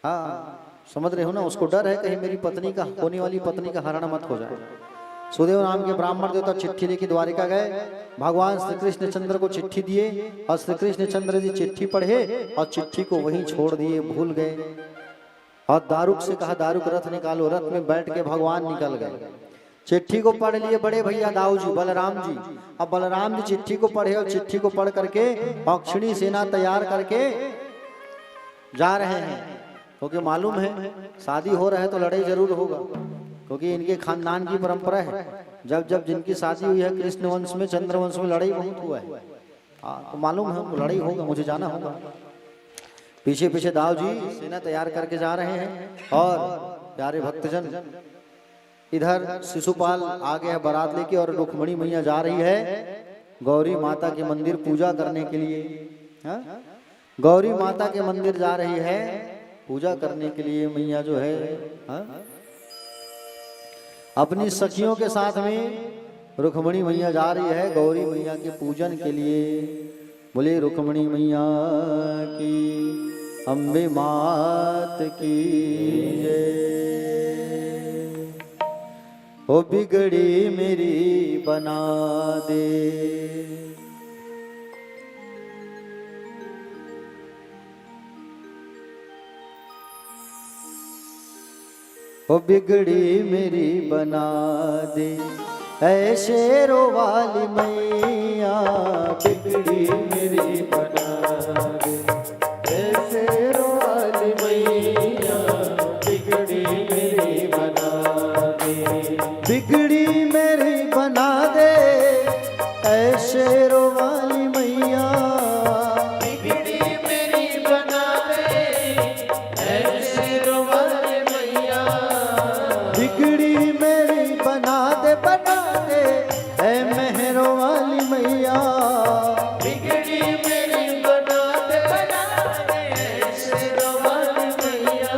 हाँ, समझ रहे हो ना, उसको डर है कहीं मेरी पत्नी का, होने वाली पत्नी का हरण मत हो जाए। सुदेव नाम के ब्राह्मण देवता चिट्ठी लेके द्वारिका गए, भगवान श्री कृष्ण चंद्र को चिट्ठी दिए, और श्री कृष्ण चंद्र जी चिट्ठी पढ़े और चिट्ठी को वहीं छोड़ दिए, भूल गए। और दारुक से कहा दारुक रथ निकालो, रथ में बैठ के भगवान निकल गए। चिट्ठी को पढ़ लिए बड़े भैया दाऊ जी बलराम जी। अब बलराम जी चिट्ठी को पढ़े और चिट्ठी को पढ़ करके अक्षिणी सेना तैयार करके जा रहे हैं, क्योंकि मालूम है शादी हो रहा है तो लड़ाई जरूर होगा, क्योंकि इनके खानदान की परंपरा है। जब जब जिनकी शादी हुई है कृष्ण वंश में, चंद्र वंश में लड़ाई बहुत हुआ है। हाँ, तो मालूम है लड़ाई होगा, मुझे जाना होगा। पीछे पीछे दाऊ जी सेना तैयार करके जा रहे हैं, और प्यारे भक्तजन इधर शिशुपाल आ गया बारात लेके, और रुक्मणी मैया जा रही है गौरी माता के मंदिर पूजा करने के लिए। हाँ? गौरी माता के मंदिर जा रही है पूजा करने के लिए मैया जो है। हाँ? अपनी सखियों के साथ में रुक्मणी मैया जा रही है गौरी मैया के पूजन के लिए। बोले रुक्मणी मैया की, अम्बे मात की जय। ओ बिगड़ी मेरी बना दे, ओ बिगड़ी मेरी बना दे, ऐ शेरों वाली मैया बिगड़ी मेरी बना दे, ऐ शेरों वाली मैया बिगड़ी मेरी बना दे, बिगड़ी मेरी बना दे, ऐ शेरों वाली मैया बिगड़ी मेरी बना दे, ऐ शेरों वाली मैया बिगड़ी मेरी बना दे, बना दे ऐ मेहरों वाली मैया बिगड़ी मेरी बना दे, बना दे ऐ शेरों वाली मैया।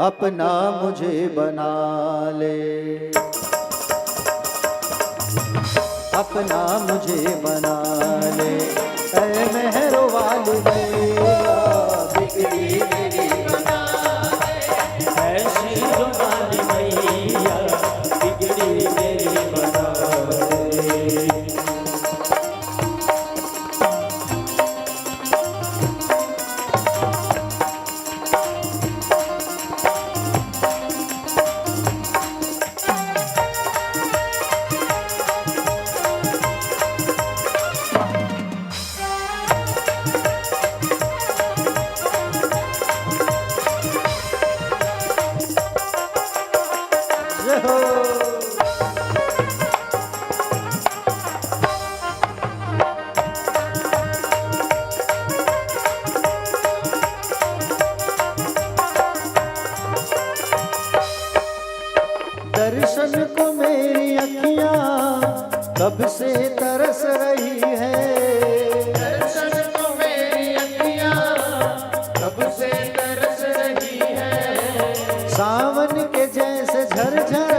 अपना मुझे बना ले, अपना मुझे बना ले, ऐ मेहरों वाली मैया बिगड़ी मेरी बना दे, ऐ शेरों वाली मैया बिगड़ी मेरी बना दे। तरस रही है। दर्शन को मेरी अखियां कब से तरस रही है। सावन के जैसे झरझर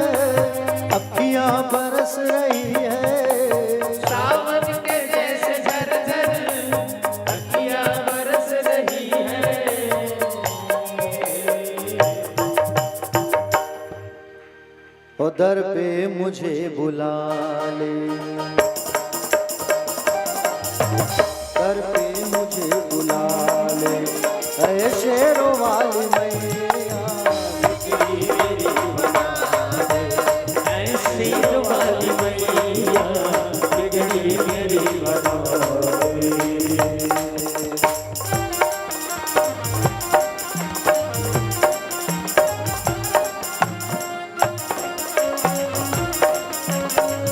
अखियां बरस रही है। सावन के जैसे झरझर अखियां बरस रही है। ओ दर पे मुझे बुला ले, दर पे मुझे बुला ले, ऐ शेरों वाली मैया बिगड़ी मेरी बना दे। ऐसी वाली मैया बिगड़ी मेरी बना दे।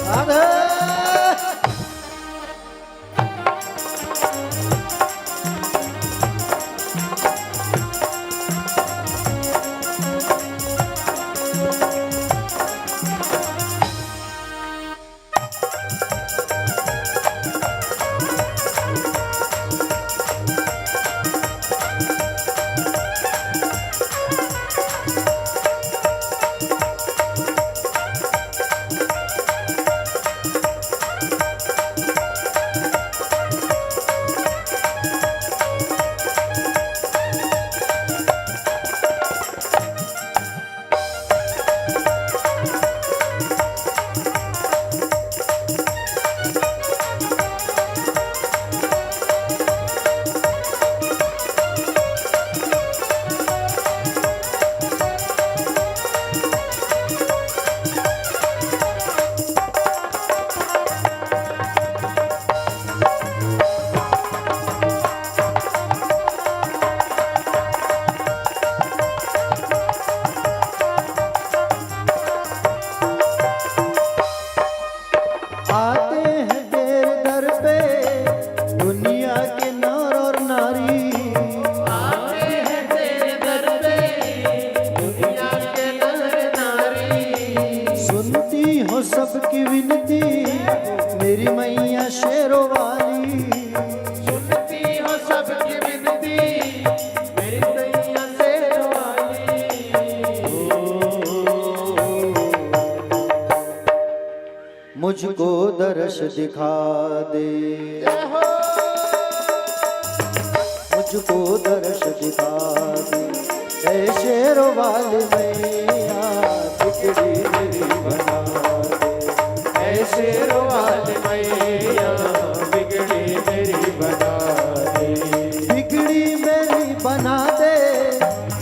राधे आते हैं तेरे दर पे दुनिया के नर और नारी। आते हैं तेरे दर पे दुनिया के नर नारी। सुनती हो सबकी विनती मेरी मैया शेरों वाली। सुनती हो सबकी विनती मेरी मैया शेरों वाली। मुझको दर्श दिखा दे, मुझको दर्श दिखा दे, ऐ शेरों वाली मैया बिगड़ी मेरी बना दे। ऐ शेरों वाली मैया बिगड़ी मेरी बना दे। बिगड़ी मेरी बना दे,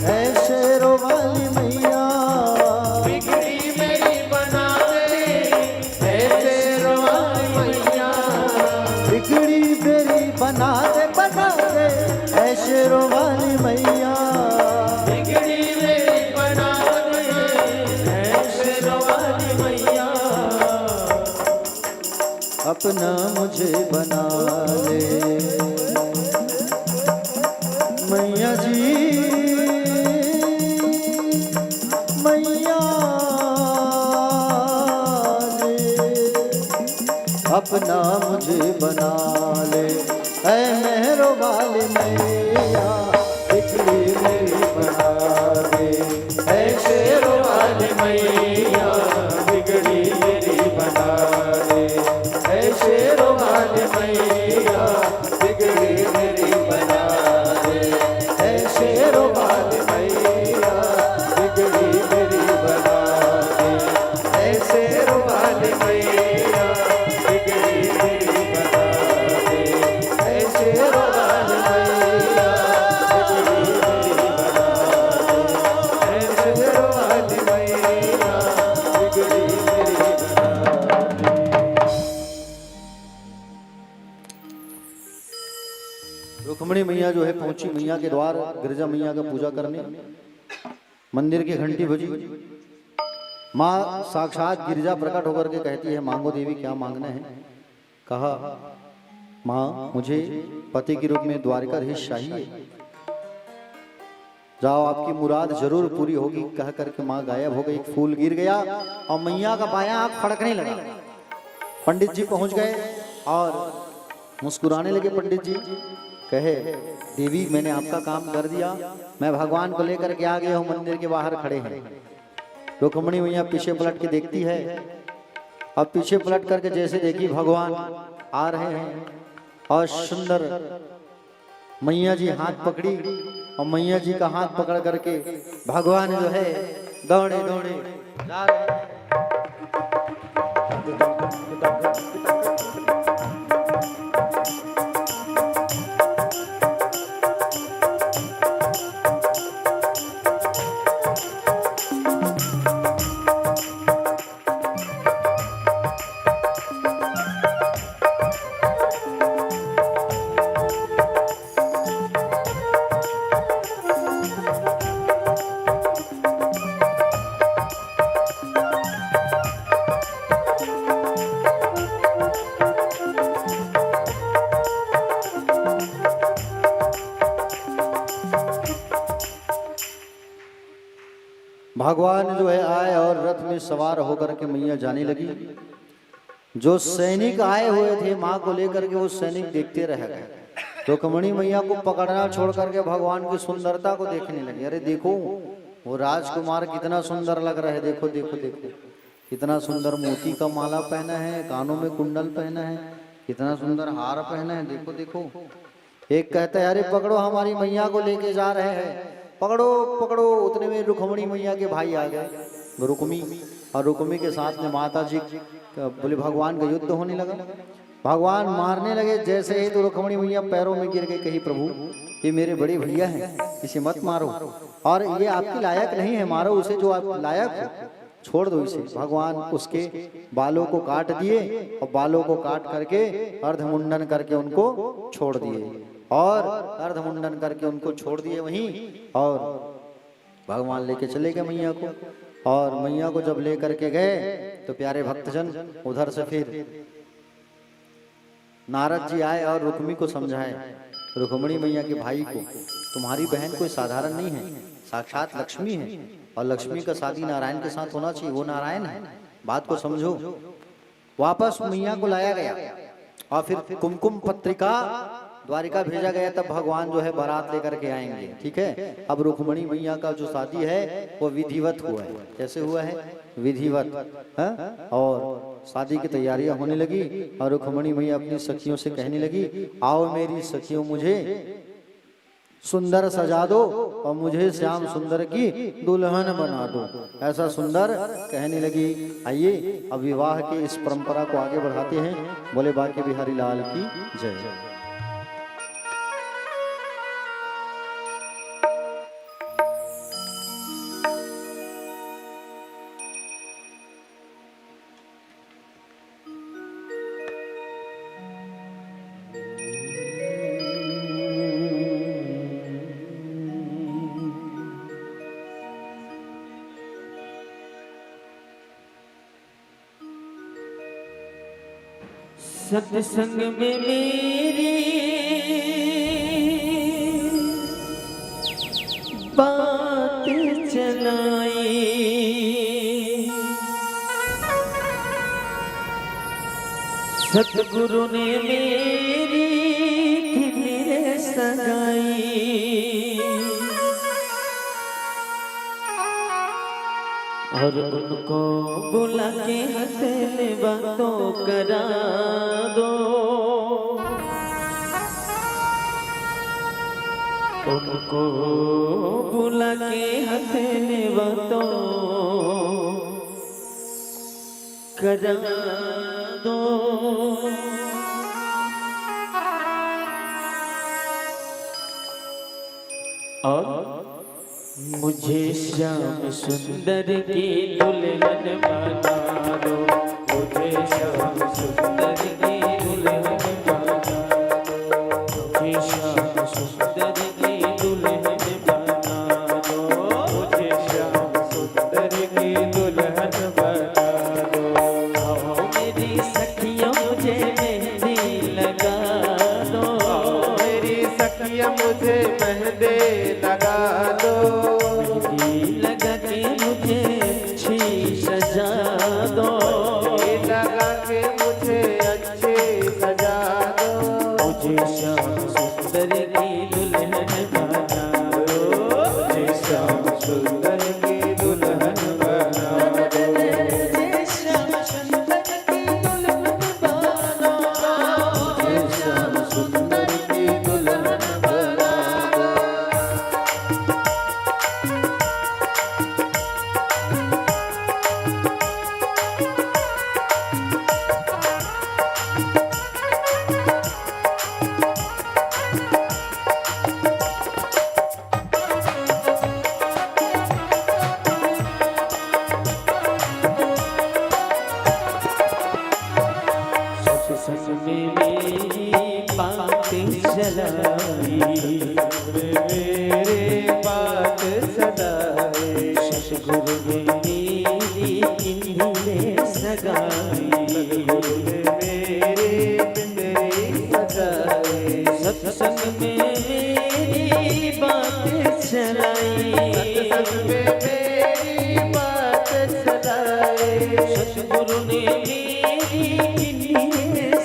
ऐ शेरों वाली मैया बिगड़ी मेरी बना दे। ऐ शेरों वाली मैया बिगड़ी मेरी बना दे, बना दे, ऐ शेरों वाली मैया बिगड़ी मेरी बना दे। ऐ शेरों वाली मैया अपना मुझे बना ले मैया जी, मैया ले अपना मुझे बना ले, ऐ मेहरों वाली मैया बिगड़ी मेरी बना दे। ऐ शेरों वाली मैया बिगड़ी मेरी बना दे। ऐ शेरों वाली मैया बिगड़ी मेरी बना दे। ऐ शेरों वाली मैया बिगड़ी मेरी बना दे। ऐ शेरों वाली मैया बिगड़ी मेरी बना दे। ऐ शेरों वाली मैया बिगड़ी मेरी बना दे। ऐ शेरों वाली मैया बिगड़ी मेरी बना दे। रुक्मणी मैया जो है पहुंची मैया के द्वार, गिरजा मैया का पूजा करने। मंदिर की घंटी बजी, माँ साक्षात गिरजा प्रकट होकर के कहती है, मांगो देवी क्या मांगना है। कहा, माँ मुझे पति के रूप में द्वारिकाधीश चाहिए, जाओ आपकी मुराद जरूर पूरी होगी। कह करके माँ गायब हो गई। एक फूल गिर गया और मैया का बायां आंख फड़कने लगा। पंडित जी पहुंच गए, और मुस्कुराने लगे पंडित जी। कहे देवी मैंने आपका काम कर दिया, मैं भगवान को लेकर के आ गया हूँ, मंदिर के बाहर खड़े हैं। रुक्मिणी मैया पीछे पलट के देखती है, अब पीछे पलट करके जैसे देखी भगवान आ रहे हैं और सुंदर मैया जी हाथ पकड़ी और मैया जी का हाथ पकड़ करके भगवान जो है दौड़े दौड़े जा रहे हैं। भगवान जो है आए और रथ में सवार होकर के मैया जाने लगी। जो सैनिक आए हुए थे माँ को लेकर के वो सैनिक देखते रह गए। रुक्मिणी मैया को पकड़ना छोड़ करके भगवान की सुंदरता को देखने लगे। अरे देखो वो राजकुमार कितना सुंदर लग रहा है, देखो देखो देखो कितना सुंदर मोती का माला पहना है, कानों में कुंडल पहना है, कितना सुंदर हार पहना है, देखो देखो। एक कहता है अरे पकड़ो हमारी मैया को लेके जा रहे हैं, पकड़ो पकड़ो। उतने में रुक्मिणी मैया के भाई आ गए, रुक्मी, और रुक्मी के साथ में माता जी बोले भगवान का युद्ध होने लगा। भगवान मारने लगे जैसे ही तो रुक्मिणी मैया पैरों में गिर गई, कही प्रभु ये मेरे बड़े भैया हैं, इसे मत मारो, और ये आपके लायक नहीं है, मारो उसे जो आप लायक हो, छोड़ दो इसे। भगवान उसके बालों को काट दिए और बालों को काट करके अर्धमुंडन करके उनको छोड़ दिए, और अर्धमुंडन करके उनको छोड़ दिए वहीं। और भगवान लेके चले गए मैया को, और मैया को जब लेकर के गए तो प्यारे भक्तजन उधर से फिर नारद जी आए और रुक्मी को समझाए, रुक्मिणी मैया के भाई को, तुम्हारी बहन कोई साधारण नहीं है, साक्षात लक्ष्मी है, और लक्ष्मी का शादी नारायण के साथ होना चाहिए, वो नारायण है, बात को समझो। वापस मैया को लाया गया और फिर कुमकुम पत्रिका द्वारिका भेजा गया, तब भगवान जो है बारात लेकर के आएंगे। ठीक है, अब रुक्मिणी मैया का जो शादी है वो विधिवत हुआ है। कैसे हुआ है? विधिवत है। और शादी की तैयारियां होने लगी और रुक्मिणी मैया अपनी सखियों से कहने लगी, आओ मेरी सखियों मुझे सुंदर सजा दो और मुझे श्याम सुंदर की दुल्हन बना दो, ऐसा सुंदर कहने लगी। आइए अब विवाह की इस परंपरा को आगे बढ़ाते हैं। बोले बांके बिहारी लाल की जय। सत्संग में मेरी बात चलाई, सतगुरु ने मेरी किन्हीं सगाई, और उनको बुला के हंसने बातों करा दो, उनको बुला के हंसने बातों करा दो। और मुझे श्याम सुंदर की दुल्हन बना दो, मुझे श्याम सुंदर की दुल्हन बना दो, मुझे श्याम सुंदर की दुल्हन बना दो, मुझे श्याम सुंदर की दुल्हन बना दो। आओ मेरी सखियों मुझे मेहंदी लगा दो, मेरी सखियाँ मुझे मेहंदी लगा दो, लगा के मुझे अच्छी सजा दो, लगा के मुझे अच्छी सजा मुझे श्याम सुंदर की दुल्हन बना दो, मुझे श्याम सुंदर की दुल्हन बना दो, मुझे श्याम सुंदर की दुल्हन बना दो, मुझे श्याम सुंदर की दुल्हन बना दो। सत्संग में मेरी बातें चलाई, मेरे बात सदाए, सतगुरु में मेरी इंद्रिय सगाई, मेरे इंद्रिय सगाए, सत्संग में मेरी बातें चलाई, सत्संग में मेरी बात चलाई, सतगुरु ने मेरी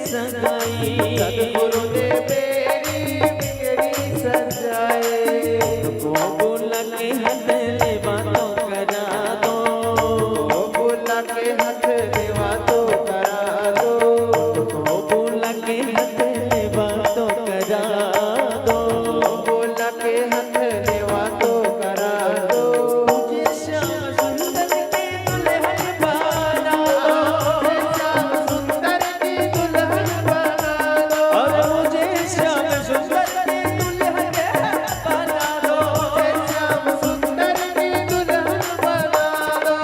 सगाई, सतगुरु ने मेरी बिगड़ी सजाए, तुमको बुला के हाथ ले बातों करा दो, बुला के हाथ ले बातों करा दो, तुमको बुला के हाथ ले बातों करा दो, बुला के हाथ ले बातों करा दो, मुझे श्याम सुंदर की दुल्हन बना दो, मुझे श्याम सुंदर की दुल्हन बना दो, और मुझे श्याम सुंदर की दुल्हन बना दो, मुझे श्याम सुंदर की दुल्हन बना दो।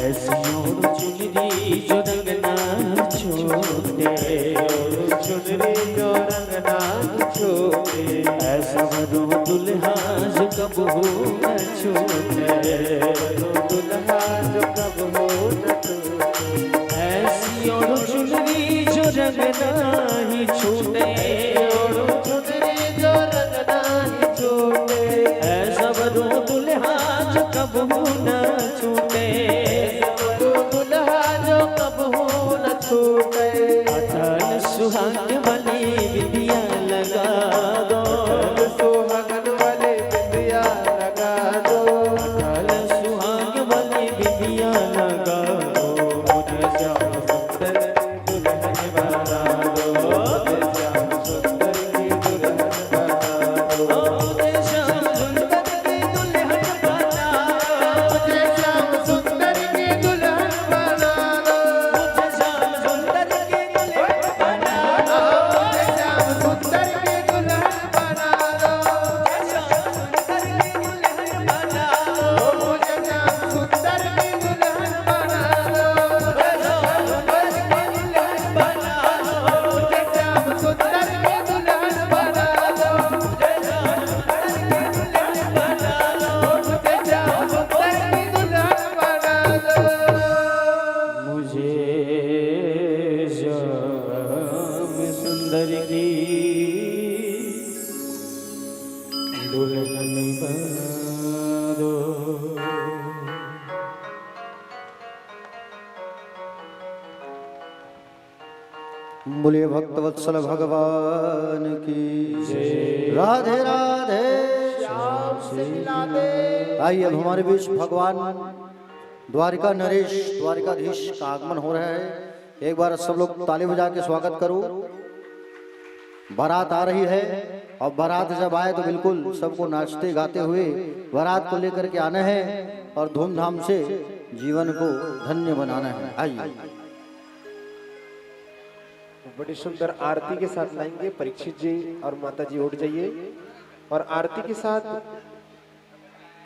ऐसी और चुनरी जो रंग ना छोड़े, चुनरी जो रंग ना छोड़े, ऐसा वरो दुल्हा जो कब हो न छूटे, दुल्हा जो कब हो न छूटे, ऐसी और चुनरी जो रंग ना ही छूटे, और चुनरी जो रंग ना ही छूटे, ऐसा वरो दुल्हा जो कब हो न छूटे, दुल्हा जो कब हो न छूटे, अटल सुहाग वाली विधिया लगा दो, सुहागन वाली विधिया लगा दो, अटल सुहाग वाली विधिया लगा दो, मुझे श्याम सुंदर की दुल्हन बना दो, मुझे श्याम सुंदर की दुल्हन बना दो, मुझे श्याम सुंदर की दुल्हन बना दो, मुझे श्याम सुंदर की दुल्हन बना दो, मुझे श्याम सुंदर की दुल्हन बना दो, मुझे श्याम सुंदर की दुल्हन बना दो, मुझे श्याम सुंदर की दुल्हन बना दो, मुझे श्याम सुंदर की दुल्हन बना दो, मुझे श्याम सुंदर की दुल्हन बना दो, मुझे श्याम सुंदर की दुल्हन बना दो, मुझे श्याम सुंदर की दुल्हन बना दो, मुझे श्याम सुंदर की दुल्हन बना दो, मुझे श्याम सुंदर की दुल्हन बना दो। बोलिए भक्तवत्सल भगवान की राधे राधे। आइए अब हमारे बीच भगवान द्वारिका नरेश द्वारिकाधीश का आगमन हो रहा है। एक बार सब लोग ताली बजा के स्वागत करो। बारात आ रही है और बारात जब आए तो बिल्कुल सबको नाचते गाते हुए बारात को लेकर के आना है और धूमधाम से जीवन को धन्य बनाना है। आइए बड़ी सुंदर आरती के साथ लाएंगे। परीक्षित जी और माता जी उठ जाइए और आरती के साथ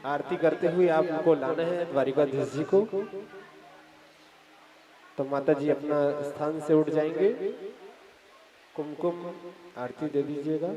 आरती करते हुए आपको लाना है द्वारिकाधीश जी को। तो माता जी अपना स्थान से उठ जाएंगे, कुमकुम आरती दे दीजिएगा।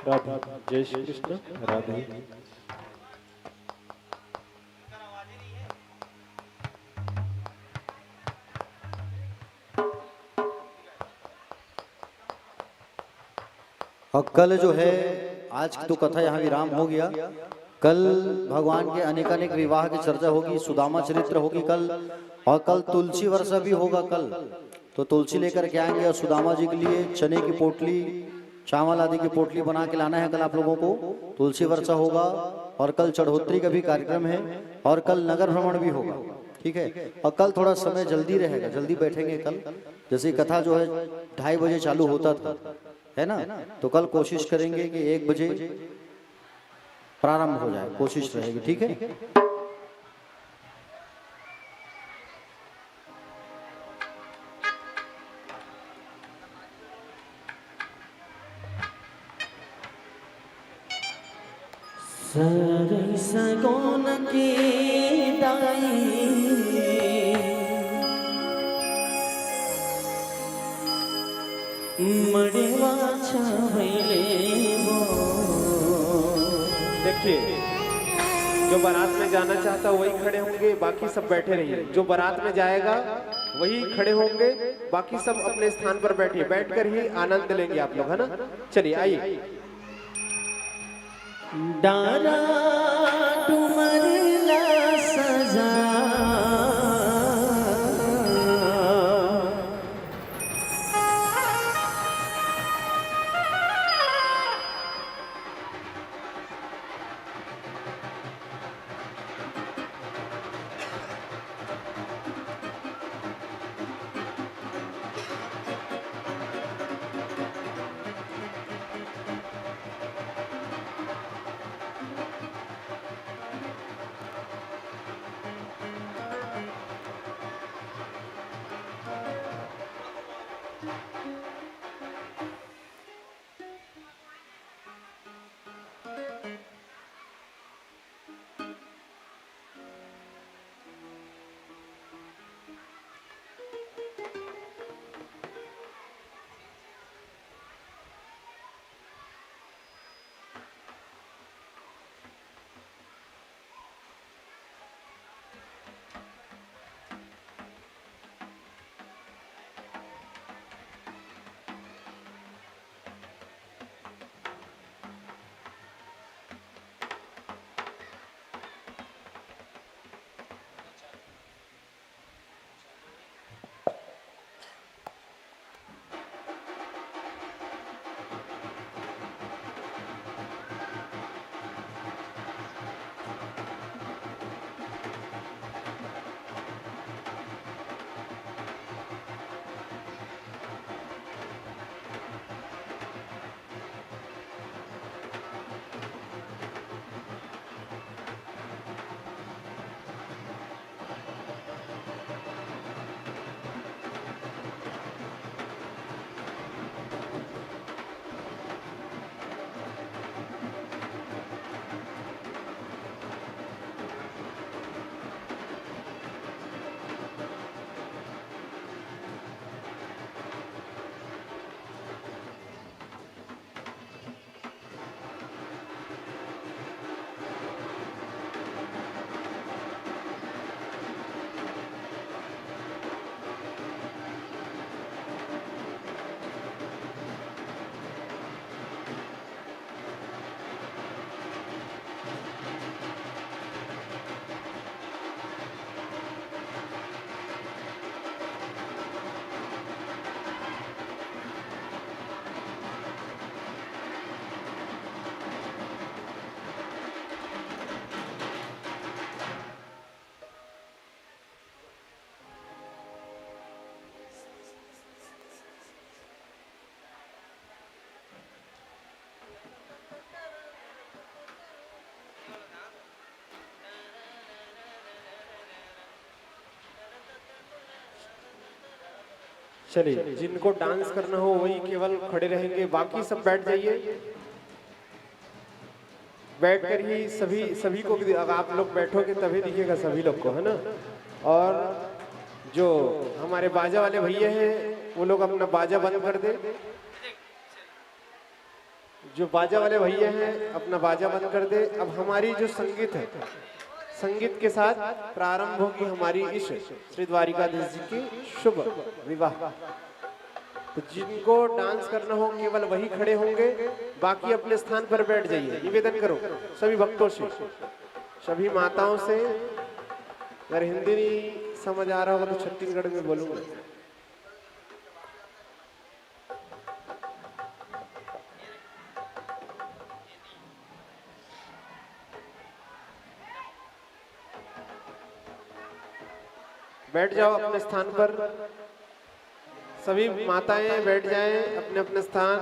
राधे, जय श्री कृष्ण। राधे। और कल जो है आज की तो कथा यहाँ विराम हो गया। कल भगवान के अनेकानेक विवाह की चर्चा होगी, सुदामा चरित्र होगी कल, और कल तुलसी वर्षा भी होगा कल। तो तुलसी लेकर के आएंगे और सुदामा जी के लिए चने की पोटली, चावल आदि की पोटली बना के लाना है कल आप लोगों को। तुलसी वर्षा होगा और कल चढ़ोत्री का भी कार्यक्रम है और कल नगर भ्रमण भी होगा, ठीक है। और कल थोड़ा समय जल्दी रहेगा, जल्दी बैठेंगे कल। जैसे कथा जो है 2:30 बजे चालू होता था, है ना, तो कल कोशिश करेंगे कि 1 बजे प्रारंभ हो जाए, कोशिश रहेगी, ठीक है। सरी सगोन की दाई मड़वा छावले वो। देखिए, जो बारात में जाना चाहता वही खड़े होंगे, बाकी सब बैठे रहिए। जो बारात में जाएगा वही खड़े होंगे, बाकी सब अपने स्थान पर बैठिए। बैठकर ही आनंद लेंगे आप लोग, है ना। चलिए आइए। डारा डुमरला सजा चलिए, जिनको डांस करना हो वही केवल खड़े रहेंगे, बाकी सब बैठ जाइए। बैठकर ही सभी को, अगर आप लोग बैठोगे तभी दिखेगा सभी लोग को, है ना। और जो हमारे बाजा वाले भैया हैं वो लोग अपना बाजा बंद कर दे। जो बाजा वाले भैया हैं अपना बाजा बंद कर दे। अब हमारी जो संगीत है, संगीत के साथ प्रारंभ होगी हमारी इस श्री द्वारिकाधीश जी की शुभ विवाह। तो जिनको डांस करना हो केवल वही खड़े होंगे, बाकी अपने स्थान पर बैठ जाइए। निवेदन करो सभी भक्तों से, सभी माताओं से। अगर हिंदी नहीं समझ आ रहा होगा तो छत्तीसगढ़ में बोलूंगा। बैठ जाओ अपने स्थान पर, सभी माताएं बैठ जाएं अपने अपने स्थान।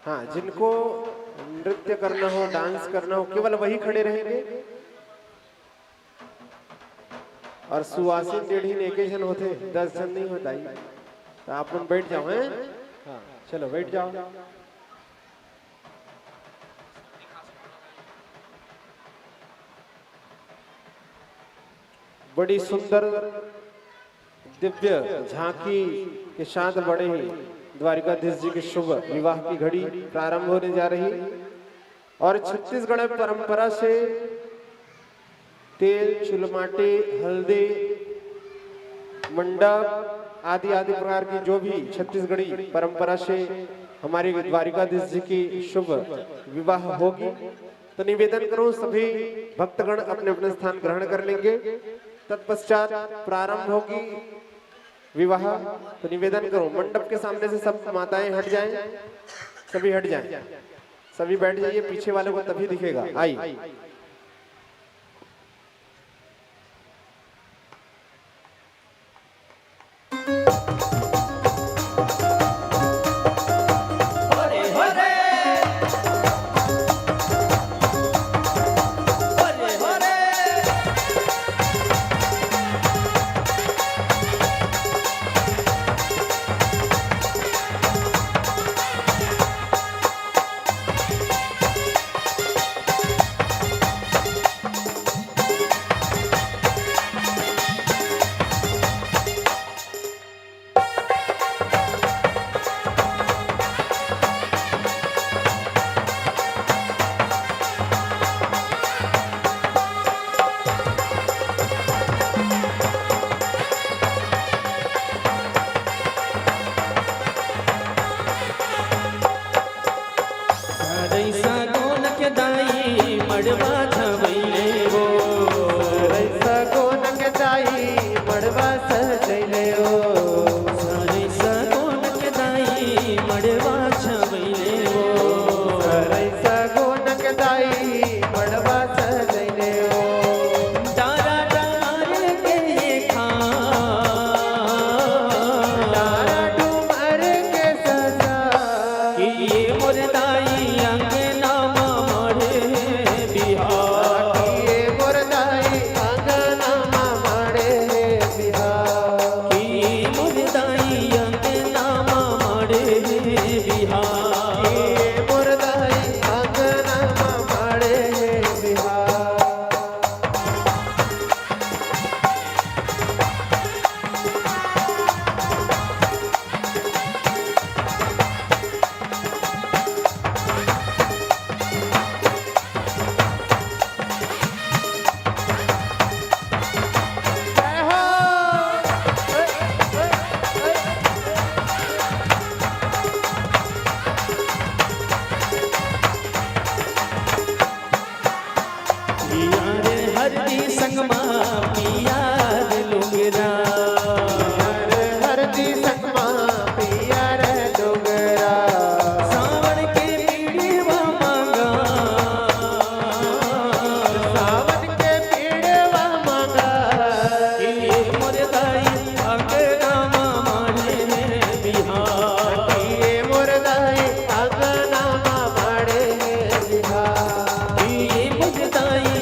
हाँ, जिनको नृत्य करना हो, डांस करना हो, केवल वही खड़े रहेंगे। और सुवासिन डेढ़ी नेके जन होते, 10 जन नहीं होता ही। तो आप लोग बैठ जाओ हैं। हाँ, चलो बैठ जाओ। बड़ी सुंदर दिव्य झांकी के साथ बड़े ही द्वारिकाधीश जी के शुभ विवाह की घड़ी प्रारंभ होने जा रही। और छत्तीसगढ़ परंपरा से तेल, चुलमाटे, हल्दी, मंडप आदि आदि प्रकार की जो भी छत्तीसगढ़ी परंपरा से हमारी द्वारिकाधीश जी की शुभ विवाह होगी। तो निवेदन करूं सभी भक्तगण अपने अपने स्थान ग्रहण कर लेंगे। तत्पश्चात प्रारंभ होगी विवाह। तो निवेदन करो मंडप के सामने से सब माताएं हट जाएं, सभी हट जाएं, सभी बैठ जाइए। पीछे वालों को तभी दिखेगा। आई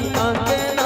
आगे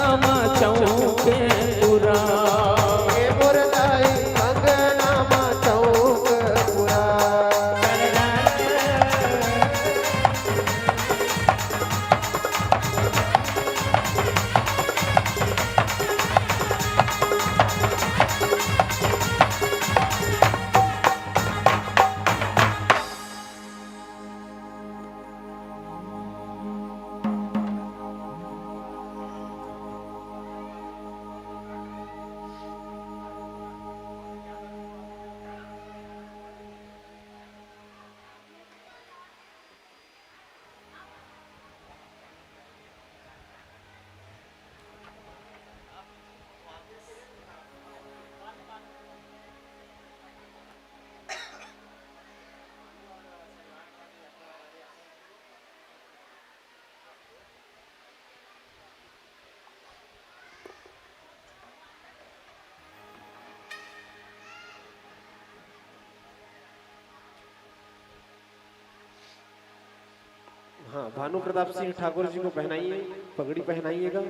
हाँ, भानु प्रताप सिंह ठाकुर जी को पहनाइए, पगड़ी पहनाइएगा।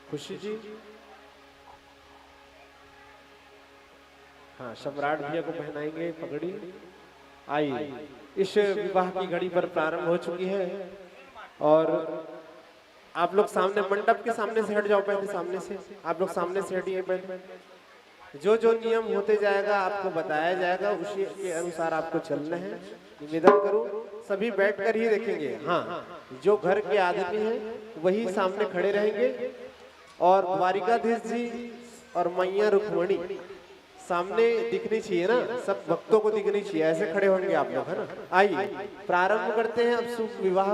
खुशी जी, हाँ, सम्राट भैया को पहनाएंगे पगड़ी। आइए, इस विवाह की घड़ी पर प्रारंभ हो चुकी है और आप लोग सामने मंडप के सामने से हट जाओ, पहले सामने से आप लोग सामने से हटिए। पहले जो जो नियम होते जाएगा आपको बताया जाएगा, उसी के अनुसार आपको चलना है। निवेदन करूं सभी बैठकर ही देखेंगे। हाँ, जो घर के आदमी हैं वही सामने खड़े रहेंगे और द्वारिकाधीश जी और मैया रुक्मणी सामने दिखनी चाहिए ना, सब भक्तों को दिखनी चाहिए, ऐसे खड़े होंगे आप लोग, है ना। आइए प्रारंभ करते हैं अब शुभ विवाह।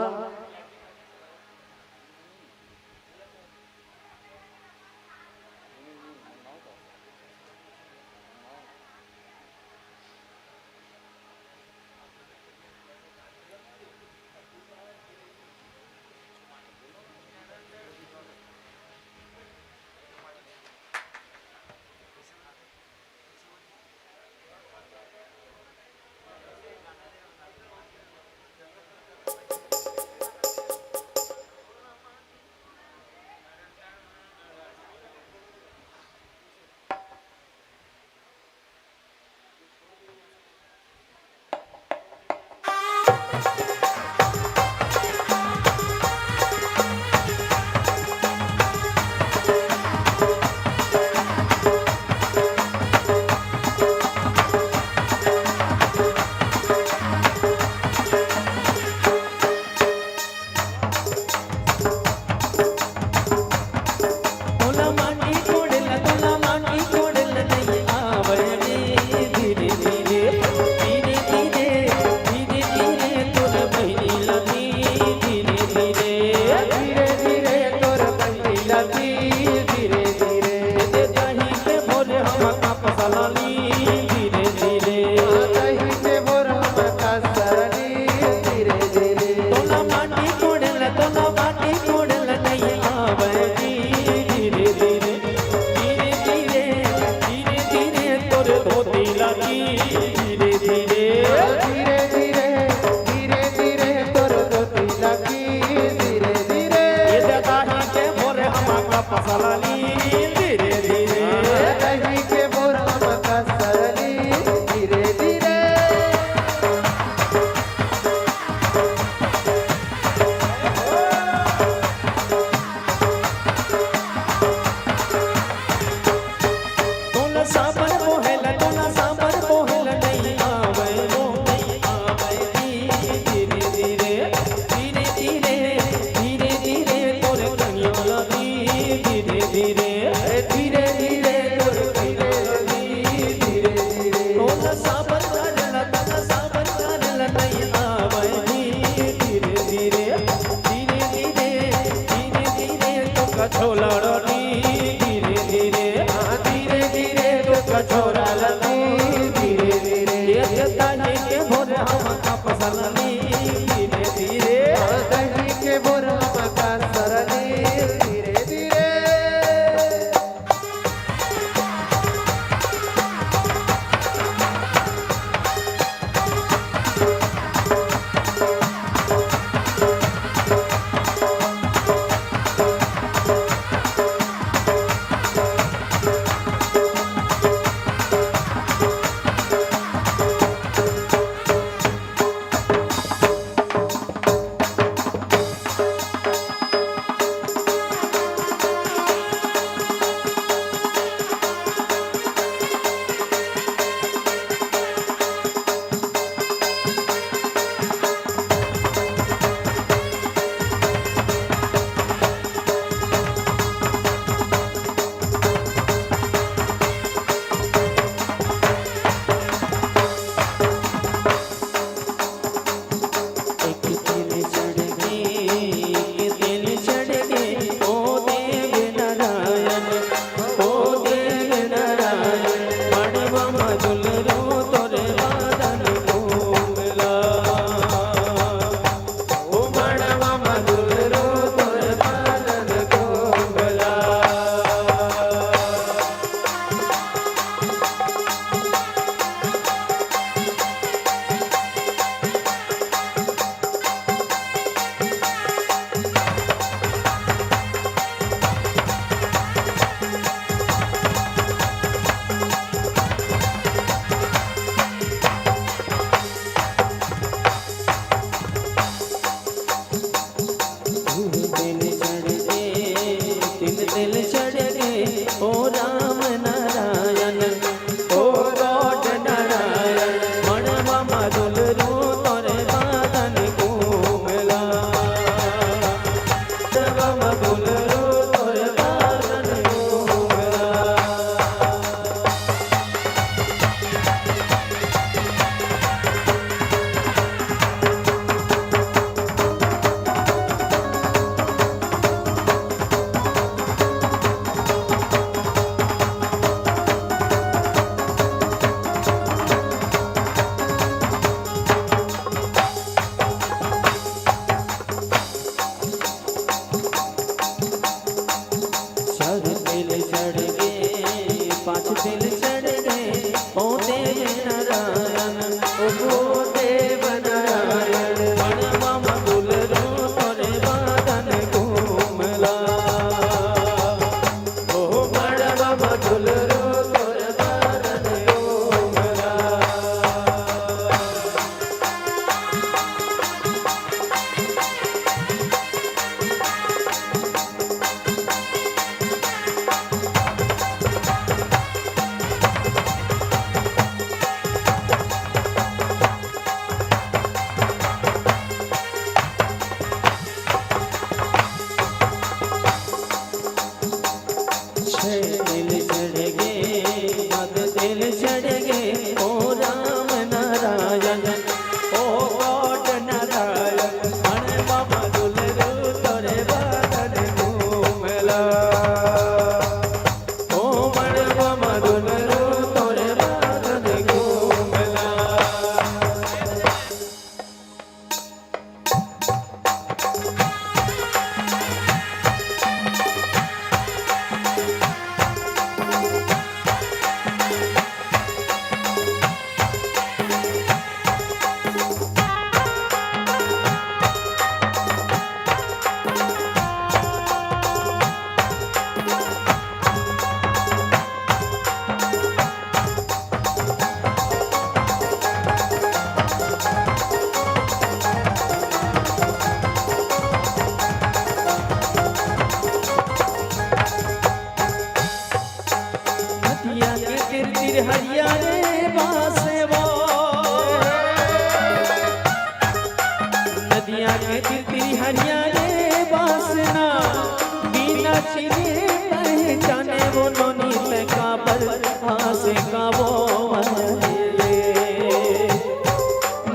चिने पहचाने वो नोनी पे काबर हासे का वो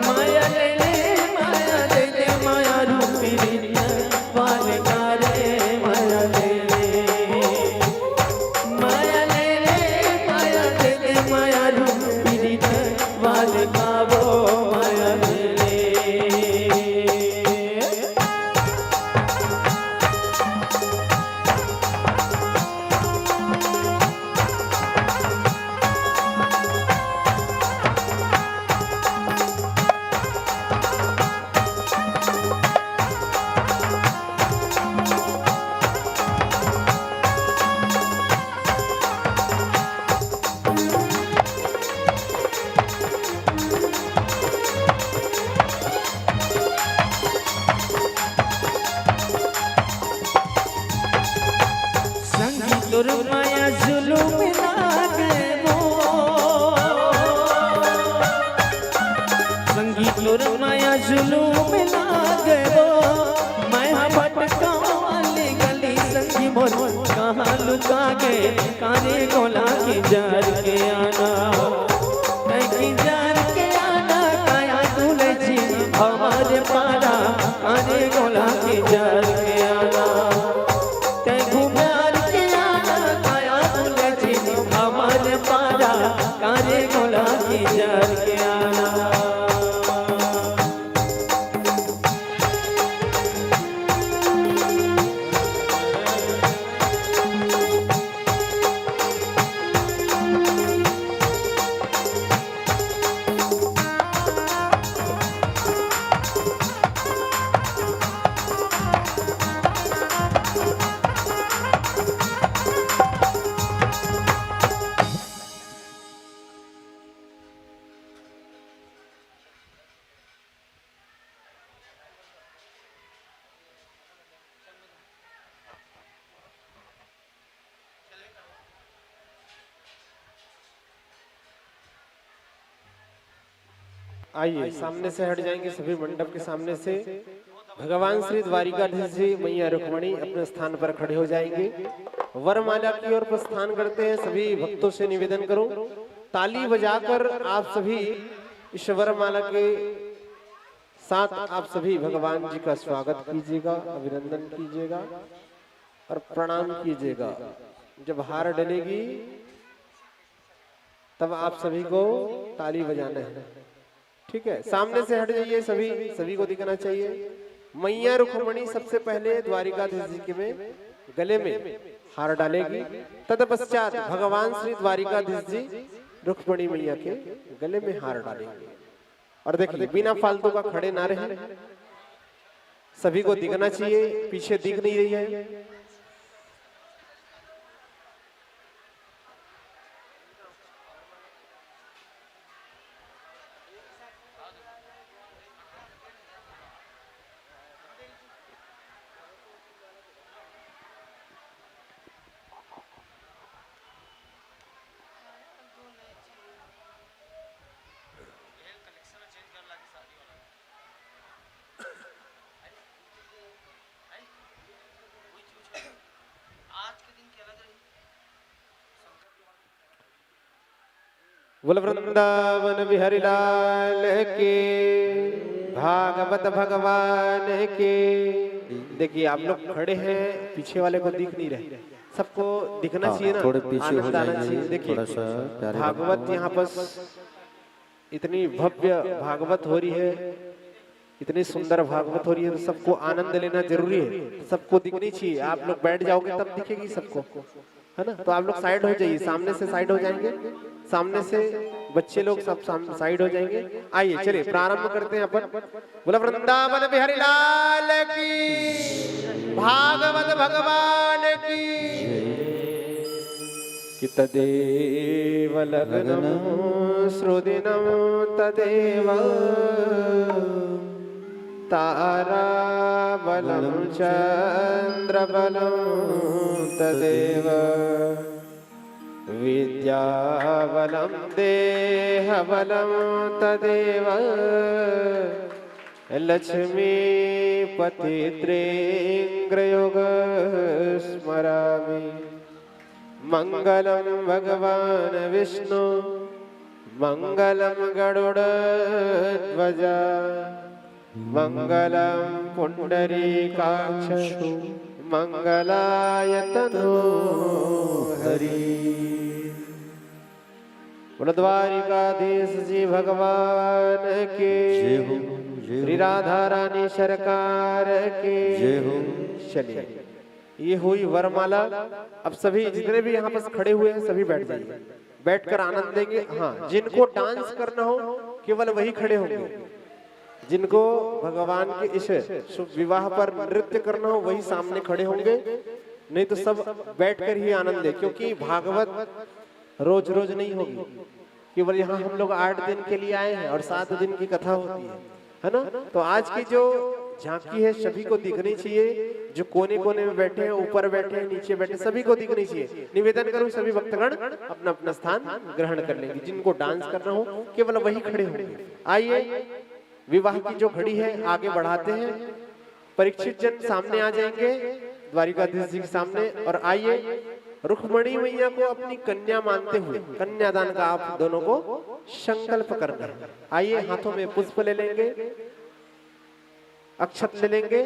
माया ले दे माया रूपी रीत वाले कारे माया ले दे माया रूपी रीत वाले का वो माया ले संगीतुर माया जुलूम लागे वो संगीतुर माया जुलूम लागे वो मैं भटका वाली गली संगी मोर कहाँ लुका के काने गोला की जार के आना की जार के आना काया तुलसी हमारे पारा काने गोला की जार के आना कारे गोला की जार के आना आइए सामने से हट जाएंगे सभी मंडप के सामने से। भगवान श्री द्वारिकाधीश जी मैया रुक्मणी अपने स्थान पर खड़े हो जाएंगे। वरमाला की ओर प्रस्थान करते हैं। सभी भक्तों से निवेदन करूं, ताली बजाकर आप सभी इस वरमाला के साथ आप सभी भगवान जी का स्वागत कीजिएगा, अभिनंदन कीजिएगा और प्रणाम कीजिएगा। जब हार डलेगी तब आप सभी को ताली बजाना है, ठीक है। सामने से हट जाइए, सभी को दिखना चाहिए। मैया रुक्मणी सबसे पहले द्वारिकाधीश जी के में गले में हार डालेगी, तत्पश्चात भगवान श्री द्वारिकाधीश जी रुक्मणी मैया के गले में हार डालेंगे। और देखिए बिना फालतू का खड़े ना रहे, सभी को दिखना चाहिए, पीछे दिख नहीं रही है। बोल वृंदावन बिहारी लाल के, भागवत भगवान के। देखिए आप लोग खड़े हैं, पीछे वाले को दिख नहीं रहे, सबको दिखना चाहिए ना, थोड़े पीछे हो जाइए। देखिए भागवत यहाँ पर इतनी भव्य भागवत हो रही है, इतनी सुंदर भागवत हो रही है, तो सबको आनंद लेना जरूरी है, सबको दिखनी चाहिए। आप लोग बैठ जाओगे तब दिखेगी सबको, है ना। तो आप लोग साइड हो जाइए, सामने से साइड हो जाएंगे, सामने से बच्चे लोग सब साइड हो जाएंगे। आइए चलिए प्रारंभ करते हैं अपन। बोला वृंदावन बिहारी लाल की, भागवत भगवान की। तदेव लग्नम श्रुदिनम तदेव ताराबलं चंद्रबलं तदेव विद्याबलं देहबलं तदेव लक्ष्मीपतिर्ङ्गबलं शीघ्रयोग स्मरामि। मंगलम भगवान विष्णु मंगलम गरुड़ध्वज मंगलम पुंडरीकाक्ष मंगलायतनो हरि। द्वारिकाधीश जी भगवान के, श्री राधा रानी सरकार के। चलिए, ये हुई वरमाला। अब सभी जितने भी यहाँ पर खड़े हुए हैं सभी बैठ जाइए, बैठकर आनंद लेंगे। हाँ, जिनको डांस करना हो केवल वही खड़े होंगे, जिनको भगवान के इस शुभ विवाह पर नृत्य करना हो वही सामने खड़े होंगे, नहीं तो सब बैठकर ही आनंद ले। क्योंकि भागवत रोज रोज नहीं होगी, केवल यहाँ हम लोग 8 दिन के लिए आए हैं और 7 दिन की कथा होती है ना। तो आज की जो झांकी है सभी को दिखनी चाहिए, जो कोने कोने में बैठे हैं, ऊपर बैठे हैं, नीचे बैठे, सभी को दिखनी चाहिए। निवेदन करूं सभी भक्तगण अपना अपना स्थान ग्रहण कर लेंगे। जिनको डांस करना हो केवल वही खड़े होंगे। आइए, विवाह की जो घड़ी है आगे बढ़ाते हैं। परीक्षित जन सामने आ जाएंगे द्वारिकाधीश जी के सामने। और आइए, रुक्मणी मैया को अपनी कन्या मानते हुए कन्यादान का आप दोनों को संकल्प करना है। आइए, हाथों में पुष्प ले लेंगे, अक्षत ले लेंगे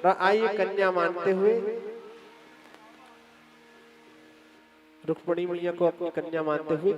और आइए कन्या मानते हुए रुक्मणी मैया को अपनी कन्या मानते हुए